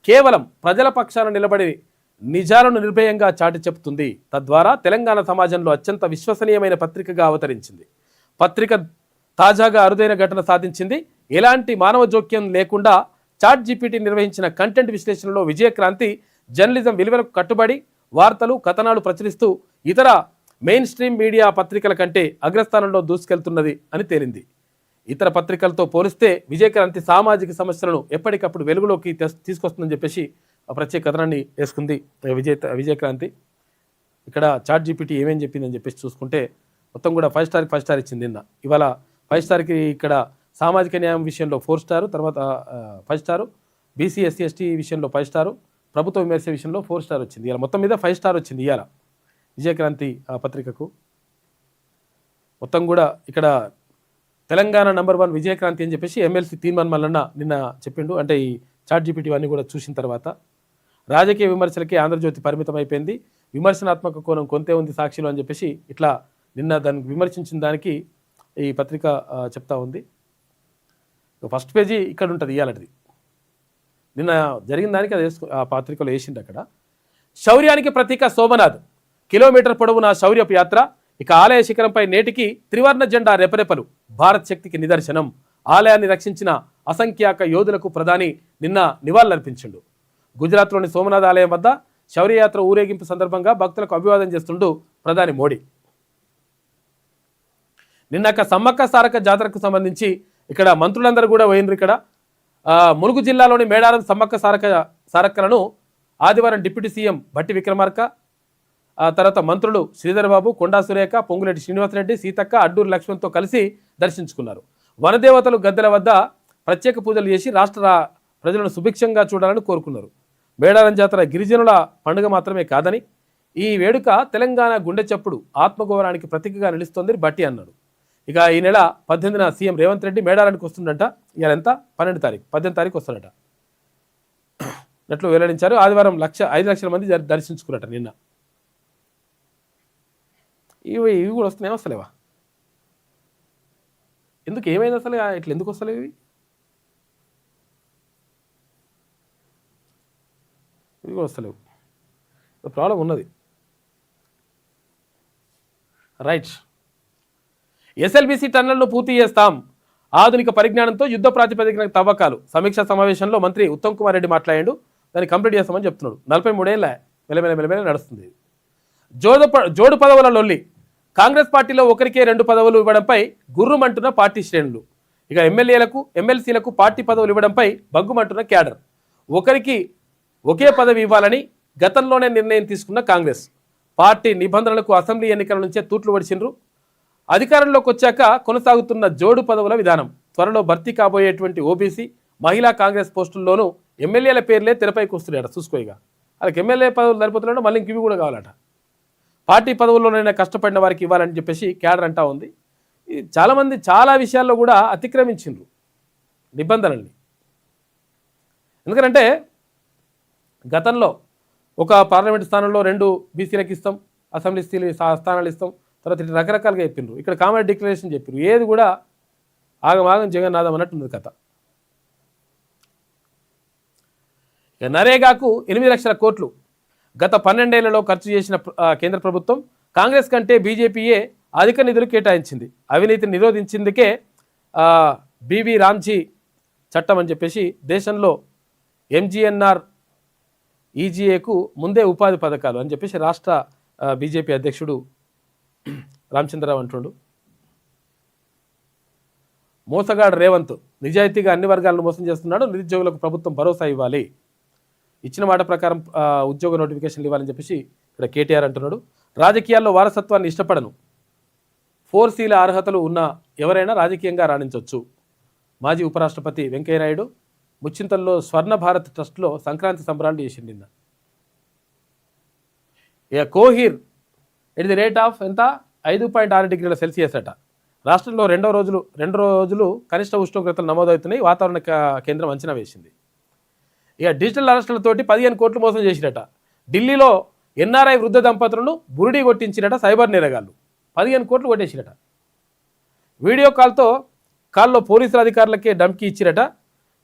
కేవలం ప్రజల పక్షాన నిలబడి నిజాలను నిర్భయంగా చాటి చెప్తుంది. తద్వారా తెలంగాణ సమాజంలో అత్యంత విశ్వసనీయమైన పత్రికగా అవతరించింది. పత్రిక తాజాగా అరుదైన ఘటన సాధించింది. ఎలాంటి మానవ జోక్యం లేకుండా ChatGPT నిర్వహించిన కంటెంట్ విశ్లేషణలో విజయక్రాంతి జర్నలిజం విలువలకు కట్టుబడి వార్తలు, కథనాలు ప్రచురిస్తూ ఇతర మెయిన్ స్ట్రీమ్ మీడియా పత్రికల కంటే అగ్రస్థానంలో దూసుకెళ్తున్నది అని తేలింది. ఇతర పత్రికలతో పోలిస్తే విజయక్రాంతి సామాజిక సమస్యలను ఎప్పటికప్పుడు వెలుగులోకి తీసుకొస్తుందని చెప్పేసి ప్రత్యేక కథనాన్ని వేసుకుంది విజయక్రాంతి. ఇక్కడ చాట్ జీపీటీ ఏమేం చెప్పిందని చెప్పేసి చూసుకుంటే మొత్తం కూడా 5 స్టార్కి 5 స్టార్ ఇచ్చింది నిన్న. ఇవాళ 5 స్టార్కి ఇక్కడ సామాజిక న్యాయం విషయంలో 4 స్టారు, తర్వాత 5 స్టారు, బీసీ ఎస్సీ ఎస్టీ విషయంలో 5 స్టారు, ప్రభుత్వ విమర్శ విషయంలో 4 స్టార్ వచ్చింది. ఇలా మొత్తం మీద 5 స్టార్ వచ్చింది ఇవాళ విజయక్రాంతి పత్రికకు. మొత్తం కూడా ఇక్కడ తెలంగాణ #1 విజయక్రాంతి అని చెప్పేసి ఎమ్మెల్సీ తీర్మాన్ మల్లన్న నిన్న చెప్పిండు. అంటే ఈ చాట్ జీపీటీ అన్నీ కూడా చూసిన తర్వాత రాజకీయ విమర్శలకే ఆంధ్రజ్యోతి పరిమితం అయిపోయింది, విమర్శనాత్మక కోణం కొంతే ఉంది సాక్షిలో అని చెప్పేసి ఇట్లా నిన్న దానికి విమర్శించిన దానికి ఈ పత్రిక చెప్తా ఉంది. ఫస్ట్ పేజీ ఇక్కడ ఉంటుంది ఇవాళది. నిన్న జరిగిన దానికి అది ఆ పత్రికలో వేసిండు. అక్కడ శౌర్యానికి ప్రతీక సోమనాథ్, కిలోమీటర్ పొడవున శౌర్యపు యాత్ర. ఇక ఆలయ శిఖరంపై నేటికి త్రివర్ణ జెండా రెపరెపలు, భారత్ శక్తికి నిదర్శనం. ఆలయాన్ని రక్షించిన అసంఖ్యాక యోధులకు ప్రధాని నిన్న నివాళులర్పించిండు. గుజరాత్లోని సోమనాథ్ ఆలయం వద్ద శౌర్యయాత్ర ఊరేగింపు సందర్భంగా భక్తులకు అభివాదం చేస్తుండు ప్రధాని మోడీ. నిన్నక సమ్మక్క సారక్క జాతరకు సంబంధించి ఇక్కడ మంత్రులందరూ కూడా పోయినరు. ఇక్కడ ములుగు జిల్లాలోని మేడారం సమ్మక్క సారక్కలను ఆదివారం డిప్యూటీ సీఎం భట్టి విక్రమార్క, తర్వాత మంత్రులు శ్రీధర్ బాబు, కొండా సురేఖ, పొంగులేటి శ్రీనివాసరెడ్డి, సీతక్క, అడ్డూరు లక్ష్మణ్తో కలిసి దర్శించుకున్నారు. వనదేవతలు గద్దెల వద్ద ప్రత్యేక పూజలు చేసి రాష్ట్ర ప్రజలను సుభిక్షంగా చూడాలని కోరుకున్నారు. మేడారం జాతర గిరిజనుల పండుగ మాత్రమే కాదని, ఈ వేడుక తెలంగాణ గుండె చప్పుడు, ఆత్మగౌరవానికి ప్రతీకగా నిలుస్తోందని భట్టి అన్నాడు. ఇక ఈ నెల 18న సీఎం రేవంత్ రెడ్డి మేడారానికి వస్తుందంట. ఇవాళ ఎంత 12 తారీఖు, 18 తారీఖు వస్తాడట అట్లు వెల్లడించారు. ఆదివారం 5 లక్షల మంది దర్శించుకున్నట నిన్న. ఇవి కూడా వస్తున్నాయి, వస్తలేవా? ఎందుకు ఏమైంది అసలు? ఇట్లా ఎందుకు వస్తలేవు ఇవి? ఇవి కూడా వస్తలేవు, ప్రాబ్లం ఉన్నది. రైట్. ఎస్ఎల్బీసీ టన్నెల్ను పూర్తి చేస్తాం, ఆధునిక పరిజ్ఞానంతో యుద్ధ ప్రాతిపదికన తవ్వకాలు. సమీక్షా సమావేశంలో మంత్రి ఉత్తమ్ కుమార్ రెడ్డి మాట్లాడాడు. దాన్ని కంప్లీట్ చేస్తామని చెప్తున్నాడు. 43 ఏళ్ళ మెల్లమెల్ల నడుస్తుంది. జోడు పదవుల లొల్లి. కాంగ్రెస్ పార్టీలో ఒకరికే 2 పదవులు ఇవ్వడంపై గుర్రుమంటున్న పార్టీ శ్రేణులు. ఇక ఎమ్మెల్యేలకు ఎమ్మెల్సీలకు పార్టీ పదవులు ఇవ్వడంపై బగ్గుమంటున్న క్యాడర్. ఒకరికి ఒకే పదవి ఇవ్వాలని గతంలోనే నిర్ణయం తీసుకున్న కాంగ్రెస్ పార్టీ నిబంధనలకు అసెంబ్లీ ఎన్నికల నుంచే తూట్లు పడిచిండ్రు. అధికారంలోకి వచ్చాక కొనసాగుతున్న జోడు పదవుల విధానం. త్వరలో భర్తీ కాబోయేటువంటి ఓబీసీ, మహిళా కాంగ్రెస్ పోస్టుల్లోనూ ఎమ్మెల్యేల పేర్లే తెరపైకి వస్తున్నాయట. చూసుకోయిగా వాళ్ళకి ఎమ్మెల్యే పదవులు సరిపోతున్నాడు, మళ్ళీ ఇంక ఇవి కూడా కావాలట. పార్టీ పదవుల్లోనైనా కష్టపడిన వారికి ఇవ్వాలని చెప్పేసి క్యాడర్ అంటా ఉంది. చాలామంది చాలా విషయాల్లో కూడా అతిక్రమించిండ్రు నిబంధనల్ని. ఎందుకంటే గతంలో ఒక పార్లమెంట్ స్థానంలో 2 బీసీలకు ఇస్తాం, అసెంబ్లీ స్థానాలు ఇస్తాం, తర్వాత ఇట్లా రకరకాలుగా చెప్పిండ్రు. ఇక్కడ కామన్ డిక్లరేషన్ చెప్పారు. ఏది కూడా ఆగమాగం జగన్నాథం అన్నట్టుంది కథ. ఇక నరేగాకు 8 లక్షల కోట్లు గత 12 ఏళ్లలో ఖర్చు చేసిన కేంద్ర ప్రభుత్వం. కాంగ్రెస్ కంటే బీజేపీయే అధిక నిధులు కేటాయించింది. అవినీతిని నిరోధించిందికే బీవీ రామ్జీ చట్టం అని చెప్పేసి దేశంలో ఎంజీఎన్ఆర్ ఈజీఏకు ముందే ఉపాధి పథకాలు అని చెప్పేసి రాష్ట్ర బీజేపీ అధ్యక్షుడు రామచంద్రరావు అంటుండు. మోసగాడు రేవంత్ నిజాయితీగా అన్ని వర్గాలను మోసం చేస్తున్నాడు. నిరుద్యోగులకు ప్రభుత్వం భరోసా ఇవ్వాలి, ఇచ్చిన మాట ప్రకారం ఉద్యోగ నోటిఫికేషన్లు ఇవ్వాలని చెప్పేసి ఇక్కడ కేటీఆర్ అంటున్నాడు. రాజకీయాల్లో వారసత్వాన్ని ఇష్టపడను, 4Cల అర్హతలు ఉన్న ఎవరైనా రాజకీయంగా రాణించవచ్చు. మాజీ ఉపరాష్ట్రపతి వెంకయ్యనాయుడు ముచ్చింతల్లో స్వర్ణ భారత్ ట్రస్ట్లో సంక్రాంతి సంబరాలు చేసింది నిన్న. ఇక Kohir at the rate of ఎంత 5.6 డిగ్రీల సెల్సియస్ అట. రాష్ట్రంలో 2 రోజులు కనిష్ట ఉష్ణోగ్రతలు నమోదవుతున్నాయి. వాతావరణ కేంద్రం అంచనా వేసింది. ఇక డిజిటల్ అరెస్టులతోటి 15 కోట్లు మోసం చేసిరట. ఢిల్లీలో ఎన్ఆర్ఐ వృద్ధ దంపతులను బురిడి కొట్టించిరట సైబర్ నేరగాళ్ళు. 15 కోట్లు కొట్టేసిరట. వీడియో కాల్లో పోలీసుల అధికారులకే ధమ్కీ ఇచ్చిరట.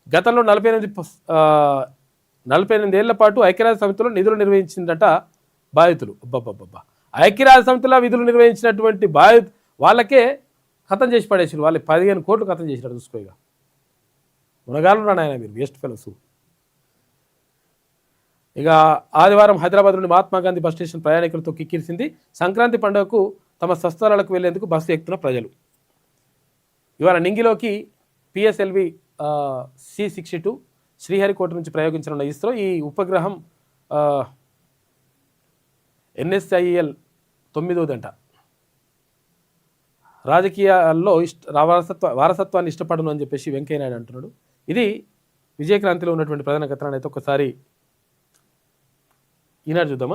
గతంలో 48 ఏళ్ల పాటు ఐక్యరాజ్య సమితిలో నిధులు నిర్వహించిందట బాధితులు. అబ్బబ్బబ్బా, ఐక్యరాజ్య సమితిలో విధులు నిర్వహించినటువంటి వాళ్ళకే ఖతం చేసి పడేసారు. వాళ్ళకి 15 కోట్లు ఖతం చేసినట్టు చూసుకోగా. మునగాలు ఉన్నాడు ఆయన, మీరు వేస్ట్ ఫెలోస్. ఇక ఆదివారం హైదరాబాద్లోని మహాత్మాగాంధీ బస్ స్టేషన్ ప్రయాణికులతో కిక్కిరిసింది. సంక్రాంతి పండుగకు తమ స్వస్థలాలకు వెళ్లేందుకు బస్సు ఎక్కుతున్న ప్రజలు. ఇవాళ నింగిలోకి పిఎస్ఎల్వి C-62 శ్రీహరికోట నుంచి ప్రయోగించనున్న ఇస్రో ఈ ఉపగ్రహం NSIL 9వ రాజకీయాల్లో వారసత్వాన్ని ఇష్టపడను అని చెప్పేసి వెంకయ్యనాయుడు అంటున్నాడు. ఇది విజయక్రాంతిలో ఉన్నటువంటి ప్రధాన కథనాన్ని అయితే ఒకసారి ఈనాడు చూద్దాం.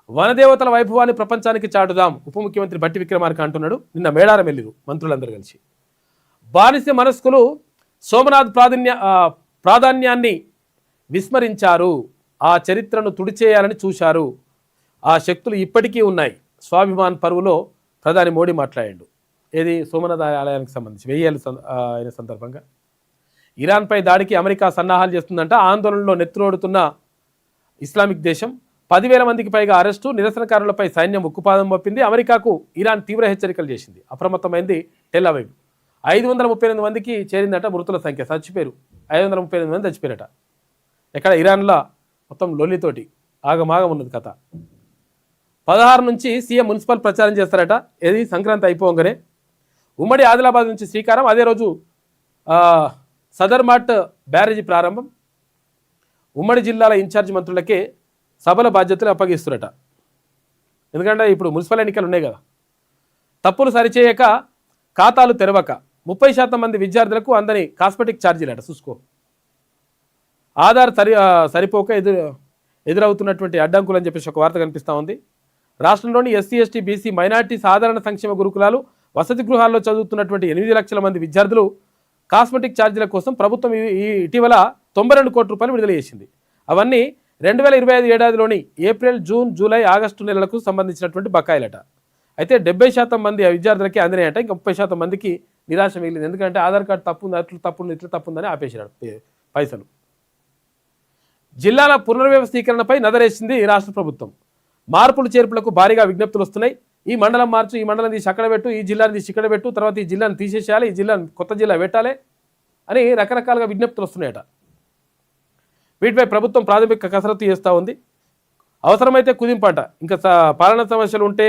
వనదేవతల వైభవాన్ని ప్రపంచానికి చాటుదాం ఉప ముఖ్యమంత్రి బట్టి విక్రమార్క అంటున్నాడు. నిన్న మేడారం వెళ్ళిరు మంత్రులందరూ కలిసి. బానిస మనస్కులు సోమనాథ్ ప్రాధాన్యాన్ని విస్మరించారు, ఆ చరిత్రను తుడిచేయాలని చూశారు, ఆ శక్తులు ఇప్పటికీ ఉన్నాయి. స్వాభిమాన్ పరువులో ప్రధాని మోడీ మాట్లాడాడు. ఏది సోమనాథ్ ఆలయానికి సంబంధించి 1000 ఏళ్ళ అయిన సందర్భంగా ఇరాన్పై దాడికి అమెరికా సన్నాహాలు చేస్తుందంట. ఆందోళనలో నెత్తురోడుతున్న ఇస్లామిక్ దేశం 10,000 మందికి పైగా అరెస్టు, నిరసనకారులపై సైన్యం ఉక్కుపాదం మోపింది. అమెరికాకు ఇరాన్ తీవ్ర హెచ్చరికలు చేసింది. అప్రమత్తమైంది టెల్ అవీవ్. 538 మందికి చేరిందట మృతుల సంఖ్య. చచ్చిపోయారు 538 మంది చచ్చిపోయారట. ఎక్కడ ఇరాన్లో మొత్తం లొల్లితోటి ఆగమాగం ఉన్నది కథ. 16 నుంచి సీఎం మున్సిపల్ ప్రచారం చేస్తారట. ఏది సంక్రాంతి అయిపోగానే ఉమ్మడి ఆదిలాబాద్ నుంచి శ్రీకారం. అదే రోజు సదర్మాట్ బ్యారేజీ ప్రారంభం. ఉమ్మడి జిల్లాల ఇన్ఛార్జ్ మంత్రులకే సభల బాధ్యతలు అప్పగిస్తురట. ఎందుకంటే ఇప్పుడు మున్సిపల్ ఎన్నికలు ఉన్నాయి కదా. తప్పులు సరిచేయక ఖాతాలు తెరవక 30% మంది విద్యార్థులకు అందని కాస్మెటిక్ ఛార్జీలట. చూసుకో, ఆధార్ సరిపోక ఎదురవుతున్నటువంటి అడ్డంకులు అని చెప్పేసి ఒక వార్త కనిపిస్తూ ఉంది. రాష్ట్రంలోని SC, ST, BC, మైనార్టీ సాధారణ సంక్షేమ గురుకులాలు, వసతి గృహాల్లో చదువుతున్నటువంటి 8 లక్షల మంది విద్యార్థులు కాస్మెటిక్ ఛార్జీల కోసం ప్రభుత్వం ఇటీవల 92 కోట్ల రూపాయలు విడుదల చేసింది. అవన్నీ 2025 ఏడాదిలోని ఏప్రిల్, జూన్, జూలై, ఆగస్టు నెలలకు సంబంధించినటువంటి బకాయిలట. అయితే 70% మంది విద్యార్థులకి అందినాయట. ఇంకా 30% మందికి నిరాశ మిగిలింది. ఎందుకంటే ఆధార్ కార్డు తప్పుంది, అట్లా తప్పుంది, ఇట్లా తప్పుందని ఆపేసాడు పైసలు. జిల్లాల పునర్వ్యవస్థీకరణపై నదరేసింది రాష్ట్ర ప్రభుత్వం. మార్పులు చేర్పులకు భారీగా విజ్ఞప్తులు వస్తున్నాయి. ఈ మండలం మార్చు, ఈ మండలం తీసి అక్కడ పెట్టు, ఈ జిల్లాని తీసి ఇక్కడ పెట్టు, తర్వాత ఈ జిల్లాను తీసేసేయాలి, ఈ జిల్లాను కొత్త జిల్లా పెట్టాలి అని రకరకాలుగా విజ్ఞప్తులు వస్తున్నాయట. వీటిపై ప్రభుత్వం ప్రాథమిక కసరత్తు చేస్తూ ఉంది. అవసరమైతే కుదింపట. ఇంకా పాలనా సమస్యలు ఉంటే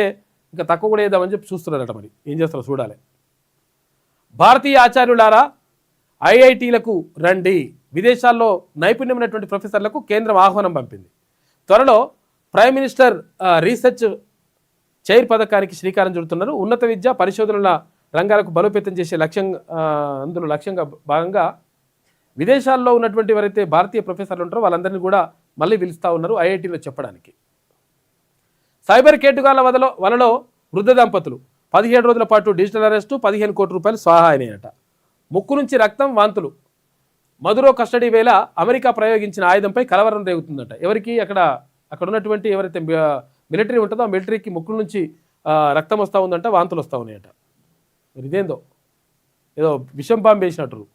ఇంకా తక్కువ కూడా వేద్దామని చెప్పి చూస్తున్నారట. మరి ఏం చేస్తారో చూడాలి. భారతీయ ఆచార్యులారా IITలకు రండి. విదేశాల్లో నైపుణ్యమైనటువంటి ప్రొఫెసర్లకు కేంద్రం ఆహ్వానం పంపింది. త్వరలో ప్రైమ్ మినిస్టర్ రీసెర్చ్ చైర్ పథకానికి శ్రీకారం చుడుతున్నారు. ఉన్నత విద్య పరిశోధనల రంగాలకు బలోపేతం చేసే అందులో లక్ష్యంగా భాగంగా విదేశాల్లో ఉన్నటువంటి ఎవరైతే భారతీయ ప్రొఫెసర్లు ఉంటారో వాళ్ళందరినీ కూడా మళ్ళీ పిలుస్తూ ఉన్నారు IITలో చెప్పడానికి. సైబర్ కేటుగాల వలలో వృద్ధ దంపతులు 17 రోజుల పాటు డిజిటల్ అరెస్టు, 15 కోట్ల రూపాయలు స్వాహా అయినాయట. ముక్కు నుంచి రక్తం, వాంతులు. మదురో కస్టడీ వేళ అమెరికా ప్రయోగించిన ఆయుధంపై కలవరం రేగుతుందట. ఎవరికి అక్కడ ఉన్నటువంటి ఎవరైతే మిలిటరీ ఉంటుందో ఆ మిలిటరీకి ముక్కుల నుంచి రక్తం వస్తూ ఉందంట, వాంతులు వస్తూ ఉన్నాయట. మరి ఇదేందో ఏదో విషం బాంబు వేసినట్టు.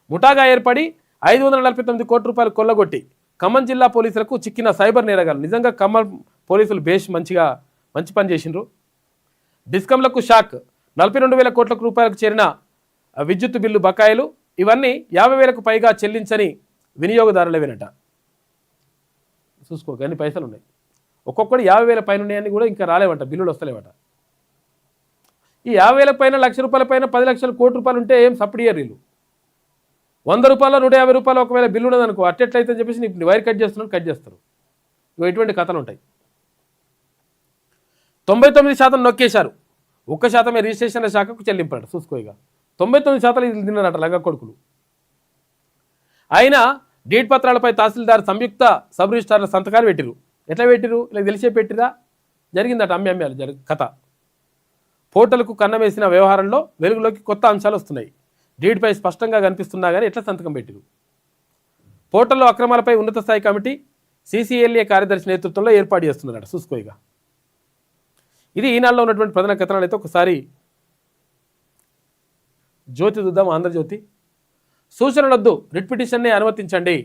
ముఠాగా ఏర్పడి 549 కోట్ల రూపాయలు కొల్లగొట్టి ఖమ్మం జిల్లా పోలీసులకు చిక్కిన సైబర్ నేరగాలు. నిజంగా ఖమ్మం పోలీసులు మంచి పని చేసిండ్రు. డిస్కంలకు షాక్. 42,000 కోట్ల రూపాయలకు చేరిన విద్యుత్ బిల్లు బకాయిలు. ఇవన్నీ 50,000కు పైగా చెల్లించని వినియోగదారులవేనట. చూసుకో, అన్ని పైసలు ఉన్నాయి. ఒక్కొక్కటి 50,000 పైన ఉన్నాయని కూడా ఇంకా రాలేవంట, బిల్లులు వస్తలేవట. ఈ 50,000 పైన, ₹1,00,000 పైన 10 లక్షల కోట్ల రూపాయలు ఉంటే ఏం సబ్సిడీ వీళ్ళు. ₹100, ₹150 ఒకవేళ బిల్లు ఉన్నదనుకో అట్టెట్లయితే అని చెప్పేసి నీకు వైర్ కట్ చేస్తారు. ఇటువంటి కథలు ఉంటాయి. 99% నొక్కేశారు. 1% రిజిస్ట్రేషన్ల శాఖకు చెల్లింపాడు. చూసుకో, ఇక 99% ఇది తిన్నారట లంగ కొడుకులు. అయినా డీడ్ పత్రాలపై తహసీల్దార్ సంయుక్త సబ్ రిజిస్ట్రార్ల సంతకాలు పెట్టిరు. ఎట్లా పెట్టిరు? ఇలా తెలిసే పెట్టిరా? జరిగిందట అమ్మాలు కథ. పోర్టల్కు కన్నమేసిన వ్యవహారంలో వెలుగులోకి కొత్త అంశాలు వస్తున్నాయి. డీడ్పై స్పష్టంగా కనిపిస్తున్నా కానీ ఎట్లా సంతకం పెట్టిరు? పోర్టల్లో అక్రమాలపై ఉన్నత స్థాయి కమిటీ CCLA కార్యదర్శి నేతృత్వంలో ఏర్పాటు చేస్తున్నారట. చూసుకో, ఇక ఇది ఈనాడులో ఉన్నటువంటి ప్రధాన కథనాలు. అయితే ఒకసారి జ్యోతి చూద్దాం. ఆంధ్రజ్యోతి. సూచనలొద్దు, రిట్ పిటిషన్ని అనుమతించండి.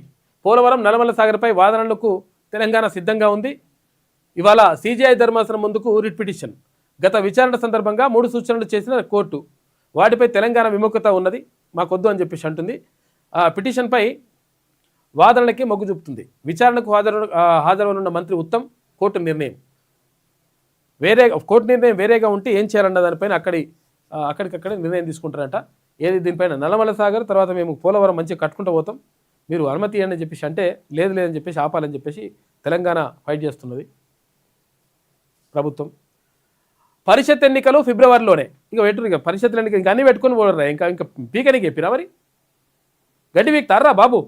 పోలవరం నల్లమల్ల సాగర్పై వాదనలకు తెలంగాణ సిద్ధంగా ఉంది. ఇవాళ CJI ధర్మాసనం ముందుకు రిట్ పిటిషన్. గత విచారణ సందర్భంగా 3 సూచనలు చేసిన కోర్టు వాటిపై తెలంగాణ విముఖత ఉన్నది, మాకొద్దు అని చెప్పేసి అంటుంది. ఆ పిటిషన్పై వాదనలకి మొగ్గు చూపుతుంది. విచారణకు హాజరవనున్న మంత్రి ఉత్తమ్ కోర్టు నిర్ణయం వేరేగా ఉంటే ఏం చేయాలన్న దానిపైన అక్కడికక్కడే నిర్ణయం తీసుకుంటారట. ఏది దీనిపైన నల్లమల్ల సాగర్ తర్వాత మేము పోలవరం మంచిగా కట్టుకుంటూ పోతాం, మీరు అనుమతి ఇవ్వండి అని చెప్పేసి అంటే లేదు లేదని చెప్పేసి ఆపాలని చెప్పేసి తెలంగాణ ఫైట్ చేస్తున్నది ప్రభుత్వం. పరిషత్ ఎన్నికలు ఫిబ్రవరిలోనే, ఇంకా పెట్టరు, ఇక పరిషత్ ఎన్నికలు ఇంకా అన్నీ పెట్టుకొని పోడరా, ఇంకా పీకనికి చెప్పిరా మరి, గడ్డి వీక్తారా బాబు?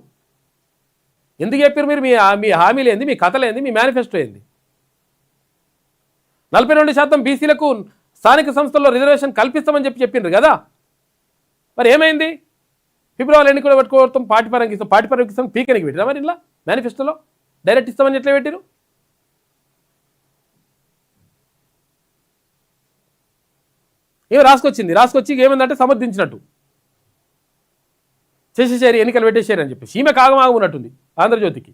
ఎందుకు చెప్పారు మీరు? మీ హామీలు ఏంది, మీ కథలు ఏంది, మీ మేనిఫెస్టో ఏంది? 42% బీసీలకు స్థానిక సంస్థల్లో రిజర్వేషన్ కల్పిస్తామని చెప్పిండ్రు కదా, మరి ఏమైంది? ఫిబ్రవరి ఎన్నికలు పెట్టుకోవడం పార్టీ పరంగా ఇస్తాం పీకనికి పెట్టిరా మరి ఇలా మేనిఫెస్టోలో డైరెక్ట్ ఇస్తామని ఎట్లా పెట్టిరు? ఏమి రాసుకొచ్చి ఏమైందంటే సమర్థించినట్టు చేసేసారు, ఎన్నికలు పెట్టేసారు అని చెప్పేసి ఈమె కాగమాగం ఉన్నట్టుంది ఆంధ్రజ్యోతికి.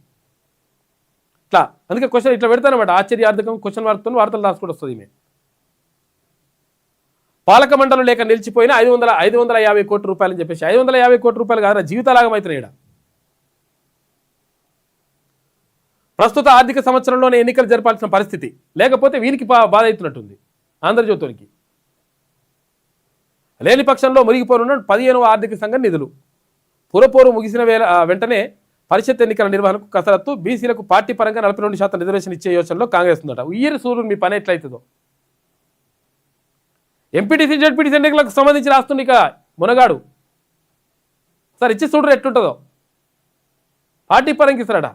ఇట్లా అందుకే క్వశ్చన్ ఇట్లా పెడతానమాట, ఆశ్చర్యార్థకం క్వశ్చన్ మార్క్తో వార్తలు రాసుకుంటూ వస్తుంది ఈమె. పాలక మండలి లేక నిలిచిపోయిన 550 కోట్ల రూపాయలని చెప్పేసి 550 కోట్ల రూపాయలు కాదు, జీవితాలాగం అవుతున్నాయి ఈడ. ప్రస్తుత ఆర్థిక సంవత్సరంలోనే ఎన్నికలు జరపాల్సిన పరిస్థితి, లేకపోతే వీరికి బాధ అవుతున్నట్టుంది ఆంధ్రజ్యోతికి. లేని పక్షంలో మురిగిపోనున్న 15వ ఆర్థిక సంఘం నిధులు. పురపోరు ముగిసిన వెంటనే పరిషత్ ఎన్నికల నిర్వహణకు కసరత్తు. బీసీలకు పార్టీ పరంగా 42% రిజర్వేషన్ ఇచ్చే యోచనలో కాంగ్రెస్ ఉందట. ఉయ్యరి సూర్యుడు మీ పని ఎట్లయితుందో. ఎంపీటీసీ జెడ్పీటీసీ ఎన్నికలకు సంబంధించి రాస్తుంది ఇక మునగాడు. సార్ ఇచ్చి చూడరు ఎట్లుంటుందో. పార్టీ పరంగా ఇస్తారట,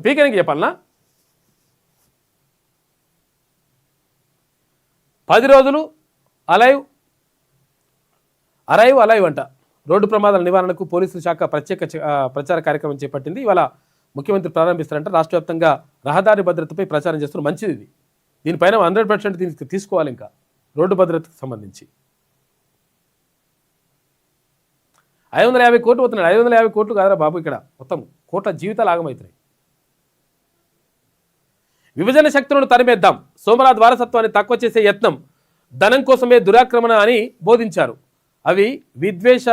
పీకెనికి చెప్పాలనా? 10 రోజులు అలైవ్ అంట. రోడ్డు ప్రమాదాల నివారణకు పోలీసుల శాఖ ప్రత్యేక ప్రచార కార్యక్రమం చేపట్టింది. ఇవాళ ముఖ్యమంత్రి ప్రారంభిస్తారంట. రాష్ట్ర వ్యాప్తంగా రహదారి భద్రతపై ప్రచారం చేస్తున్నారు. మంచిది ఇది. దీనిపైన 100% తీసుకోవాలి. ఇంకా రోడ్డు భద్రతకు సంబంధించి 550 కోట్లు పోతున్నాడు. 550 కోట్లు కాదురా బాబు, ఇక్కడ మొత్తం కోట్ల జీవితాలు ఆగమవుతున్నాయి. విభజన శక్తులను తరిమేద్దాం, సోమనాథ్ వారసత్వాన్ని తక్కువ చేసే యత్నం, ధనం కోసమే దురాక్రమణ అని బోధించారు. అవి విద్వేష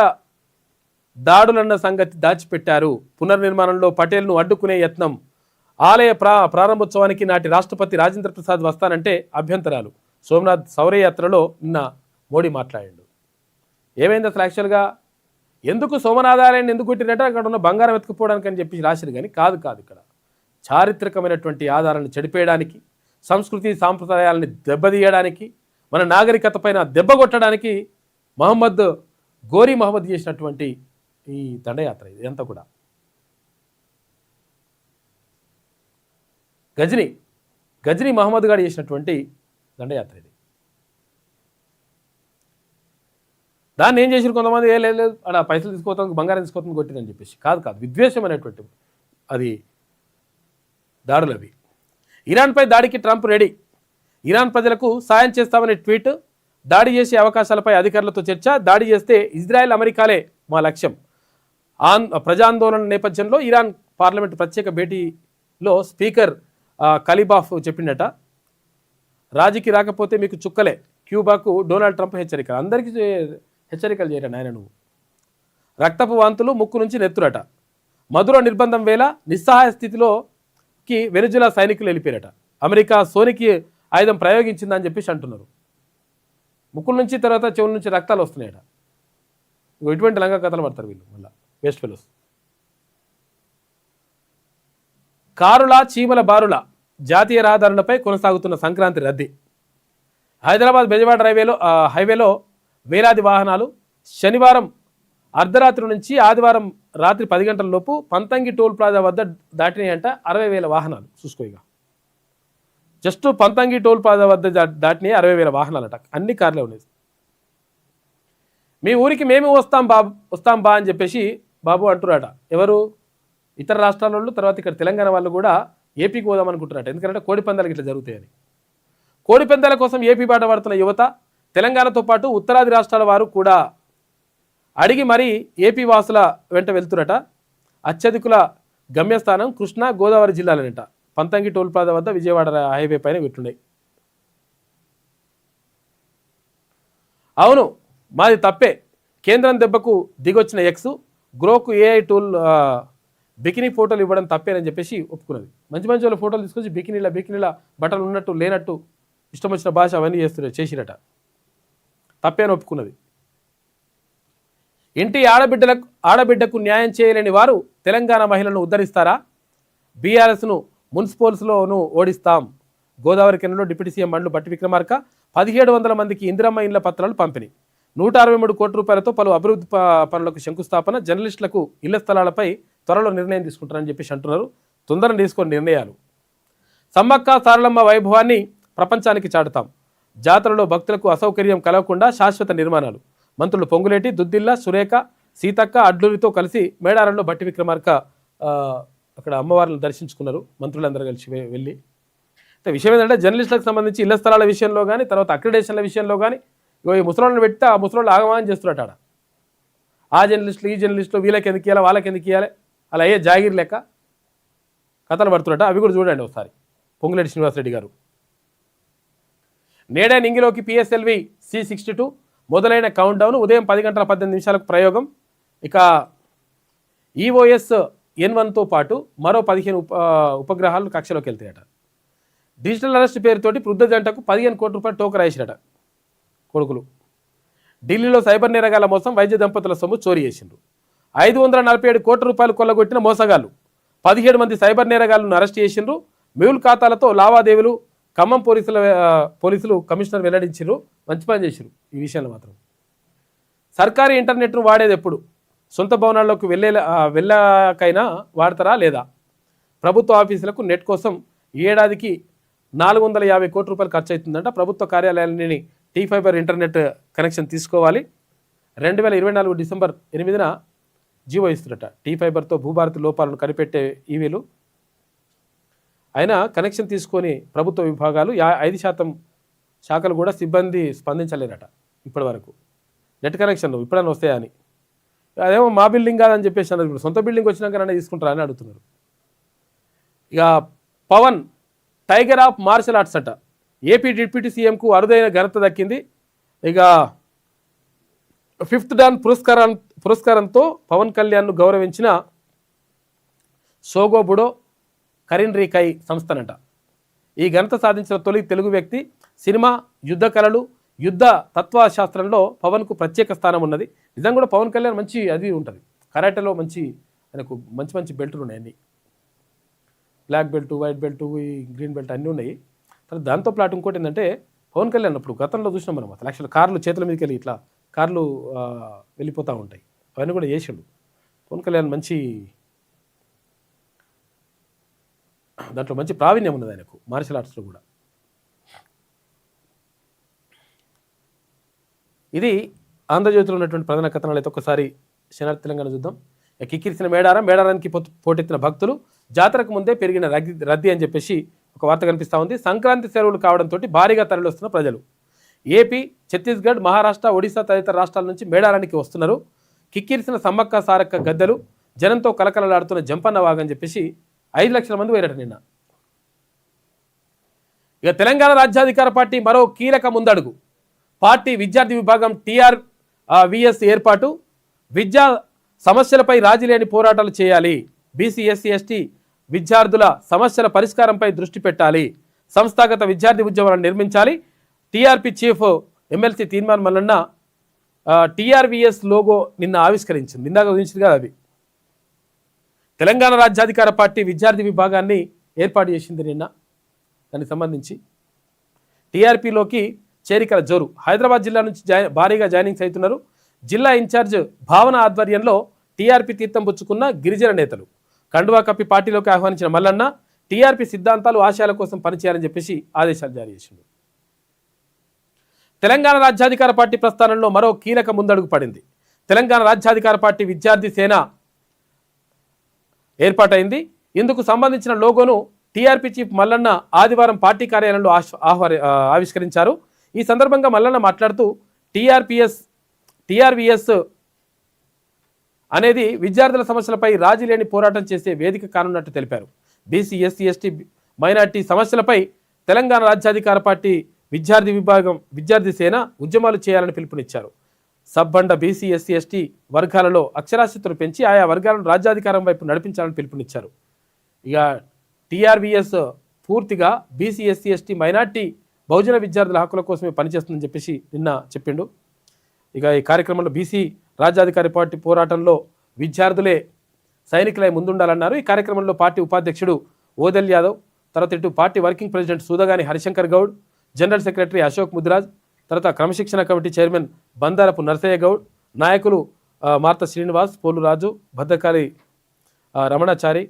దాడులన్న సంగతి దాచిపెట్టారు. పునర్నిర్మాణంలో పటేల్ను అడ్డుకునే యత్నం. ఆలయ ప్రారంభోత్సవానికి నాటి రాష్ట్రపతి రాజేంద్ర ప్రసాద్ వస్తానంటే అభ్యంతరాలు. సోమనాథ్ శౌర్యయాత్రలో నిన్న మోడీ మాట్లాడాడు. ఏమైంది అసలు యాక్చువల్గా? ఎందుకు సోమనాథాలయాన్ని ఎందుకు కొట్టినట్టు అక్కడ ఉన్న బంగారం ఎత్తుకుపోవడానికి అని చెప్పి రాశారు. కానీ కాదు, ఇక్కడ చారిత్రకమైనటువంటి ఆధారాలను చెడిపేయడానికి, సంస్కృతి సాంప్రదాయాలని దెబ్బతీయడానికి, మన నాగరికత పైన దెబ్బ కొట్టడానికి గోరీ మహమ్మద్ చేసినటువంటి ఈ దండయాత్ర ఇదంతా కూడా. గజనీ మహమ్మద్ గారు చేసినటువంటి దండయాత్ర ఇది. దాన్ని ఏం చేసిరు కొంతమంది, లేదు అలా పైసలు తీసుకోవతాం, బంగారం తీసుకోవతాం కొట్టిందని చెప్పేసి. కాదు, విద్వేషం అనేటువంటి అది దాడులు అవి. ఇరాన్పై దాడికి ట్రంప్ రెడీ. ఇరాన్ ప్రజలకు సాయం చేస్తామనే ట్వీట్. దాడి చేసే అవకాశాలపై అధికారులతో చర్చ. దాడి చేస్తే ఇజ్రాయెల్ అమెరికాలే మా లక్ష్యం. ప్రజాందోళన నేపథ్యంలో ఇరాన్ పార్లమెంట్ ప్రత్యేక భేటీలో స్పీకర్ ఖలీబాఫ్ చెప్పిండట, రాజీకి రాకపోతే మీకు చుక్కలే. క్యూబాకు డొనాల్డ్ ట్రంప్ హెచ్చరిక. అందరికీ హెచ్చరికలు చేయరా నాయన నువ్వు. రక్తపు వాంతులు, ముక్కు నుంచి నెత్తురట. మధుర నిర్బంధం వేళ నిస్సహాయ స్థితిలోకి వెనుజులా సైనికులు వెళ్ళిపోయారట. అమెరికా సోనికి ఆయుధం ప్రయోగించిందని చెప్పేసి అంటున్నారు. ముక్కుల నుంచి తర్వాత చెవుల నుంచి రక్తాలు వస్తున్నాయట. ఇటువంటి లంగా కథలు పడతారు వీళ్ళు, మళ్ళీ వేస్ట్ ఫెలోస్. కారుల చీమల బారుల జాతీయ రహదారులపై కొనసాగుతున్న సంక్రాంతి రద్దీ. హైదరాబాద్ బెజవాడ హైవేలో వేలాది వాహనాలు శనివారం అర్ధరాత్రి నుంచి ఆదివారం రాత్రి 10 గంటల లోపు పంతంగి టోల్ ప్లాజా వద్ద దాటినాయంట 60,000 వాహనాలు. చూసుకోగా జస్ట్ పంతంగి టోల్ ప్లాజా వద్ద దాటినాయి 60,000 వాహనాలట. అన్ని కార్లే ఉన్నాయి. మీ ఊరికి మేము వస్తాం బా అని చెప్పేసి బాబు అంటున్నారట. ఎవరు? ఇతర రాష్ట్రాల వాళ్ళు, తర్వాత ఇక్కడ తెలంగాణ వాళ్ళు కూడా ఏపీకి పోదాం అనుకుంటున్నారట. ఎందుకంటే కోడి పందాలకు ఇట్లా జరుగుతాయని. కోడి పందాల కోసం ఏపీ బాట పడుతున్న యువత, తెలంగాణతో పాటు ఉత్తరాది రాష్ట్రాల వారు కూడా అడిగి మరీ ఏపీ వాసుల వెంట వెళ్తున్నట. అత్యధికుల గమ్యస్థానం కృష్ణా గోదావరి జిల్లాలనట. పంతంగి టోల్ ప్లాజా వద్ద విజయవాడ హైవే పైన పెట్టున్నాయి. అవును, మాది తప్పే. కేంద్రం దెబ్బకు దిగొచ్చిన ఎక్స్ గ్రోకు ఏఐ టూల్ బికినీ ఫోటోలు ఇవ్వడం తప్పేనని చెప్పేసి ఒప్పుకున్నది. మంచి వాళ్ళ ఫోటోలు తీసుకొచ్చి బికినీల బట్టలు ఉన్నట్టు లేనట్టు ఇష్టం వచ్చిన భాష అవన్నీ చేసిరట. తప్పే అని ఒప్పుకున్నది. ఇంటి ఆడబిడ్డకు న్యాయం చేయలేని వారు తెలంగాణ మహిళలను ఉద్ధరిస్తారా? బీఆర్ఎస్ను మున్సిపల్స్లోనూ ఓడిస్తాం. గోదావరి కిందలో డిప్యూటీ సీఎం బండ్లు బట్టి విక్రమార్క 1700 మందికి ఇందిరమ్మ ఇండ్ల పత్రాలు పంపిణీ. 163 కోట్ల రూపాయలతో పలు అభివృద్ధి పనులకు శంకుస్థాపన. జర్నలిస్టులకు ఇళ్ల స్థలాలపై త్వరలో నిర్ణయం తీసుకుంటారని చెప్పేసి అంటున్నారు. తొందరగా తీసుకొని నిర్ణయాలు. సమ్మక్క సారలమ్మ వైభవాన్ని ప్రపంచానికి చాటుతాం. జాతరలో భక్తులకు అసౌకర్యం కలగకుండా శాశ్వత నిర్మాణాలు. మంత్రులు పొంగులేటి, దుద్దిల్ల, సురేఖ, సీతక్క, అడ్లూరితో కలిసి మేడారంలో బట్టి విక్రమార్క అక్కడ అమ్మవారిని దర్శించుకున్నారు. మంత్రులందరూ కలిసి వెళ్ళి. అయితే విషయం ఏంటంటే జర్నలిస్టులకు సంబంధించి ఇళ్ల స్థలాల విషయంలో కానీ, తర్వాత అక్రిడేషన్ల విషయంలో కానీ ఈ ముసలోళ్ళని పెడితే ఆ ముసలోళ్ళు ఆగమానం చేస్తున్నట్టు ఆడ. ఆ జర్నలిస్టులు, ఈ జర్నలిస్టులు, వీళ్ళకి ఎందుకు ఇవ్వాలి, వాళ్ళకి ఎందుకు ఇవ్వాలి, అలా అయ్యే జాగిరి లెక్క కథలు పడుతున్నట్ట. అవి కూడా చూడండి ఒకసారి. పొంగులేటి శ్రీనివాసరెడ్డి గారు. నేడే నింగిలోకి PSLV C62 మొదలైన కౌంట్ డౌన్. ఉదయం 10:18 ప్రయోగం. ఇక EOS N1తో పాటు మరో 15 ఉపగ్రహాలు కక్షలోకి వెళ్తాయట. డిజిటల్ అరెస్ట్ పేరుతోటి వృద్ధ జంటకు 15 కోట్ల రూపాయలు టోకన్ వేసిరట కొడుకులు. ఢిల్లీలో సైబర్ నేరగాల మోసం. వైద్య దంపతుల సొమ్ము చోరీ చేసిండ్రు. 547 కోట్ల రూపాయలు కొల్లగొట్టిన మోసగాళ్ళు. 17 మంది సైబర్ నేరగాళ్లను అరెస్ట్ చేసిండ్రు. మ్యూల్ ఖాతాలతో లావాదేవీలు. ఖమ్మం పోలీసులు కమిషనర్ వెల్లడించారు. మంచి పని చేశారు ఈ విషయంలో మాత్రం. సర్కారీ ఇంటర్నెట్ను వాడేది ఎప్పుడు? సొంత భవనాల్లోకి వెళ్ళాకైనా వాడతారా లేదా? ప్రభుత్వ ఆఫీసులకు నెట్ కోసం ఏడాదికి 450 కోట్ల రూపాయలు ఖర్చు అవుతుందంట. ప్రభుత్వ కార్యాలయాలని T-Fiber ఇంటర్నెట్ కనెక్షన్ తీసుకోవాలి. 2024 డిసెంబర్ 8న జీవో ఇస్తున్నట. T-Fiberతో భూభారతి లోపాలను కనిపెట్టే ఈవీలు. అయినా కనెక్షన్ తీసుకొని ప్రభుత్వ విభాగాలు 5% శాఖలు కూడా సిబ్బంది స్పందించలేరట ఇప్పటి వరకు. నెట్ కనెక్షన్లు ఇప్పుడైనా వస్తాయని. అదేమో మా బిల్డింగ్ కాదని చెప్పేసి అన్నారు. ఇప్పుడు సొంత బిల్డింగ్ వచ్చినాకనే తీసుకుంటారా అని అడుగుతున్నారు. ఇక Pavan tiger of martial arts అట. ఏపీ డిప్యూటీ సీఎంకు అరుదైన ఘనత దక్కింది. ఇక 5th డాన్ పురస్కారంతో పవన్ కళ్యాణ్ను గౌరవించిన సోగో బుడో కరీన్రీకై సంస్థనట. ఈ ఘనత సాధించిన తొలి తెలుగు వ్యక్తి. సినిమా, యుద్ధ కళలు, యుద్ధ తత్వశాస్త్రంలో పవన్కు ప్రత్యేక స్థానం ఉన్నది. నిజంగా కూడా పవన్ కళ్యాణ్ మంచి అది ఉంటుంది. కరాటేలో ఆయనకు మంచి బెల్టులు ఉన్నాయి. అన్నీ బ్లాక్ బెల్ట్, వైట్ బెల్ట్, ఈ గ్రీన్ బెల్ట్ అన్నీ ఉన్నాయి. దాంతో పాటు ఇంకోటి ఏంటంటే పవన్ కళ్యాణ్ అప్పుడు గతంలో చూసినాం మనం. అసలు యాక్చువల్ కార్లు చేతుల మీదకి వెళ్ళి ఇట్లా కార్లు వెళ్ళిపోతూ ఉంటాయి. అవన్నీ కూడా చేసాడు పవన్ కళ్యాణ్. దాంట్లో మంచి ప్రావీణ్యం ఉన్నది ఆయనకు మార్షల్ ఆర్ట్స్లో కూడా. ఇది ఆంధ్రజ్యోతిలో ఉన్నటువంటి ప్రధాన కథనాలు. అయితే ఒక్కసారి శనార్థి తెలంగాణ చూద్దాం. కిక్కిరిసిన మేడారానికి పోటెత్తిన భక్తులు. జాతరకు ముందే పెరిగిన రద్దీ అని చెప్పేసి ఒక వార్త కనిపిస్తూ ఉంది. సంక్రాంతి సెలవులు కావడంతో భారీగా తరలివస్తున్న ప్రజలు. ఏపీ, ఛత్తీస్గఢ్, మహారాష్ట్ర, ఒడిశా తదితర రాష్ట్రాల నుంచి మేడారానికి వస్తున్నారు. కిక్కిరిసిన సమ్మక్క సారక్క గద్దెలు. జనంతో కలకలలాడుతున్న జంపన్న వాగని చెప్పేసి 5 లక్షల మంది పోయారట నిన్న. ఇక తెలంగాణ రాజ్యాధికార పార్టీ మరో కీలక ముందడుగు. పార్టీ విద్యార్థి విభాగం TRVS ఏర్పాటు. విద్యా సమస్యలపై రాజీ లేని పోరాటాలు చేయాలి. బీసీ, ఎస్సీ, ఎస్టీ విద్యార్థుల సమస్యల పరిష్కారంపై దృష్టి పెట్టాలి. సంస్థాగత విద్యార్థి ఉద్యమాలను నిర్మించాలి. టీఆర్పీ చీఫ్ ఎమ్మెల్సీ తీర్మాన్ మల్లన్న TRVS లోగో నిన్న ఆవిష్కరించింది. ఇందాక గురించింది కదా అది. తెలంగాణ రాజ్యాధికార పార్టీ విద్యార్థి విభాగాన్ని ఏర్పాటు చేసింది నిన్న. దానికి సంబంధించి టీఆర్పీలోకి చేరికల జోరు. హైదరాబాద్ జిల్లా నుంచి భారీగా జాయినింగ్స్ అవుతున్నారు. జిల్లా ఇన్ఛార్జ్ భావన ఆధ్వర్యంలో టీఆర్పీ తీర్థం పుచ్చుకున్న గిరిజన నేతలు. కండువా కప్పి పార్టీలోకి ఆహ్వానించిన మల్లన్న టీఆర్పీ సిద్ధాంతాలు, ఆశయాల కోసం పనిచేయాలని చెప్పేసి ఆదేశాలు జారీ చేసింది. తెలంగాణ రాజ్యాధికార పార్టీ ప్రస్థానంలో మరో కీలక ముందడుగు పడింది. తెలంగాణ రాజ్యాధికార పార్టీ విద్యార్థి సేన ఏర్పాటైంది. ఇందుకు సంబంధించిన లోగోను టీఆర్పీ చీఫ్ మల్లన్న ఆదివారం పార్టీ కార్యాలయంలో ఆవిష్కరించారు. ఈ సందర్భంగా మల్లన్న మాట్లాడుతూ TRVS అనేది విద్యార్థుల సమస్యలపై రాజీ లేని పోరాటం చేసే వేదిక కానున్నట్టు తెలిపారు. బీసీ, ఎస్సీ, ఎస్టీ, మైనార్టీ సమస్యలపై తెలంగాణ రాజ్యాధికార పార్టీ విద్యార్థి విభాగం విద్యార్థి సేన ఉద్యమాలు చేయాలని పిలుపునిచ్చారు. సబ్బండ బీసీ, ఎస్సీ, ఎస్టీ వర్గాలలో అక్షరాస్యతను పెంచి ఆయా వర్గాలను రాజ్యాధికారం వైపు నడిపించాలని పిలుపునిచ్చారు. ఇక TRVS పూర్తిగా బీసీ, ఎస్సీ, ఎస్టీ, మైనార్టీ, బహుజన విద్యార్థుల హక్కుల కోసమే పనిచేస్తుందని చెప్పేసి నిన్న చెప్పిండు. ఇక ఈ కార్యక్రమంలో బీసీ రాజ్యాధికారి పార్టీ పోరాటంలో విద్యార్థులే సైనికులై ముందుండాలన్నారు. ఈ కార్యక్రమంలో పార్టీ ఉపాధ్యక్షుడు ఓదెల్ యాదవ్, తర్వాత ఇటు party working president Sudagani Harishankar Goud, general secretary Ashok Mudiraj, తర్వాత క్రమశిక్షణ కమిటీ చైర్మన్ బందారపు నర్సయ్య గౌడ్, నాయకులు మార్త శ్రీనివాస్, పోలు రాజు, భద్రకాళి రమణాచారి,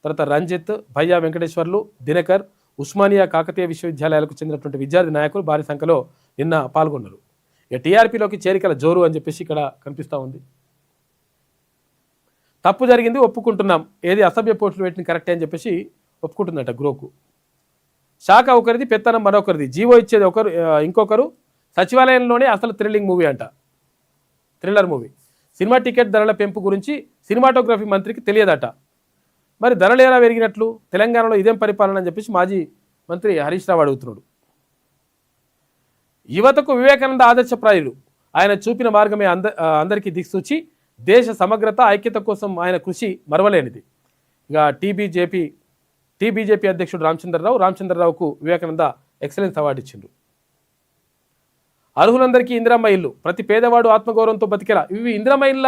తర్వాత రంజిత్, భయ్యా వెంకటేశ్వర్లు, దినకర్, ఉస్మానియా కాకతీయ విశ్వవిద్యాలయాలకు చెందినటువంటి విద్యార్థి నాయకులు భారీ సంఖ్యలో నిన్న పాల్గొన్నారు. ఇక టీఆర్పీలోకి చేరికల జోరు అని చెప్పేసి ఇక్కడ కనిపిస్తూ ఉంది. తప్పు జరిగింది, ఒప్పుకుంటున్నాం, ఏది అసభ్య పోస్టులు పెట్టిన కరెక్టే అని చెప్పేసి ఒప్పుకుంటుందట గ్రోకు. శాఖ ఒకరిది, పెత్తనం మరొకరిది, జీవో ఇచ్చేది ఒకరు, ఇంకొకరు. సచివాలయంలోనే అసలు థ్రిల్లింగ్ మూవీ అంట, థ్రిల్లర్ మూవీ. సినిమా టికెట్ ధరల పెంపు గురించి సినిమాటోగ్రఫీ మంత్రికి తెలియదట. మరి ధరలు ఎలా పెరిగినట్లు, తెలంగాణలో ఇదేం పరిపాలన అని చెప్పేసి మాజీ మంత్రి హరీష్ రావు అడుగుతున్నాడు. యువతకు వివేకానంద ఆదర్శప్రాయులు, ఆయన చూపిన మార్గమే అందరికీ దిక్సూచి, దేశ సమగ్రత ఐక్యత కోసం ఆయన కృషి మరవలేనిది. ఇక టీబీజేపీ అధ్యక్షుడు రామచంద్రరావుకు వివేకానంద ఎక్సలెన్స్ అవార్డు ఇచ్చిండు. అర్హులందరికీ ఇందిరమ్మ ఇల్లు, ప్రతి పేదవాడు ఆత్మగౌరవంతో బతికేలా. ఇవి ఇందిరమ్మ ఇళ్ళ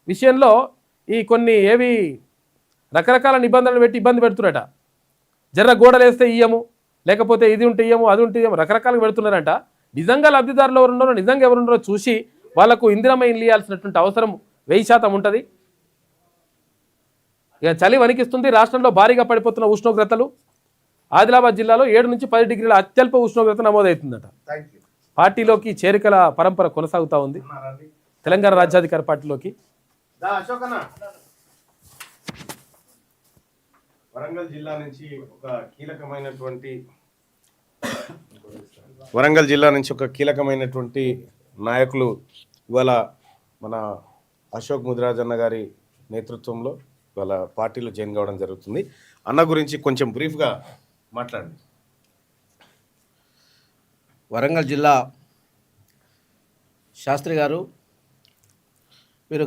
విషయంలో ఈ కొన్ని ఏవి రకరకాల నిబంధనలు పెట్టి ఇబ్బంది పెడుతున్నారట. జర్ర గోడలేస్తే ఇయ్యము, లేకపోతే ఇది ఉంటే ఇయ్యము, అది ఉంటే ఇయ్యము, రకరకాలుగా పెడుతున్నారంట. నిజంగా లబ్ధిదారులు ఎవరున్నారో, నిజంగా ఎవరున్నారో చూసి వాళ్లకు ఇందిరమ్మ ఇల్లు ఇవ్వాల్సినటువంటి అవసరం 1000% ఉంటుంది. ఇక చలి వణికిస్తుంది. రాష్ట్రంలో భారీగా పడిపోతున్న ఉష్ణోగ్రతలు. ఆదిలాబాద్ జిల్లాలో 7 నుంచి 10 డిగ్రీల అత్యల్ప ఉష్ణోగ్రత నమోదవుతుందట. పార్టీలోకి చేరికల పరంపర కొనసాగుతూ ఉంది. తెలంగాణ రాజ్యాధికార పార్టీలోకి వరంగల్ జిల్లా నుంచి ఒక కీలకమైనటువంటి నాయకులు ఇవాళ మన అశోక్ ముదిరాజ్ అన్న గారి నేతృత్వంలో ఇవాళ పార్టీలో జాయిన్ కావడం జరుగుతుంది. అన్న గురించి కొంచెం బ్రీఫ్గా మాట్లాడండి. వరంగల్ జిల్లా శాస్త్రి గారు, మీరు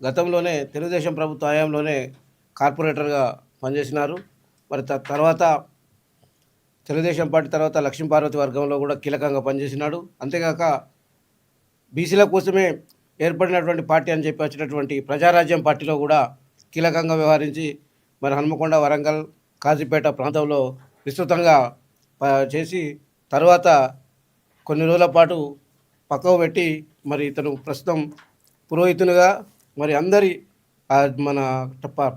గతంలోనే తెలుగుదేశం ప్రభుత్వ హయాంలోనే కార్పొరేటర్గా పనిచేసినారు. మరి తర్వాత తెలుగుదేశం పార్టీ తర్వాత లక్ష్మీపార్వతి వర్గంలో కూడా కీలకంగా పనిచేసినాడు. అంతేకాక బీసీల కోసమే ఏర్పడినటువంటి పార్టీ అని చెప్పి వచ్చినటువంటి ప్రజారాజ్యం పార్టీలో కూడా కీలకంగా వ్యవహరించి మరి హన్మకొండ, వరంగల్, కాజీపేట ప్రాంతంలో విస్తృతంగా చేసి తర్వాత కొన్ని రోజుల పాటు పక్కకు పెట్టి మరి ఇతను ప్రస్తుతం పురోహితునిగా మరి అందరి మన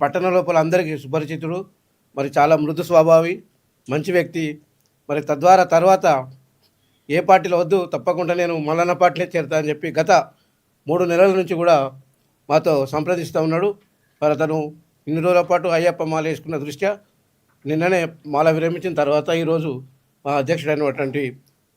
పట్టణ లోపల అందరికీ సుపరిచితుడు. మరి చాలా మృదు స్వభావి, మంచి వ్యక్తి. మరి తద్వారా తర్వాత ఏ పార్టీలో వద్దు, తప్పకుండా నేను మల్లన్న పార్టీలో చేరుతా అని చెప్పి గత 3 నెలల నుంచి కూడా మాతో సంప్రదిస్తూ ఉన్నాడు. మరి అతను ఇన్ని రోజుల పాటు అయ్యప్ప మాల వేసుకున్న దృష్ట్యా నిన్ననే మాల విరమించిన తర్వాత ఈరోజు మా అధ్యక్షుడైనటువంటి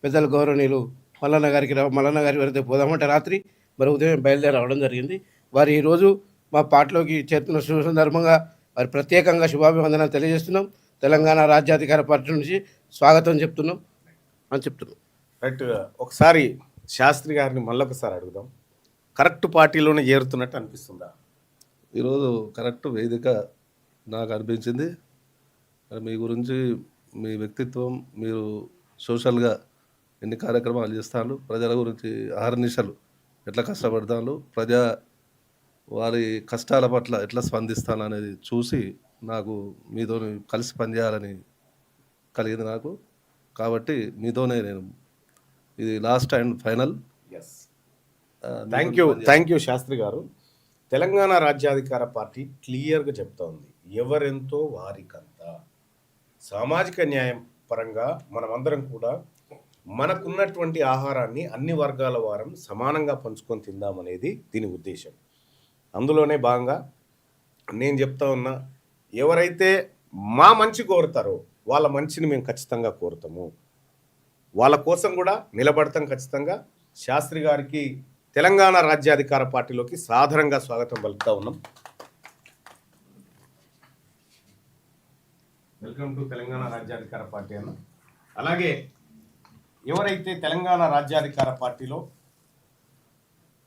పెద్దల గౌరవనీయులు మల్లన్న గారి వరకు పోదామంటే రాత్రి మరి ఉదయం బయలుదేరి రావడం జరిగింది. వారు ఈరోజు మా పార్టీలోకి చేరుతున్న శుభ సందర్భంగా వారి ప్రత్యేకంగా శుభాభివందనాలు తెలియజేస్తున్నాం. తెలంగాణ రాజ్యాధికార పార్టీ నుంచి స్వాగతం చెప్తున్నాం. రైట్, ఒకసారి శాస్త్రి గారిని మళ్ళొకసారి అడుగుదాం. కరెక్ట్ పార్టీలోనే చేరుతున్నట్టు అనిపిస్తుందా? ఈరోజు కరెక్ట్ వేదిక నాకు అనిపించింది. మీ గురించి, మీ వ్యక్తిత్వం, మీరు సోషల్గా ఎన్ని కార్యక్రమాలు చేస్తాను, ప్రజల గురించి అహర్నిశలు ఎట్లా కష్టపడతాను, వారి కష్టాల పట్ల ఎట్లా స్పందిస్తాను అనేది చూసి నాకు మీతో కలిసి పనిచేయాలని కలిగింది నాకు. కాబట్టి మీతోనే నేను ఇది last and final. Thank you Shastri garu. Telangana రాజ్యాధికార పార్టీ క్లియర్గా చెప్తా ఉంది, ఎవరెంతో వారికంతా. సామాజిక న్యాయం పరంగా మనమందరం కూడా మనకున్నటువంటి ఆహారాన్ని అన్ని వర్గాల వారం సమానంగా పంచుకొని తిందామనేది దీని ఉద్దేశం. అందులోనే భాగంగా నేను చెప్తా ఉన్నా, ఎవరైతే మా మంచి కోరుతారో వాళ్ళ మంచిని మేము ఖచ్చితంగా కోరుతాము, వాళ్ళ కోసం కూడా నిలబడతాం ఖచ్చితంగా. శాస్త్రి గారికి తెలంగాణ రాజ్యాధికార పార్టీలోకి సాధారణంగా స్వాగతం పలుకుతా ఉన్నాం. వెల్కమ్ టు తెలంగాణ రాజ్యాధికార పార్టీ అన్న. అలాగే ఎవరైతే తెలంగాణ రాజ్యాధికార పార్టీలో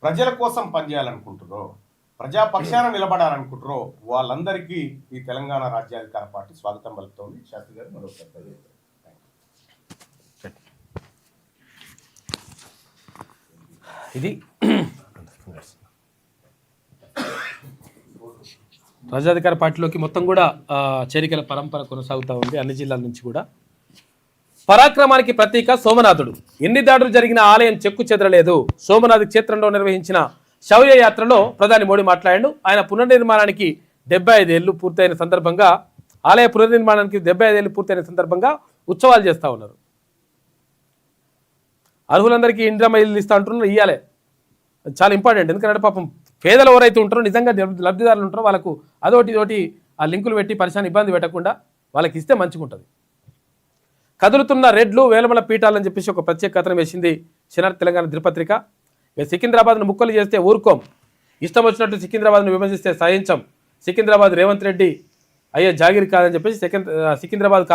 ప్రజల కోసం పనిచేయాలనుకుంటారో, ప్రజాపక్షాన నిలబడాలనుకుంటారో వాళ్ళందరికీ ఈ తెలంగాణ రాజ్యాధికార పార్టీ స్వాగతం పలుకుతోంది. శాస్త్రి గారు మరొకసారి ఇది రాజ్యాధికార పార్టీలోకి మొత్తం కూడా చేరికల పరంపర కొనసాగుతూ ఉంది అన్ని జిల్లాల నుంచి కూడా. పరాక్రమానికి ప్రతీక సోమనాథుడు. ఎన్ని దాడులు జరిగిన ఆలయం చెక్కు చెదరలేదు. సోమనాథ్ క్షేత్రంలో నిర్వహించిన శౌర్య యాత్రలో ప్రధాని మోడీ మాట్లాడాడు. ఆయన పునర్నిర్మాణానికి 75 ఏళ్లు పూర్తయిన సందర్భంగా ఆలయ పునర్నిర్మాణానికి 75 ఏళ్లు పూర్తయిన సందర్భంగా ఉత్సవాలు చేస్తూ ఉన్నారు. అర్హులందరికీ ఇందిరమ్మ ఇల్లు ఇస్తా అంటున్నారు, ఇయ్యాలే. చాలా ఇంపార్టెంట్. ఎందుకంటే పాపం పేదలు ఎవరైతే ఉంటారో నిజంగా లబ్ధిదారులు ఉంటారో వాళ్ళకు అదోటి ఆ లింకులు పెట్టి పరిశాన్ని ఇబ్బంది పెట్టకుండా వాళ్ళకి ఇస్తే మంచిగా ఉంటుంది. కదులుతున్న రెడ్లు వేలమల పీఠాలని చెప్పేసి ఒక ప్రత్యేక కథనం వేసింది శనార్థ తెలంగాణ దినపత్రిక. ఇక సికింద్రాబాద్ను ముక్కలు చేస్తే ఊరుకోం, ఇష్టం వచ్చినట్టు సికింద్రాబాద్ను విమర్శిస్తే సహించం, సికింద్రాబాద్ రేవంత్ రెడ్డి అయ్యే జాగిరి కాదని చెప్పేసి సికింద్రాబాద్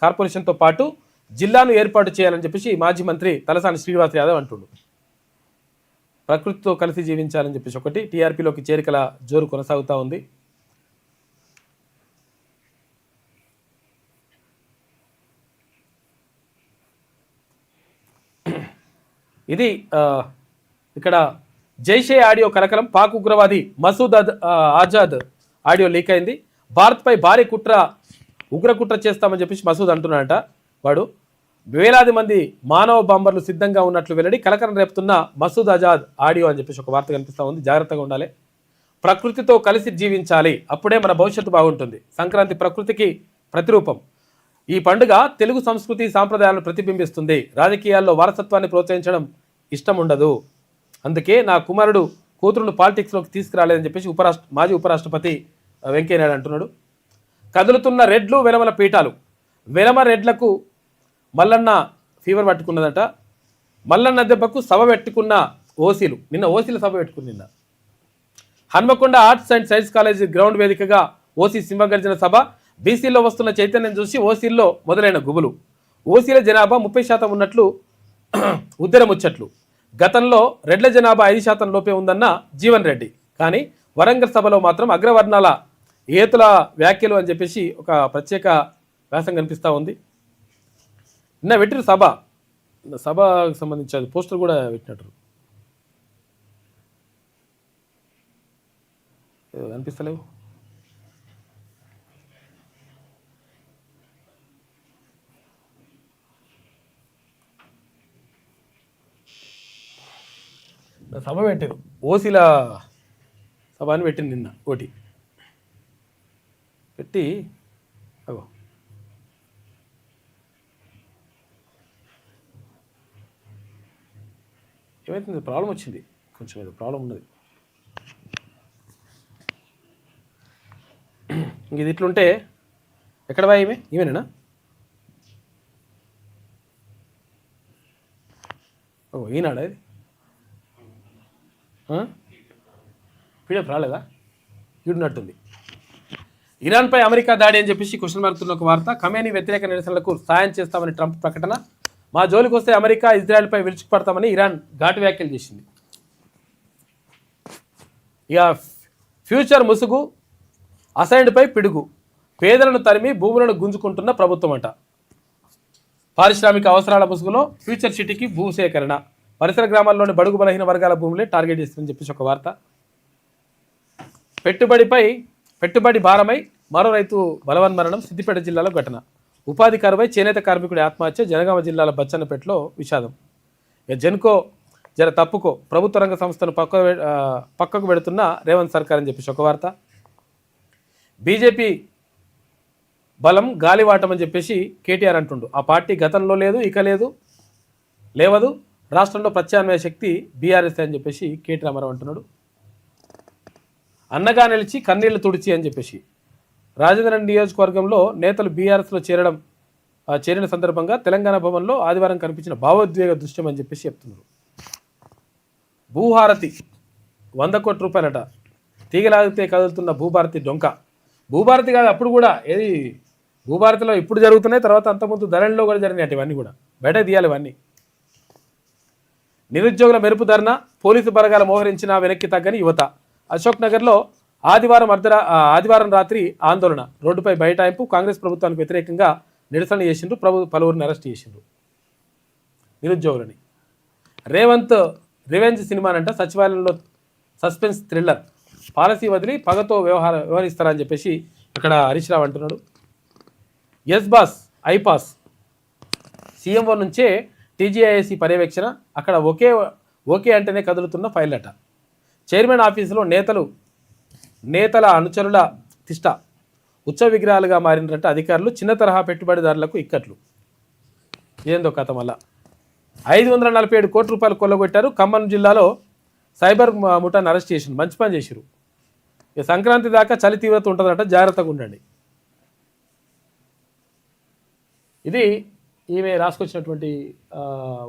కార్పొరేషన్తో పాటు జిల్లాను ఏర్పాటు చేయాలని చెప్పేసి మాజీ మంత్రి తలసాని శ్రీనివాస్ యాదవ్ అంటుండు. ప్రకృతితో కలిసి జీవించాలని చెప్పేసి ఒకటి. టీఆర్పీలోకి చేరికల జోరు కొనసాగుతూ ఉంది. ఇది ఇక్కడ జైషే ఆడియో కలకలం. పాక్ ఉగ్రవాది మసూద్ ఆజాద్ ఆడియో లీక్ అయింది. భారత్పై భారీ ఉగ్రకుట్ర చేస్తామని చెప్పేసి మసూద్ అంటున్నాడట. వాడు వేలాది మంది మానవ బాంబర్లు సిద్ధంగా ఉన్నట్లు వెల్లడి. కలకలం రేపుతున్న మసూద్ ఆజాద్ ఆడియో అని చెప్పేసి ఒక వార్త కనిపిస్తూ ఉంది. జాగ్రత్తగా ఉండాలి. ప్రకృతితో కలిసి జీవించాలి, అప్పుడే మన భవిష్యత్తు బాగుంటుంది. సంక్రాంతి ప్రకృతికి ప్రతిరూపం. ఈ పండుగ తెలుగు సంస్కృతి సాంప్రదాయాలను ప్రతిబింబిస్తుంది. రాజకీయాల్లో వారసత్వాన్ని ప్రోత్సహించడం ఇష్టం ఉండదు. అందుకే నా కుమారుడు కూతురును పాలిటిక్స్లోకి తీసుకురాలేదని చెప్పేసి మాజీ ఉపరాష్ట్రపతి వెంకయ్యనాయుడు అంటున్నాడు. కదులుతున్న రెడ్లు వెలమల పీఠాలు. వెలమ రెడ్లకు మల్లన్న ఫీవర్ పట్టుకున్నదట. మల్లన్న దెబ్బకు సభ పెట్టుకున్న ఓసీలు. నిన్న ఓసీల సభ పెట్టుకుని నిన్న Hanamkonda arts and science college ground వేదికగా ఓసీ సింహగర్జన సభ. బీసీలో వస్తున్న చైతన్యం చూసి ఓసీల్లో మొదలైన గుబులు. ఓసీల జనాభా 30% ఉన్నట్లు ఉద్దరముచ్చట్లు. గతంలో రెడ్ల జనాభా 5% లోపే ఉందన్న జీవన్ రెడ్డి. కానీ వరంగల్ సభలో మాత్రం అగ్రవర్ణాల ఏతుల వ్యాఖ్యలు అని చెప్పేసి ఒక ప్రత్యేక వ్యాసం కనిపిస్తూ ఉంది. నిన్న పెట్టిన సభకు సంబంధించి పోస్టర్ కూడా పెట్టినట్టు కనిపిస్తలేవు. సభ పెట్టారు, ఓసీల సభ అని పెట్టింది నిన్న. ఒకటి పెట్టి అగో ఏమైతుంది, ప్రాబ్లం వచ్చింది, కొంచెం ఏదో ప్రాబ్లం ఉన్నది. ఇంక ఇది ఇట్లుంటే ఎక్కడ పోయి ఈమెనేనా? ఓ ఈనాడా ఇది? పీడిఎఫ్ రాలేదా? ఈడున్నట్టుంది. ఇరాన్పై అమెరికా దాడి అని చెప్పేసి క్వశ్చన్ మార్కుతున్న ఒక వార్త. ఖమేనీ వ్యతిరేక నిరసనలకు సాయం చేస్తామని ట్రంప్ ప్రకటన. మా జోలికి వస్తే అమెరికా ఇజ్రాయెల్పై విరుచుకుపడతామని ఇరాన్ ఘాటు వ్యాఖ్యలు చేసింది. ఇక ఫ్యూచర్ ముసుగు, అసైన్డ్పై పిడుగు. పేదలను తరిమి భూములను గుంజుకుంటున్న ప్రభుత్వం అంట. పారిశ్రామిక అవసరాల ముసుగులో ఫ్యూచర్ సిటీకి భూసేకరణ. పరిసర గ్రామాల్లోని బడుగు బలహీన వర్గాల భూములే టార్గెట్ చేస్తుందని చెప్పేసి ఒక వార్త. పెట్టుబడి భారమై మరో రైతు బలవన్మరణం. సిద్దిపేట జిల్లాలో ఘటన. ఉపాధి కరువై చేనేత కార్మికుడి ఆత్మహత్య. జనగామ జిల్లాల బచ్చన్నపేటలో విషాదం. ఇక జెన్కో జర తప్పుకో, ప్రభుత్వ రంగ సంస్థను పక్కకు పెడుతున్న రేవంత్ సర్కార్ అని చెప్పేసి ఒక వార్త. బీజేపీ బలం గాలివాటమని చెప్పేసి కేటీఆర్ అంటుండు. ఆ పార్టీ గతంలో లేదు, ఇక లేవదు. రాష్ట్రంలో ప్రత్యామ్నాయ శక్తి బీఆర్ఎస్ అని చెప్పేసి కేటీ రామారావు అంటున్నాడు. అన్నగా నిలిచి కన్నీళ్లు తుడిచి అని చెప్పేసి రాజేంద్ర నియోజకవర్గంలో నేతలు బీఆర్ఎస్లో చేరిన సందర్భంగా తెలంగాణ భవన్లో ఆదివారం కనిపించిన భావోద్వేగ దృశ్యం అని చెప్పేసి చెప్తున్నారు. భూహారతి 100 కోట్ల రూపాయలట. తీగలాగితే కదులుతున్న భూభారతి డొంక. భూభారతి కాదు, అప్పుడు కూడా ఏది భూభారతిలో ఇప్పుడు జరుగుతున్నాయి, తర్వాత అంతకుముందు ధరణిలో కూడా జరిగినాయి. ఇవన్నీ కూడా బయట తీయాలి. ఇవన్నీ నిరుద్యోగుల మెరుపు ధర్నా. పోలీసు బలగాల మోహరించిన వెనక్కి తగ్గని యువత. అశోక్ నగర్లో ఆదివారం రాత్రి ఆందోళన. రోడ్డుపై బైఠాయింపు. కాంగ్రెస్ ప్రభుత్వానికి వ్యతిరేకంగా నిరసన చేసిండ్రు. పలువురిని అరెస్ట్ చేసిండ్రు నిరుద్యోగులని. రేవంత్ రివెంజ్ సినిమానంట. సచివాలయంలో సస్పెన్స్ థ్రిల్లర్. పాలసీ వదిలి పగతో వ్యవహరిస్తారని చెప్పేసి ఇక్కడ హరీష్ రావు అంటున్నాడు. ఎస్ బాస్ ఐపాస్ సీఎంఓ నుంచే టీజీఐఎస్సీ పర్యవేక్షణ, అక్కడ ఓకే అంటేనే కదులుతున్న ఫైల్ అట. చైర్మన్ ఆఫీసులో నేతల అనుచరుల తిష్ట, ఉత్సవ విగ్రహాలుగా మారినట్టు అధికారులు, చిన్న తరహా పెట్టుబడిదారులకు ఇక్కట్లు. ఏందో కథ మళ్ళా. 547 కోట్ల రూపాయలు కొల్లగొట్టారు. ఖమ్మం జిల్లాలో సైబర్ ముఠాను అరెస్ట్ చేసింది. మంచి పని చేసిరు. ఇక సంక్రాంతి దాకా చలి తీవ్రత ఉంటుందట, జాగ్రత్తగా ఉండండి. ఇది ఈమె రాసుకొచ్చినటువంటి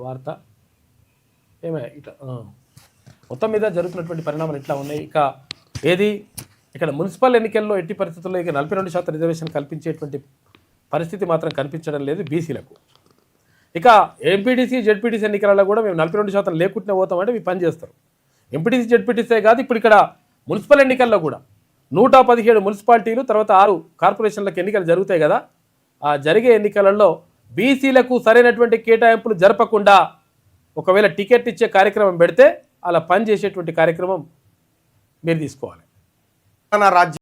వార్త. మొత్తం మీద జరుగుతున్నటువంటి పరిణామాలు ఇట్లా ఉన్నాయి. ఇక ఏది ఇక్కడ మున్సిపల్ ఎన్నికల్లో ఎట్టి పరిస్థితుల్లో ఇక 42% రిజర్వేషన్ కల్పించేటువంటి పరిస్థితి మాత్రం కనిపించడం లేదు బీసీలకు. ఇక ఎంపీటీసీ జెడ్పీటీసీ ఎన్నికలలో కూడా మేము 42% లేకుంటే పోతామంటే మీ పని చేస్తారు. ఎంపీటీసీ జెడ్పీటీసీ కాదు, ఇప్పుడు ఇక్కడ మున్సిపల్ ఎన్నికల్లో కూడా 117 మున్సిపాలిటీలు, తర్వాత 6 కార్పొరేషన్లకు ఎన్నికలు జరుగుతాయి కదా. ఆ జరిగే ఎన్నికలలో బీసీలకు సరైనటువంటి కేటాయింపులు జరపకుండా ఒకవేళ టికెట్ ఇచ్చే కార్యక్రమం పెడితే అలా పని చేసేటువంటి కార్యక్రమం మీరు తీసుకోవాలి. రాజ్య